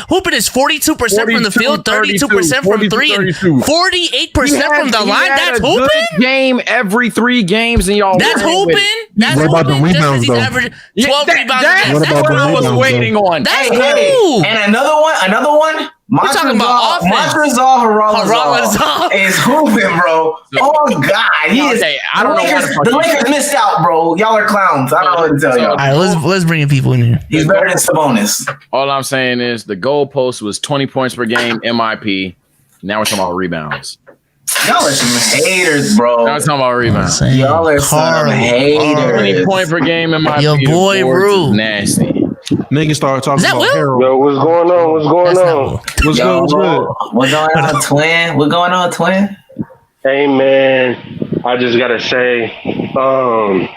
Hooping is 42% from the field, 32% from 3, and 48% from the line. That's hooping? Game every 3 games, and y'all. That's hooping? That's what about hooping? the rebounds, he's averaging 12 rebounds. That's what I was waiting on. That's cool. And another one. We're talking about offense. Montezal Haralazar is hooping, bro. Oh God, he is. I don't know. The Lakers missed out, bro. Y'all are clowns. I don't know what to tell y'all. All right, let's bring in people in here. He's better than Sabonis. All I'm saying is the goalpost was 20 points per game, MIP. Now we're talking about rebounds. Y'all are some haters, bro. Now we're talking about rebounds. Y'all are some haters. 20 point per game, MIP. Your boy Rue. Nasty. Niggas started talking about Harold. Yo, what's going on? What's going on? What's good? What's going on, twin? What's going on, twin? Hey, man. I just got to say, love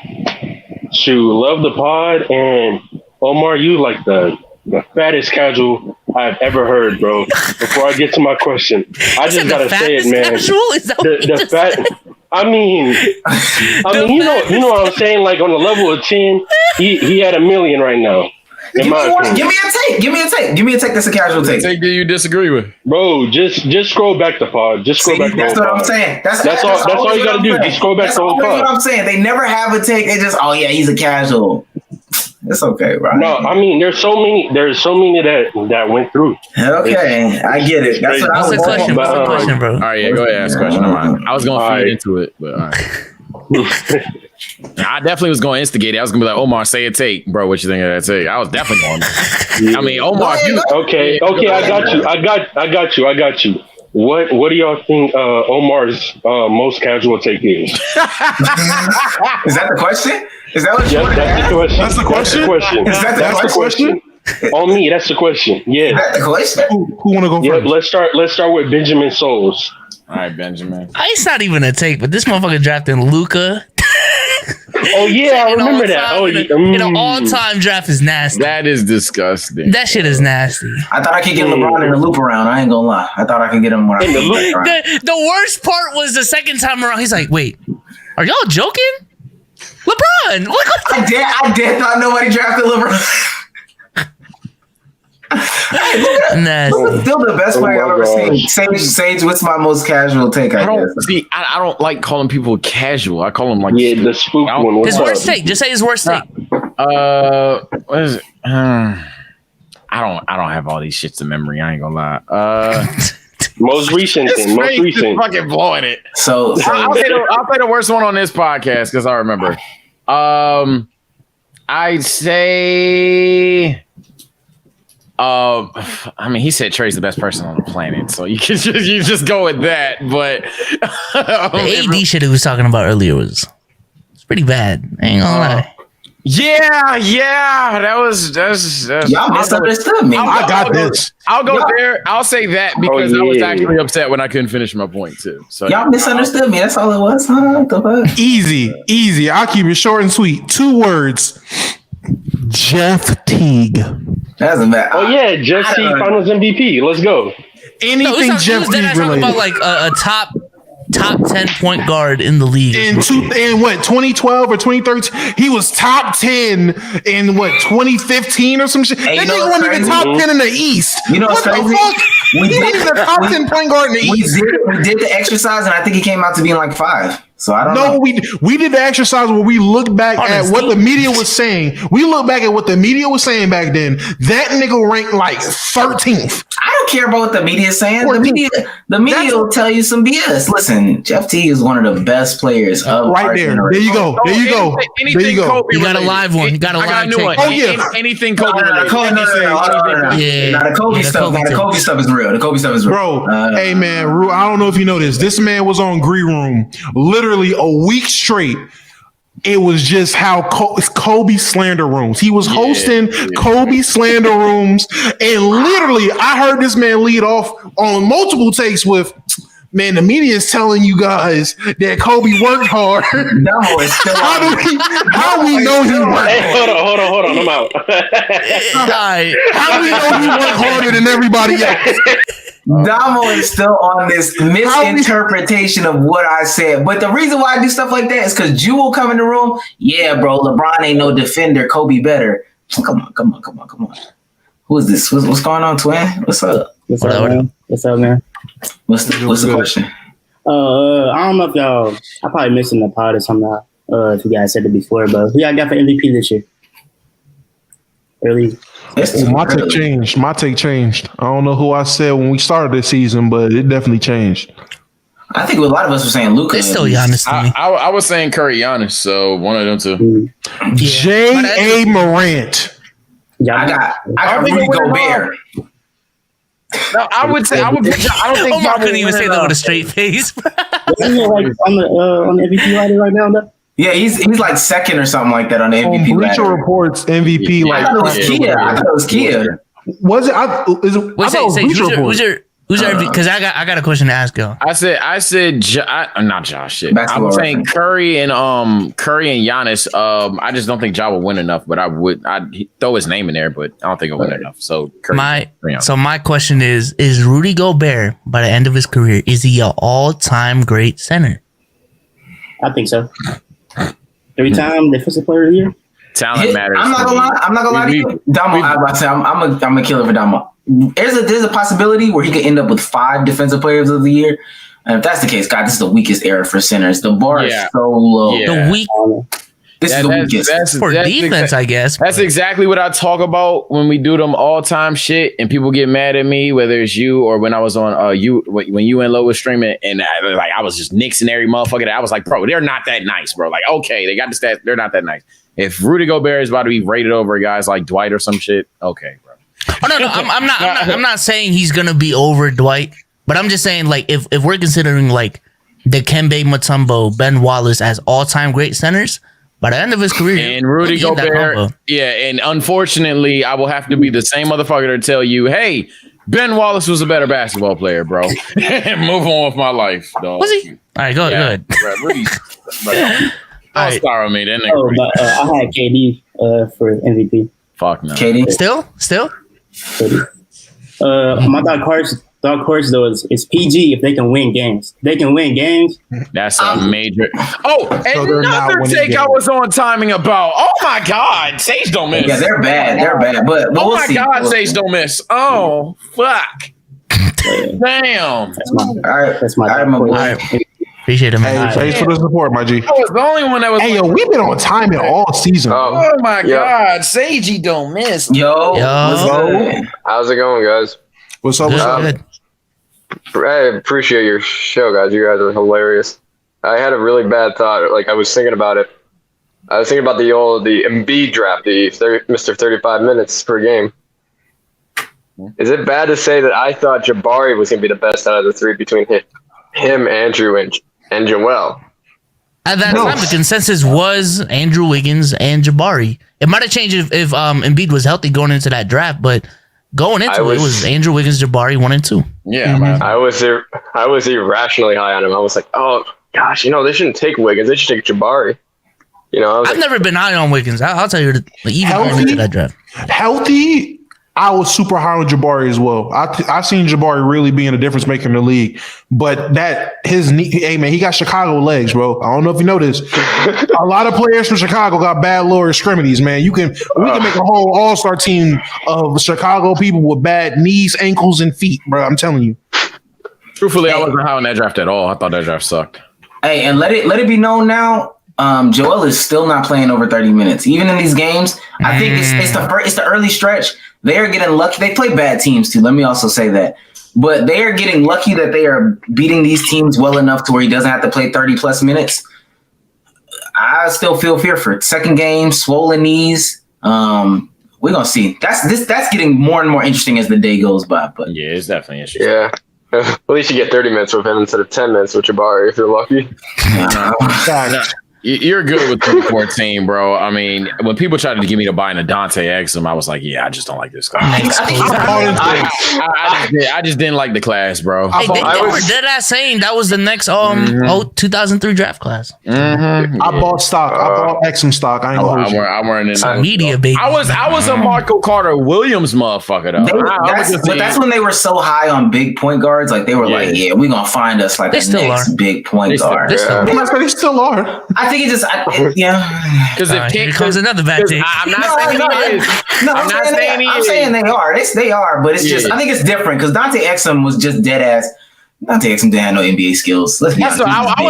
the pod. And Omar, you like the fattest casual I've ever heard, bro. Before I get to my question, I just got to say it, man. Casual? Is that the fat. I mean, you know what I'm saying? Like on the level of 10, he had $1 million right now. Give me a take that's a casual take. Take that you disagree with. Bro, just scroll back the pod. Just scroll back the That's pod. what I'm saying. That's all you gotta do. Just scroll back the whole pod. That's what I'm saying. They never have a take. They just, oh yeah, he's a casual. It's okay, bro. No, I mean, there's so many that went through. Okay, I get it. That's what I What's was the question? But, What's the question, bro? All right, yeah, go ahead, ask a question. I was gonna feed into it, but all right. I definitely was going to instigate it. I was gonna be like, Omar, say a take, bro. What you think of that take? I was definitely going. I mean, Omar. Okay, I got you. What do y'all think Omar's most casual take is? Is that the question? Is that what you want to That's ask? the question. That's the question? Is that That's the question. On me, that's the question. Yeah. Is that the question? Who want to go Yeah, first? let's start with Benjamin Souls. All right, Benjamin. It's not even a take, but this motherfucker drafted Luka. Oh yeah, I remember that. Oh, yeah. In an all-time draft is nasty. That is disgusting. That shit is nasty. I thought I could get LeBron in the loop around. I ain't gonna lie. I thought I could get him when I In the came loop? back around. The worst part was the second time around. He's like, "Wait, are y'all joking? LeBron? Look what I did thought nobody drafted LeBron. nasty." Still the best player I've ever gosh. seen. Sage, what's my most casual take? I guess. I don't like calling people casual. I call them like Yeah, the spook one. What's His up? worst take. Just say his worst take. what is it? I don't have all these shits in memory. I ain't gonna lie. Most recent thing. Most recent. Fucking blowing it. So I'll say the worst one on this podcast because I remember. I'd say. I mean, he said Trae's the best person on the planet, so you can just go with that. But The AD shit he was talking about earlier was pretty bad. I ain't gonna lie. yeah, that's y'all misunderstood me. I got this. I'll go there. I'll say that because I was actually upset when I couldn't finish my point too. So Y'all misunderstood me. That's all it was, huh? What the fuck? Easy. I'll keep it short and sweet. 2 words. Jeff Teague. That's a bad. Oh yeah, Jeff Teague Finals MVP. Let's go. Anything No, Jeff Teague talking related. about like a top 10 point guard in the league. In 2012 or 2013, he was top 10 in 2015 or some shit. Hey, That you know nigga what's wasn't even crazy? top 10 in the East. You know what what's the crazy? fuck? He wasn't even a top 10 point guard in the East. We did the exercise, and I think he came out to being like 5. So I don't know. No, we did the exercise where we looked back at what the media was saying. We looked back at what the media was saying back then. That nigga ranked like 13th. I don't care about what the media is saying. The media will tell you some BS. Listen, Jeff Teague is one of the best players of Right our there. generation. There you go. There you go. There you go. Kobe You got a related. live one. You got a I live a new take. one. Oh, yeah. Anything No, Kobe no, related. Yeah. Now the Kobe Yeah, the stuff. Kobe Now the takes. Kobe stuff is real. The Kobe stuff is real. Bro, hey man, Ru, I don't know if you know this. This man was on Green Room literally a week straight. It was just how Kobe slander rooms. He was hosting Kobe slander rooms, and literally, I heard this man lead off on multiple takes with, "Man, the media is telling you guys that Kobe worked hard. No, it's still How we know he worked Hey, hard? hold on. I'm out. Alright. How we know he worked harder than everybody else?" Damo is still on this misinterpretation of what I said. But the reason why I do stuff like that is because Jew will come in the room. Yeah, bro, LeBron ain't no defender. Kobe better. Come on. Who is this? What's going on, twin? What's up? What's up, man? What's the question? I don't know if y'all, I probably missed in the pod or something. If you guys said it before, but who y'all got for MVP this year? Early. My take changed. I don't know who I said when we started this season, but it definitely changed. I think a lot of us were saying Luka. It's still Giannis to me. I was saying Curry, Giannis, so one of them two. J.A. Morant. I got Rudy Gobert. No, I would say I don't think Omar couldn't even say that with a straight face. Isn't he like on the MVP ladder right now, though? Yeah, he's like second or something like that on the MVP On Bleacher ladder. Report's MVP, I thought it was Kia. Was it? I thought it was Bleacher Report. Who's your MVP? Because I got a question to ask y'all. I said not Josh. Shit. I Basketball was saying reference. Curry and Giannis. I just don't think Ja will win enough, but I'd throw his name in there, but I don't think he'll win enough. So Curry. My question is Rudy Gobert by the end of his career, is he an all-time great center? I think so. 3-time defensive player of the year. Talent matters. I'm not gonna lie to you. Damo, I'm about to say I'm a killer for Damo. There's a possibility where he could end up with 5 defensive players of the year. And if that's the case, God, this is the weakest era for centers. The bar is so low. Yeah. The weak. This is the weakest. For defense, I guess. That's exactly what I talk about when we do them all-time shit, and people get mad at me, whether it's you or when I was on when you and Lo was streaming, and I was just nixing every motherfucker. I was like, bro, they're not that nice, bro. Like, okay, they got the stats, they're not that nice. If Rudy Gobert is about to be rated over guys like Dwight or some shit, okay, bro. Oh no, I'm not saying he's gonna be over Dwight, but I'm just saying like if we're considering like Dikembe Mutombo, Ben Wallace as all-time great centers. By the end of his career, and Rudy Gobert, and unfortunately, I will have to be the same motherfucker to tell you, hey, Ben Wallace was a better basketball player, bro. And move on with my life, dog. Was he? All right, go ahead. Don't start with me, then. But I had KD for MVP. Fuck no. KD Still. My dark horse though is PG if they can win games. They can win games. That's a major. Oh, and So another take I was on timing about. Oh my God, Sage don't miss. Yeah, they're bad. But oh we'll my see. God, Sage don't miss. Oh fuck. Damn. That's my dark my horse. boy. All right. Appreciate it, man. Hey, thanks for the support, my G. I was the only one that was. Hey, yo, we've been on timing all season. Oh my God, Sagey don't miss. Yo, what's good? How's it going, guys? What's up? Good. I appreciate your show, guys. You guys are hilarious. I had a really bad thought. Like, I was thinking about it. I was thinking about the Embiid draft, Mr. 35 minutes per game. Is it bad to say that I thought Jabari was going to be the best out of the three between him, Andrew, and Joel? At that time, the consensus was Andrew Wiggins and Jabari. It might have changed if Embiid was healthy going into that draft, but going into it was Andrew Wiggins, Jabari 1 and 2. Yeah, man. I was irrationally high on him. I was like, oh gosh, they shouldn't take Wiggins. They should take Jabari. I've never been high on Wiggins. I'll tell you, even going into that draft. Healthy, I was super high on Jabari as well. I seen Jabari really being a difference maker in the league. But his knee, hey man, he got Chicago legs, bro. I don't know if you know this. A lot of players from Chicago got bad lower extremities, man. We can make a whole all-star team of Chicago people with bad knees, ankles, and feet, bro. I'm telling you. Truthfully, I wasn't high on that draft at all. I thought that draft sucked. Hey, and let it be known now. Joel is still not playing over 30 minutes, even in these games. I think it's the early stretch. They are getting lucky. They play bad teams too. Let me also say that, but they are getting lucky that they are beating these teams well enough to where he doesn't have to play 30 plus minutes. I still feel fear for it. Second game, swollen knees. We're gonna see. That's getting more and more interesting as the day goes by. But yeah, it's definitely interesting. Yeah. At least you get 30 minutes with him instead of 10 minutes with Jabari if you're lucky. You're good with 314, bro. I mean, when people tried to get me to buy into Dante Exum, I was like, yeah, I just don't like this guy. I just didn't like the class, bro. Hey, they were dead ass saying that was the next 2003 draft class. I bought stock. I bought Exum stock. I ain't gonna hold you. I'm wearing it. Media, baby. I was a Marco Carter Williams motherfucker, though. That's when they were so high on big point guards. Like, they were like, yeah, we're going to find us like the next big point guard. They still are. I think it just, because here comes another bad take. I'm not I'm saying they are. They are, but it's just, I think it's different because Dante Exum was just dead ass. Dante Exum didn't have no NBA skills. Let's be honest. I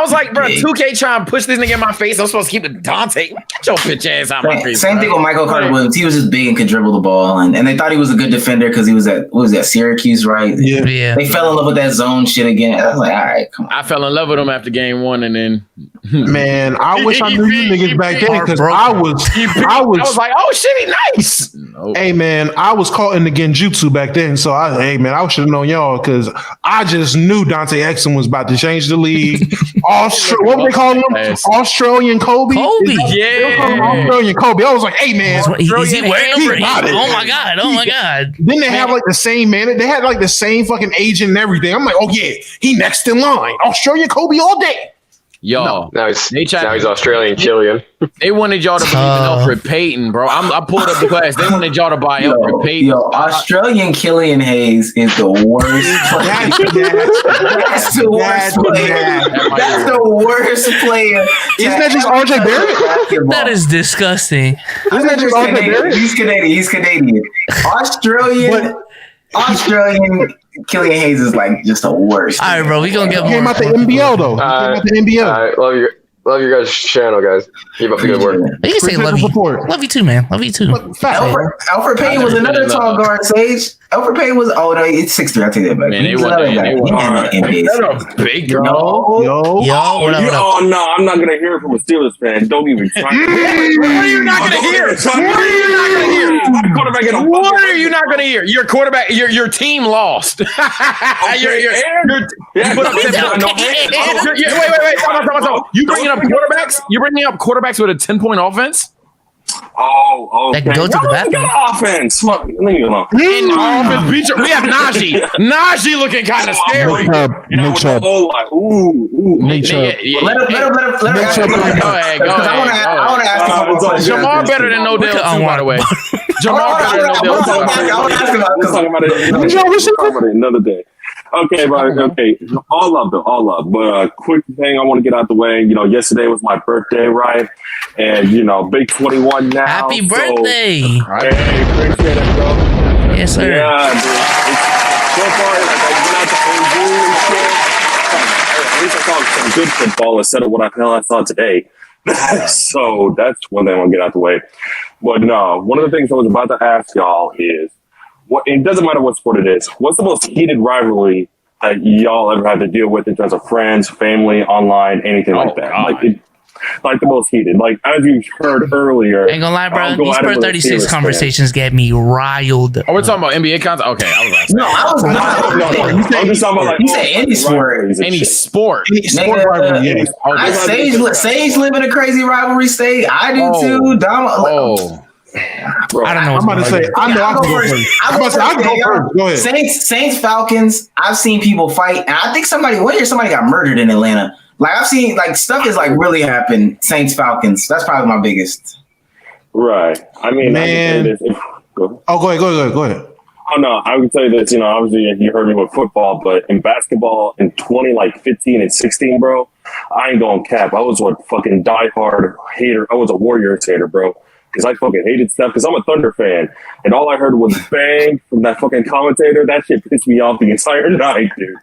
was like, bro, 2K trying to push this nigga in my face. I'm supposed to keep it Dante. Get your bitch ass out my face. Same thing with Michael Carter Williams. He was just big and could dribble the ball, and they thought he was a good defender because he was at Syracuse, right? Yeah. They fell in love with that zone shit again. I was like, all right, come on. I fell in love with him after game 1, and then man, I wish I knew you niggas back then because I was like, oh shit, he nice. Nope. Hey man, I was caught in the genjutsu back then, so I should have known y'all because I just knew Dante Exum was about to change the league. What do they call him? Australian Kobe? Australian Kobe. I was like, hey man, is he wearing number 8? Oh my god. Then they have like the same man. They had like the same fucking agent and everything. I'm like, oh yeah, he next in line. Australian Kobe all day. Yo, now he's Australian Killian. They wanted y'all to believe in Alfred Payton, bro. I pulled up the class. They wanted y'all to buy Alfred Payton. Yo, Australian Killian Hayes is the worst player. That's the worst player. That's the worst player. Isn't that just RJ Barrett? That is disgusting. Isn't that just RJ Barrett? He's Canadian. Australian Killian Hayes is like just the worst. All right, bro. We gonna get more. Came out the NBL though. Came out the NBL. Love Love your guys' channel, guys. Keep up the good work. You can say love you. Love you too, man. Love you too. Alfred Payne was another tall guard, Sage. Alfred Payne was it's 6'3". I take that back. Man, He was another guy. They're big guy. Yo, what up? Oh no, I'm not gonna hear it from a Steelers fan. Don't even try. What are you not gonna hear? What are you not gonna hear? What are you not gonna hear? Your quarterback, your team lost. You put up wait. You bringing up quarterbacks? You bringing up quarterbacks with a 10-point offense? Oh, That can go to the bathroom. Offense. Look, leave me alone. In offense, we have Najee. Najee looking kind of scary. Nick Chubb. Nick Chubb. Let him. Go ahead. I want to ask him. Jamar better than Odell too, by the way. Jamar better than Odell too. We'll talk about it another day. Okay, but okay, all love. But quick thing I want to get out the way. Yesterday was my birthday, right? And big 21 now. Happy birthday! Hey, appreciate it, bro. Yes, sir. Yeah, dude. So far, like I've been out to OU and shit. At least I saw some good football instead of what I saw today. So that's one thing I want to get out the way. But no, one of the things I was about to ask y'all is, it doesn't matter what sport it is. What's the most heated rivalry that y'all ever had to deal with in terms of friends, family, online, anything like that? Like the most heated. Like as you heard earlier. Ain't gonna lie, bro. These per 36 conversations get me riled. Oh, we're talking about NBA content? Okay, I was asking. No, I was not. I'm just talking about You said any sport. Any sport. Sage live in a crazy rivalry state. I do too. Bro, I don't know. I'm about to say. I know. I can go first. Go ahead. Saints Falcons. I've seen people fight, and I think somebody got murdered in Atlanta. Like I've seen stuff is really happened. Saints Falcons. That's probably my biggest. Right. I mean, man. Go ahead. Oh no, I would say this. Obviously you heard me with football, but in basketball in 2015 and 16, bro, I ain't going cap. I was a fucking diehard hater. I was a Warriors hater, bro. Because I fucking hated stuff. Because I'm a Thunder fan. And all I heard was bang from that fucking commentator. That shit pissed me off the entire night, dude.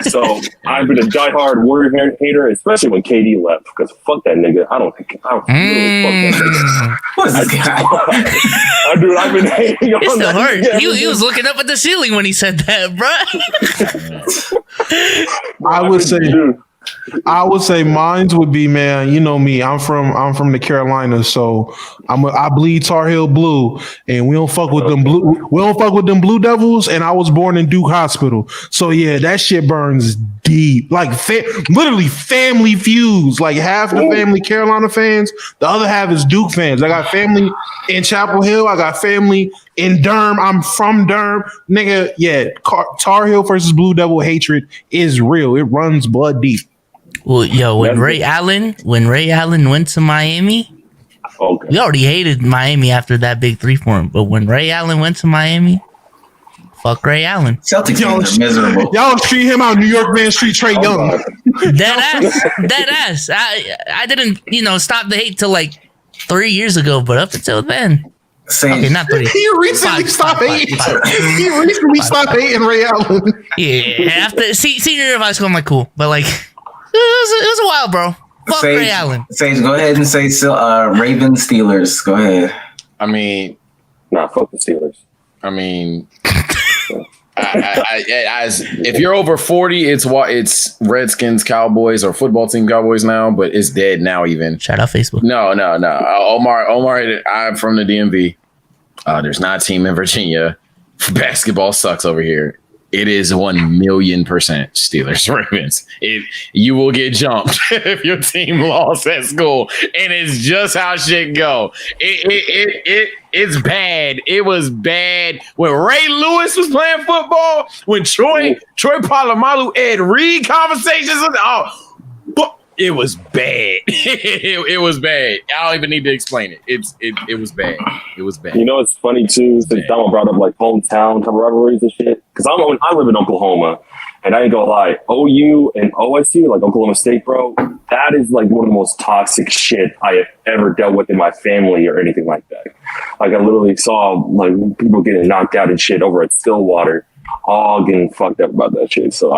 So I've been a diehard Warrior hater, especially when KD left. Because fuck that nigga. I really fuck that nigga. What is this guy? Dude, I've been hating on It's that hurt. nigga. He was looking up at the ceiling when he said that, bro. I would say mines would be, man. You know me. I'm from the Carolinas, so I bleed Tar Heel blue, and we don't fuck with them blue. We don't fuck with them Blue Devils. And I was born in Duke Hospital, so yeah, that shit burns deep. Like literally family feuds. Like half the family Carolina fans, the other half is Duke fans. I got family in Chapel Hill. I got family in Durham. I'm from Durham, nigga. Yeah, Tar Heel versus Blue Devil hatred is real. It runs blood deep. Well, yo, when Ray Allen went to Miami, we already hated Miami after that big 3 for him. But when Ray Allen went to Miami, fuck Ray Allen. Celtics are miserable. Y'all treat him out New York man street Trae Young. Dead ass. I didn't, stop the hate till 3 years ago, but up until then. Okay, not 3. He recently stopped hating. He recently stopped hating Ray Allen. Yeah, after senior year of high school, I'm cool, but it was a while, bro. Fuck Ray Allen. Sage, go ahead and say Ravens Steelers. Go ahead. I mean, fuck the Steelers. I mean, if you're over 40, it's Redskins, Cowboys, or football team Cowboys now, but it's dead now. Even shout out Facebook. No. Omar, I'm from the DMV. There's not a team in Virginia. Basketball sucks over here. It is 1,000,000% Steelers Ravens. You will get jumped if your team lost at school, and it's just how shit go. It's bad. It was bad when Ray Lewis was playing football. When Troy Polamalu, Ed Reed conversations. It was bad. It was bad. I don't even need to explain it. It was bad. It was bad. It's funny too, since Donald brought up hometown type of rivalries and shit. Because I live in Oklahoma, and I ain't gonna lie, OU and OSU, Oklahoma State, bro, that is one of the most toxic shit I have ever dealt with in my family or anything like that. I literally saw people getting knocked out and shit over at Stillwater. all getting fucked up about that shit. So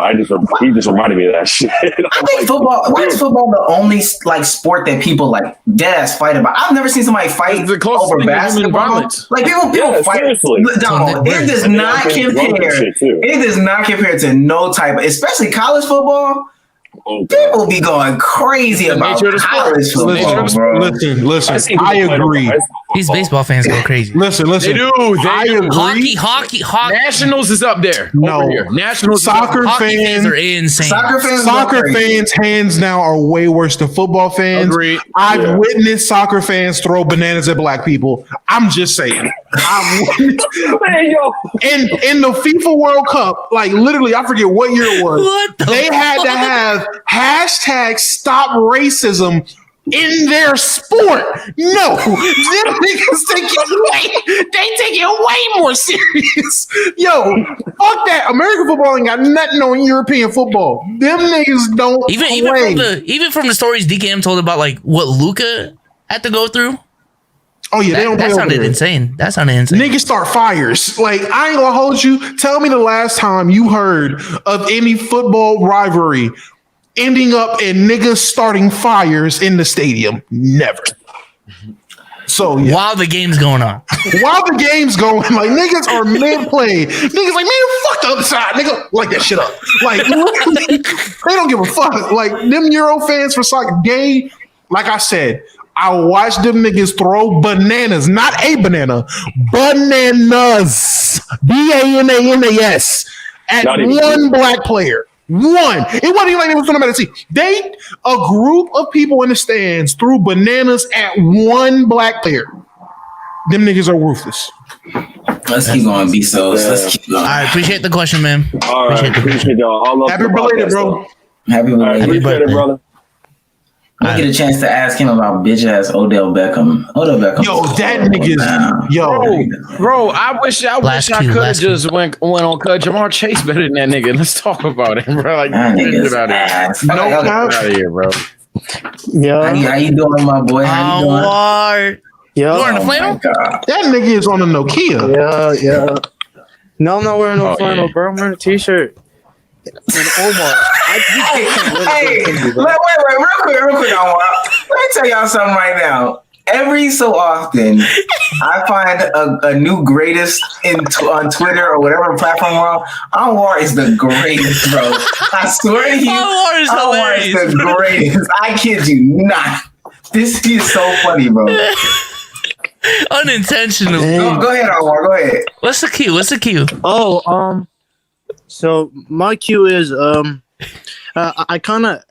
he just reminded me of that shit. I think football. Why is football the only like sport that people like dead ass fight about? I've never seen somebody fight It's the closest over thing to human basketball. violence. Like people fight. seriously. No, it does not compare. It does not compare to no type of, especially college football. People be going crazy about college football, bro. Listen. I agree. These baseball fans go crazy. Listen. They do. I agree. Hockey. Nationals is up there. No. Over here. Nationals. Soccer Hockey fans fans are insane. Soccer fans, hands down, are way worse than football fans. Agreed. I've witnessed soccer fans throw bananas at black people. I'm just saying. In the FIFA World Cup, like literally, I forget what year it was. They had to have hashtag stop racism in their sport. No, them niggas take it way more serious. Yo, fuck that. American football ain't got nothing on European football. Them niggas don't even from the stories DKM told about like what Luka had to go through. Oh yeah, they don't play that over sounded there. insane. That sounded insane. Niggas start fires. Like, I ain't gonna hold you. Tell me the last time you heard of any football rivalry ending up in niggas starting fires in the stadium. Never. So yeah. While the game's going on. While the game's going, like niggas are mid-play. Niggas like, man, fuck the other side. Nigga, light that shit up. Like, they don't give a fuck. Like, them Euro fans for soccer, they, like I said, I watched them niggas throw bananas, not a banana, bananas, BANANAS, at one black player. One. It wasn't even like they was talking about it. A group of people in the stands threw bananas at one black player. Them niggas are ruthless. Let's keep going, B-Sos. Let's keep going. All right, appreciate the question, man. All right, appreciate y'all. All love Happy the belated, podcast, bro. though. Happy All right, birthday. appreciate it, brother. I get a chance to ask him about bitch ass Odell Beckham. Odell Beckham. Yo, that nigga's Bro, I wish I could have just went on cut Jamar Chase better than that nigga. Let's talk about him, bro. Like, That nigga's get ass. out No, of here, bro. Yeah. how you doing, my boy? How you doing? Yeah. You wearing a Oh flannel? my God. that nigga is on a Nokia. Yeah. No, I'm not wearing no flannel, yeah. bro. I'm wearing a t-shirt. And Omar. Hey, wait, real quick, Omar. Let me tell y'all something right now. Every so often, I find a new greatest on Twitter or whatever platform we're on. Anwar is the greatest, bro. I swear to you, Anwar is hilarious. The greatest. I kid you not. He is so funny, bro. Unintentional. Go ahead, Anwar. Go ahead. What's the cue? Oh, so my cue is I kind of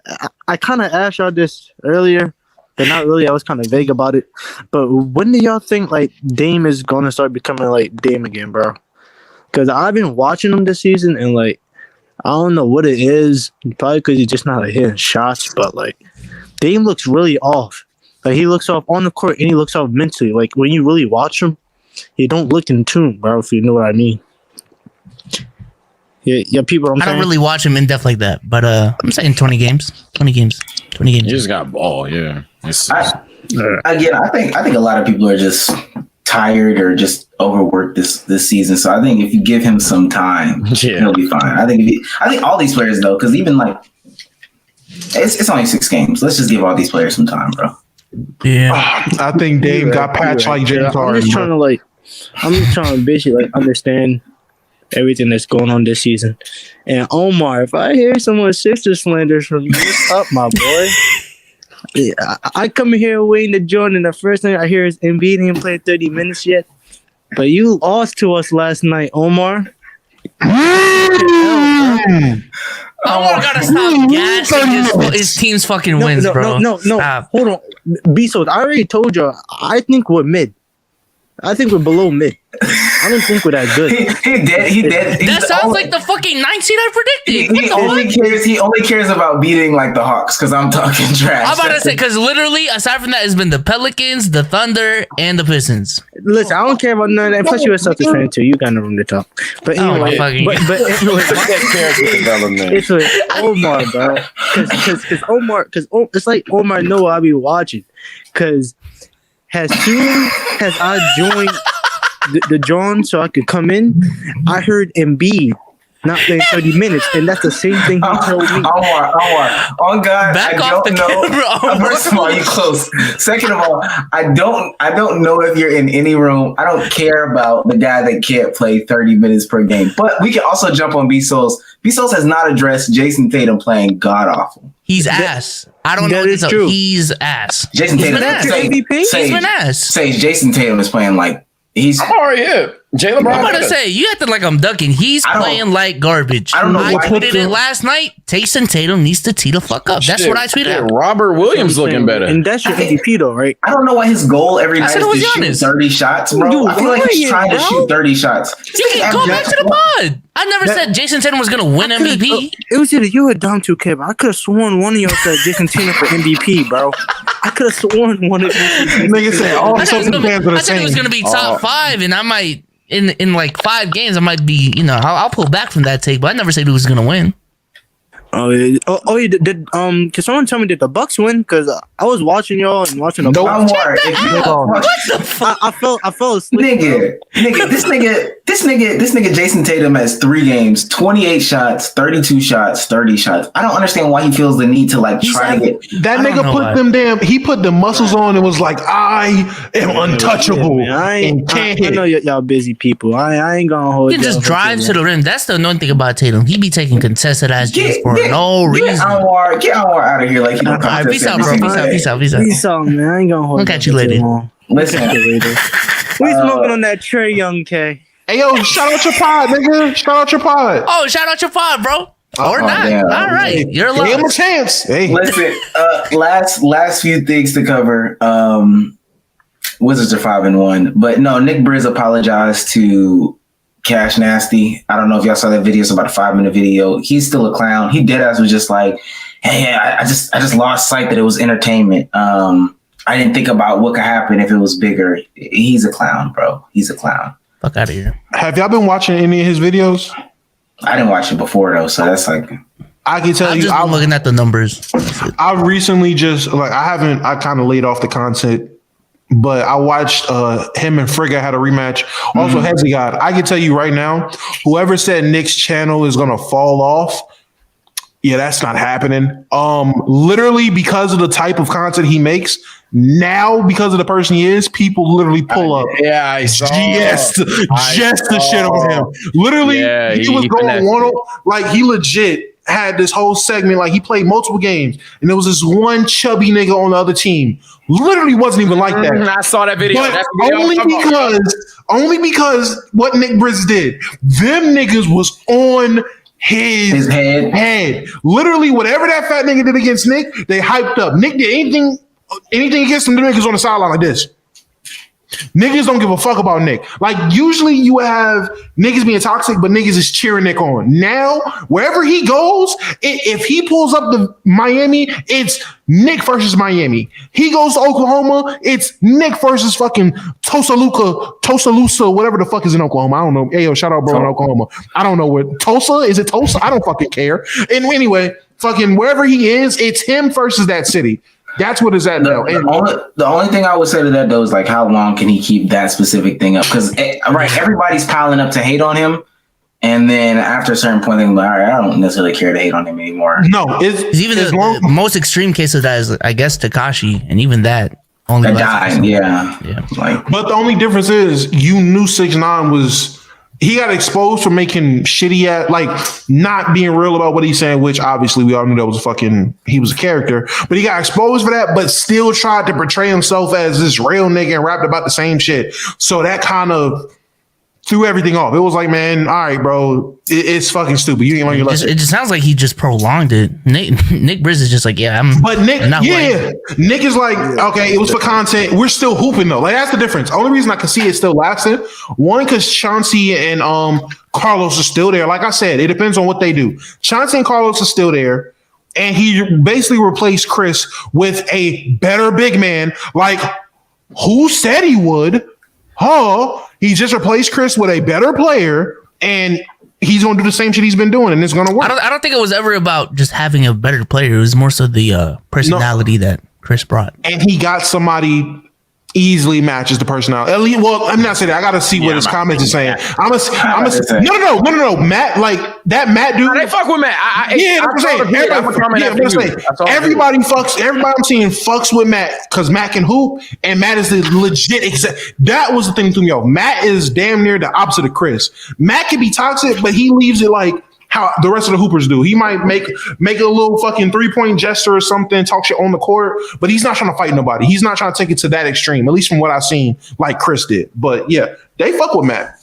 asked y'all this earlier, but not really. I was kind of vague about it. But when do y'all think like Dame is gonna start becoming like Dame again, bro? Because I've been watching him this season, and like I don't know what it is. Probably because he's just not like, hitting shots, but like Dame looks really off. Like he looks off on the court, and he looks off mentally. Like when you really watch him, he don't look in tune, bro. If you know what I mean. Yeah, people. I don't really watch him in depth like that, but I'm saying 20 games. You just got ball, yeah. Again, I think a lot of people are just tired or just overworked this season. So I think if you give him some time, he'll be fine. I think all these players though, because even like it's only 6 games. Let's just give all these players some time, bro. Yeah, I think Dame got patched like James Harden. I'm just trying to basically like understand everything that's going on this season. And Omar, if I hear someone sister slanders from you, what's up, my boy? Yeah, I come in here waiting to join, and the first thing I hear is Embiid ain't played 30 minutes yet. But you lost to us last night, Omar. Omar gotta stop gassing his team's fucking wins, bro. No. Stop. Hold on. Bezos, I already told you, I think we're mid. I think we're below mid. I don't think we're that good. He dead. That sounds like the fucking 9 seed I predicted. He only cares about beating like the Hawks because I'm talking trash. I'm about to say, because literally, aside from that, it's been the Pelicans, the Thunder, and the Pistons. Listen, I don't care about none of that. Plus, you're a Celtics fan too. You got no room to talk. But anyway, it's like Omar, bro. Because Omar, it's like Omar know I be watching. Because as soon as I joined the John so I could come in, I heard Embiid not playing 30 minutes, and that's the same thing he told me. On God, Back I off don't the know. camera. First of all, you close. Second of all, I don't know if you're in any room. I don't care about the guy that can't play 30 minutes per game. But we can also jump on B-Souls. B-Souls has not addressed Jason Tatum playing god awful. He's ass. I don't know. That is true. He's ass. Jason Tatum. been ass. MVP? He's been ass. Sage, Jason Tatum is playing like he's. I'm already hip. Jalen Brown. I'm gonna say you acting like I'm ducking. He's playing like garbage. I don't know. I Why tweeted it last night. Jason Tatum needs to tee the fuck up. That's what I tweeted. Robert Williams looking better. And that's your MVP though, right? I don't know why his goal every night said is it was to shoot Giannis. 30 shots, bro. Dude, I feel like he's trying to bro. shoot 30 shots. You can go back to the pod. I never said Jason Tatum was gonna win MVP. It was either you or Dom 2K, but I could have sworn one of y'all said Jason Tatum for MVP, bro. I could have sworn one of you. Nigga said all I thought Celtics fans are the it same. was gonna be top 5, and I might in like 5 games I might be I'll pull back from that take, but I never said who was gonna win. You did can someone tell me did the Bucks win? Because I was watching y'all and watching the Bucks. What the fuck? I fell asleep. This nigga Jason Tatum has 3 games, 28 shots, 32 shots, 30 shots. I don't understand why he feels the need to like try to get That nigga put them he put the muscles on and was like, I am untouchable. I know y'all busy people. I ain't gonna hold He y'all just for drives too to long. the rim. That's the annoying thing about Tatum. He be taking contested ass jumps for no reason. Get Anwar out of here like he don't All right, contest peace out, bro. every single day. Peace out. Peace out, man. I ain't gonna hold We'll catch you later. Listen, We smoking on that Trae Young K. Hey yo, shout out your pod, nigga. Shout out your pod. Oh, shout out your pod, bro. Or not. damn. All right. You're Give him a alive. chance. Hey. listen. Last few things to cover. Wizards are 5-1, but no. Nick Briz apologized to Cash Nasty. I don't know if y'all saw that video. It's about a 5-minute video. He's still a clown. He deadass was just like, hey, I just lost sight that it was entertainment. I didn't think about what could happen if it was bigger. He's a clown, bro. He's a clown. Fuck out of here. Have y'all been watching any of his videos? I didn't watch it before though, so that's like I can tell I'm you, just been looking at the numbers. I recently just I kind of laid off the content, but I watched him and Frigga had a rematch. Also, Hezi God, I can tell you right now, whoever said Nick's channel is gonna fall off, yeah, that's not happening. Literally because of the type of content he makes now, because of the person he is, people literally pull up. Yeah, I saw. Just the shit on him. Literally, Yeah, he was he going finessed one like he legit had this whole segment. Like he played multiple games, and there was this one chubby nigga on the other team. Literally wasn't even like that. I saw that video. But That's the video only because what Nick Briz did, them niggas was on his head. Literally, whatever that fat nigga did against Nick, they hyped up. Nick did anything against them, the niggas on the sideline like this. Niggas don't give a fuck about Nick. Like usually you have niggas being toxic, but niggas is cheering Nick on. Now, wherever he goes, if he pulls up the Miami, it's Nick versus Miami. He goes to Oklahoma, it's Nick versus fucking Tuscaloosa, whatever the fuck is in Oklahoma. I don't know. Hey, yo, shout out, bro, in Oklahoma. I don't know where Tulsa is. It Tulsa? I don't fucking care. And anyway, fucking wherever he is, it's him versus that city. That's what it's at now. The only thing I would say to that though is like, how long can he keep that specific thing up? Because everybody's piling up to hate on him, and then after a certain point, they're like, all right, I don't necessarily care to hate on him anymore. No, it's Even the most extreme case of that is, I guess, Tekashi, and even that only died. Yeah. Like, but the only difference is you knew 6ix9ine was. He got exposed for making shitty at like not being real about what he's saying, which obviously we all knew that was he was a character, but he got exposed for that, but still tried to portray himself as this real nigga and rapped about the same shit. So that kind of threw everything off. It was like, man, all right, bro, it's fucking stupid. You ain't learn your lesson. It just sounds like he just prolonged it. Nick Briz is just like, But Nick, Nick is like, okay, it was for content. We're still hooping though. Like that's the difference. Only reason I can see it still lasting, one, because Chauncey and Carlos are still there. Like I said, it depends on what they do. Chauncey and Carlos are still there, and he basically replaced Chris with a better big man. Like who said he would? He just replaced Chris with a better player, and he's going to do the same shit he's been doing, and it's going to work. I don't think it was ever about just having a better player. It was more so the personality that Chris brought. And he got somebody easily matches the personality. At least, well, I'm not saying that. I got to see what his comments are saying. No. Matt, like that Matt dude. They fuck with Matt. Everybody I'm seeing fucks with Matt because Matt can hoop, and Matt is the legit. That was the thing to me. Matt is damn near the opposite of Chris. Matt can be toxic, but he leaves it like how the rest of the hoopers do. He might make a little fucking 3-point gesture or something, talk shit on the court, but he's not trying to fight nobody. He's not trying to take it to that extreme, at least from what I've seen, like Chris did. But yeah, they fuck with Matt.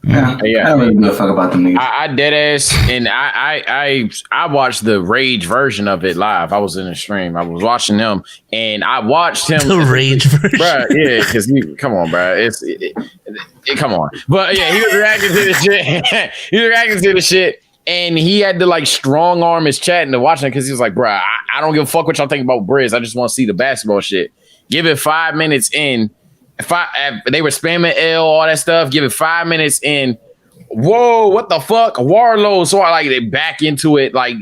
Yeah. I don't really give a fuck about them niggas. I dead ass, and I watched the Rage version of it live. I was in the stream. I was watching them, and I watched him. The Rage version, bro. Yeah, because come on, bro. Come on. But yeah, he was reacting to the shit. And he had to like strong arm his chat into watching it because he was like, bruh, I don't give a fuck what y'all think about Briz. I just want to see the basketball shit. Give it 5 minutes in. They were spamming L, all that stuff. Give it 5 minutes in. Whoa, what the fuck? Warlow. So I like they back into it like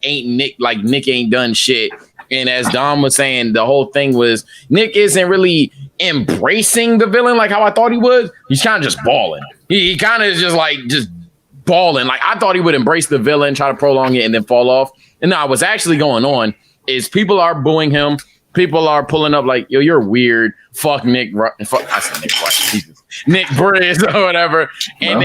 Nick ain't done shit. And as Dom was saying, the whole thing was Nick isn't really embracing the villain like how I thought he would. He's kind of just balling. He kind of is just balling. Like I thought he would embrace the villain, try to prolong it, and then fall off. And now what's actually going on is people are booing him. People are pulling up like, yo, you're weird. Fuck Nick. I said Nick. Jesus. Nick Briz or whatever. And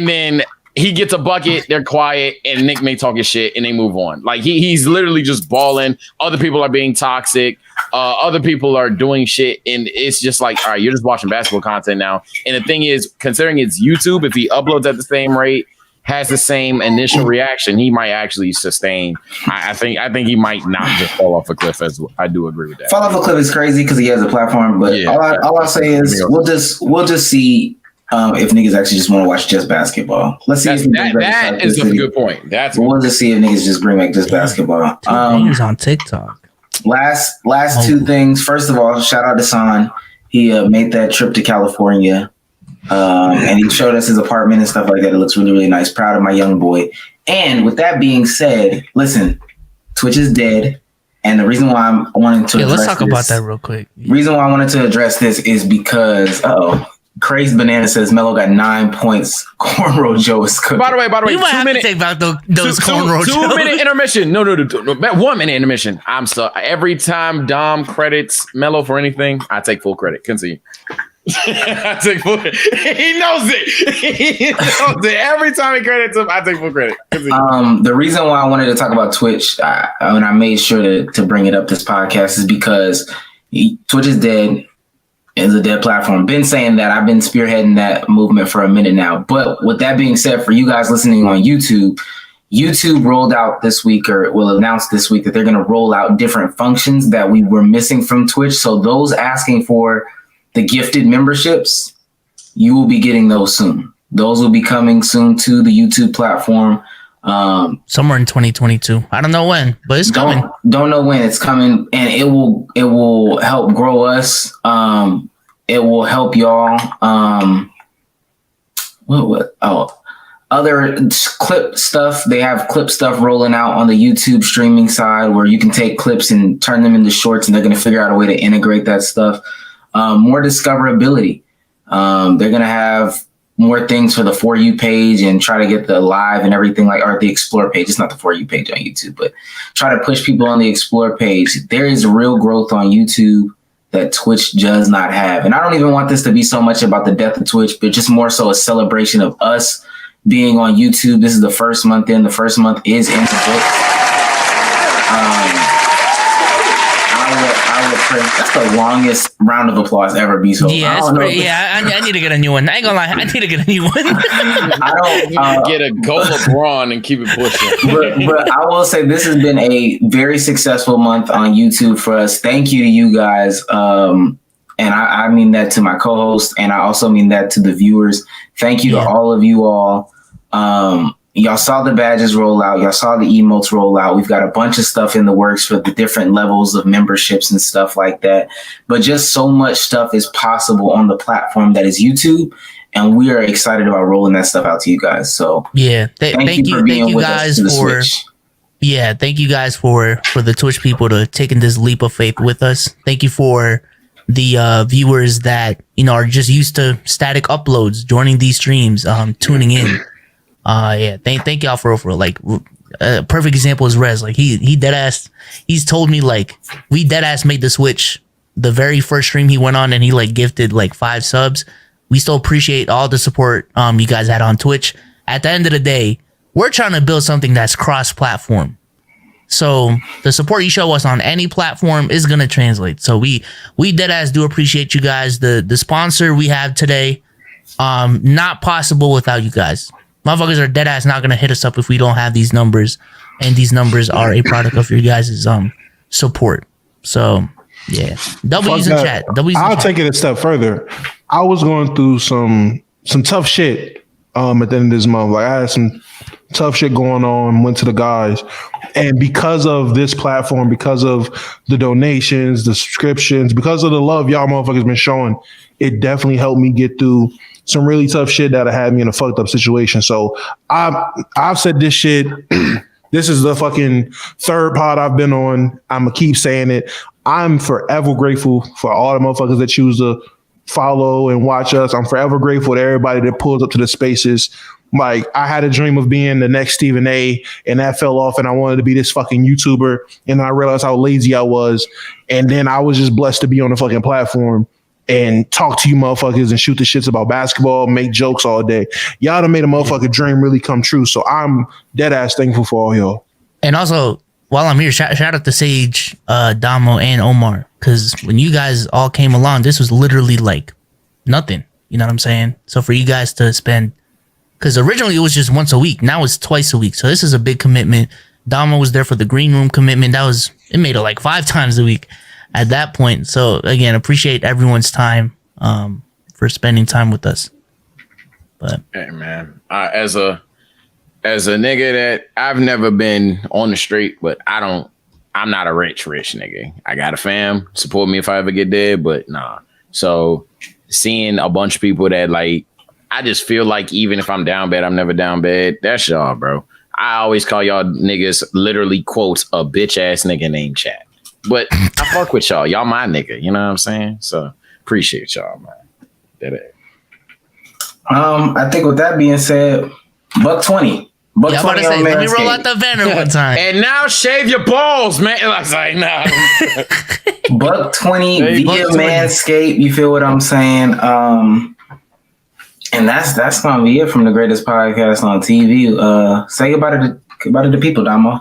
then he gets a bucket. They're quiet, and Nick may talk his shit, and they move on. Like he's literally just balling. Other people are being toxic. Other people are doing shit, and it's just like, all right, you're just watching basketball content now. And the thing is, considering it's YouTube, if he uploads at the same rate, has the same initial reaction, he might actually sustain. I think he might not just fall off a cliff. As I do agree with that. Fall off a cliff is crazy because he has a platform, but all I'll say is we'll just see if niggas actually just want to watch just basketball. Let's see. That is a good point. We'll just see if niggas just bring back just basketball. He's on TikTok. Last two things. First of all, shout out to San. He made that trip to California, and he showed us his apartment and stuff like that. It looks really, really nice. Proud of my young boy. And with that being said, listen, Twitch is dead. And the reason why I wanted to let's talk about that real quick. Reason why I wanted to address this is because Crazy Banana says Melo got 9 points. Cornrow Joe is cooking. By the way, you might have to take back those Cornrow Joes. 2 minute intermission. No, 1 minute intermission. I'm so every time Dom credits Melo for anything, I take full credit. Continue. I take full credit. He knows it. Every time he credits him, I take full credit. Continue. The reason why I wanted to talk about Twitch, and I made sure to bring it up this podcast, is because Twitch is dead. It's a dead platform. Been saying that. I've been spearheading that movement for a minute now. But with that being said, for you guys listening on YouTube, YouTube rolled out this week, or will announce this week, that they're going to roll out different functions that we were missing from Twitch. So those asking for the gifted memberships, you will be getting those soon. Those will be coming soon to the YouTube platform. Somewhere in 2022. I don't know when, but it's coming. Don't know when it's coming, and it will help grow us. It will help y'all. Other clip stuff. They have clip stuff rolling out on the YouTube streaming side where you can take clips and turn them into shorts, and they're going to figure out a way to integrate that stuff. More discoverability. They're going to have more things for the For You page and try to get the live and everything, or the Explore page. It's not the For You page on YouTube, but try to push people on the Explore page. There is real growth on YouTube that Twitch does not have. And I don't even want this to be so much about the death of Twitch, but just more so a celebration of us being on YouTube. This is the first month in. The first month is in the books. That's the longest round of applause ever, Bezo. Yeah, I need to get a new one. I ain't gonna lie, I need to get a new one. I don't get a go LeBron and keep it pushing. But I will say this has been a very successful month on YouTube for us. Thank you to you guys. And I mean that to my co-host, and I also mean that to the viewers. Thank you to all of you all. Y'all saw the badges roll out. Y'all saw the emotes roll out. We've got a bunch of stuff in the works for the different levels of memberships and stuff like that. But just so much stuff is possible on the platform that is YouTube. And we are excited about rolling that stuff out to you guys. So yeah, thank you guys for thank you guys for the Twitch people to taking this leap of faith with us. Thank you for the viewers that, are just used to static uploads, joining these streams, tuning in. Thank y'all for like, a perfect example is Rez. Like he dead ass, he's told me like we dead ass made the switch the very first stream he went on, and he like gifted like 5 subs. We still appreciate all the support you guys had on Twitch. At the end of the day, we're trying to build something that's cross-platform. So the support you show us on any platform is gonna translate. So we deadass do appreciate you guys. The sponsor we have today, not possible without you guys. Motherfuckers are deadass not gonna hit us up if we don't have these numbers, and these numbers are a product of your guys' support. So yeah, W's in chat. I'll take it a step further. I was going through some tough shit at the end of this month. Like I had some tough shit going on, went to the guys. And because of this platform, because of the donations, the subscriptions, because of the love y'all motherfuckers been showing, it definitely helped me get through some really tough shit that had me in a fucked up situation. So I've said this shit. This is the fucking 3rd pod I've been on. I'm gonna keep saying it. I'm forever grateful for all the motherfuckers that choose to follow and watch us. I'm forever grateful to everybody that pulls up to the spaces. Like, I had a dream of being the next Stephen A, and that fell off, and I wanted to be this fucking YouTuber, and then I realized how lazy I was, and then I was just blessed to be on the fucking platform and talk to you motherfuckers and shoot the shits about basketball, make jokes all day. Y'all done made a motherfucking dream really come true, so I'm dead-ass thankful for all y'all. And also, while I'm here, shout out to Sage, Damo, and Omar, because when you guys all came along, this was literally like nothing. You know what I'm saying? So for you guys to spend, because originally it was just once a week, now it's twice a week. So this is a big commitment. Damo was there for the green room commitment. It made it like 5 times a week at that point. So again, appreciate everyone's time for spending time with us. But hey man, as a nigga that I've never been on the street, but I'm not a rich nigga. I got a fam, support me if I ever get dead, but nah. So seeing a bunch of people that like, I just feel like even if I'm down bad, I'm never down bad. That's y'all, bro. I always call y'all niggas literally quotes a bitch ass nigga named Chat. But I fuck with y'all. Y'all my nigga. You know what I'm saying? So appreciate y'all, man. I think with that being said, $120. Yeah, I'm about to say, let me roll out the banner one time. And now shave your balls, man. I was like, nah. $120 via Manscaped. You feel what I'm saying? And that's gonna be it from the greatest podcast on TV. Say goodbye to the people, Damo.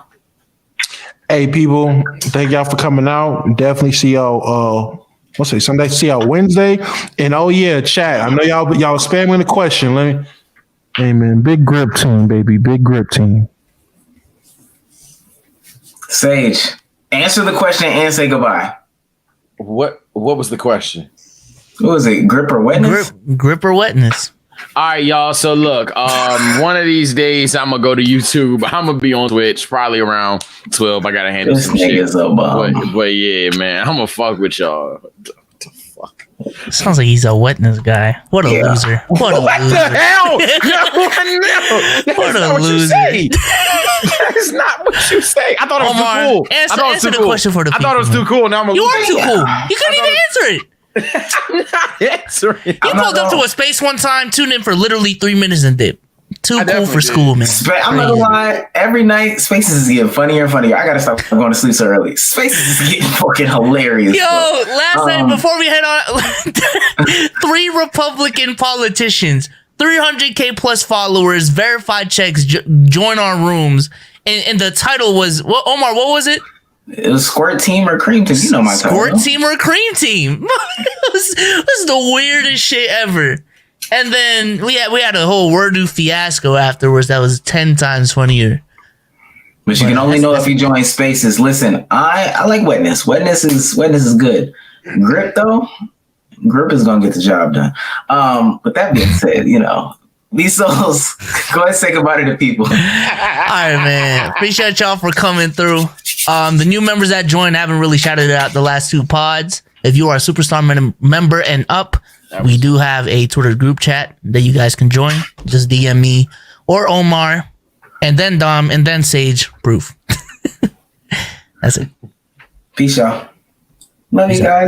Hey, people, thank y'all for coming out. Definitely see y'all. Sunday. See y'all Wednesday. And oh yeah, chat. I know y'all spamming the question. Hey man, big grip team, baby. Big grip team. Sage, answer the question and say goodbye. What was the question? What was it? Grip or wetness? Grip or wetness. All right, y'all. So look, one of these days I'm gonna go to YouTube. I'm gonna be on Twitch probably around 12. I gotta handle some shit. But yeah, man, I'm gonna fuck with y'all. What the fuck? Sounds like he's a wetness guy. What a loser. What the hell? No, what a loser. That's not what you say. I thought it was too cool. Answer the question for the people. I thought it was too cool. Now you are too cool. You couldn't even answer it. I'm not answering. You pulled up to a space one time, tuned in for literally 3 minutes and dipped. Too cool for school, man. I'm not gonna lie. Every night, Spaces is getting funnier and funnier. I gotta stop going to sleep so early. Spaces is getting fucking hilarious. Yo, last night before we head on, 3 Republican politicians, 300K plus followers, verified checks, join our rooms, and the title was what? Omar, what was it? It was Squirt Team or Cream Team. You know my title. Squirt Team or Cream Team. This is the weirdest shit ever. And then we had a whole Wordoo fiasco afterwards that was 10 times funnier. But you can only know if you join Spaces. Listen, I like wetness. Wetness is good. Grip though, grip is gonna get the job done. With that being said, these souls, go ahead and say goodbye to the people. All right, man. Appreciate y'all for coming through. The new members that joined, I haven't really shouted out the last 2 pods. If you are a Superstar member and up, we do have a Twitter group chat that you guys can join. Just DM me or Omar, and then Dom, and then Sage. Proof. That's it. Peace, y'all. Love you guys.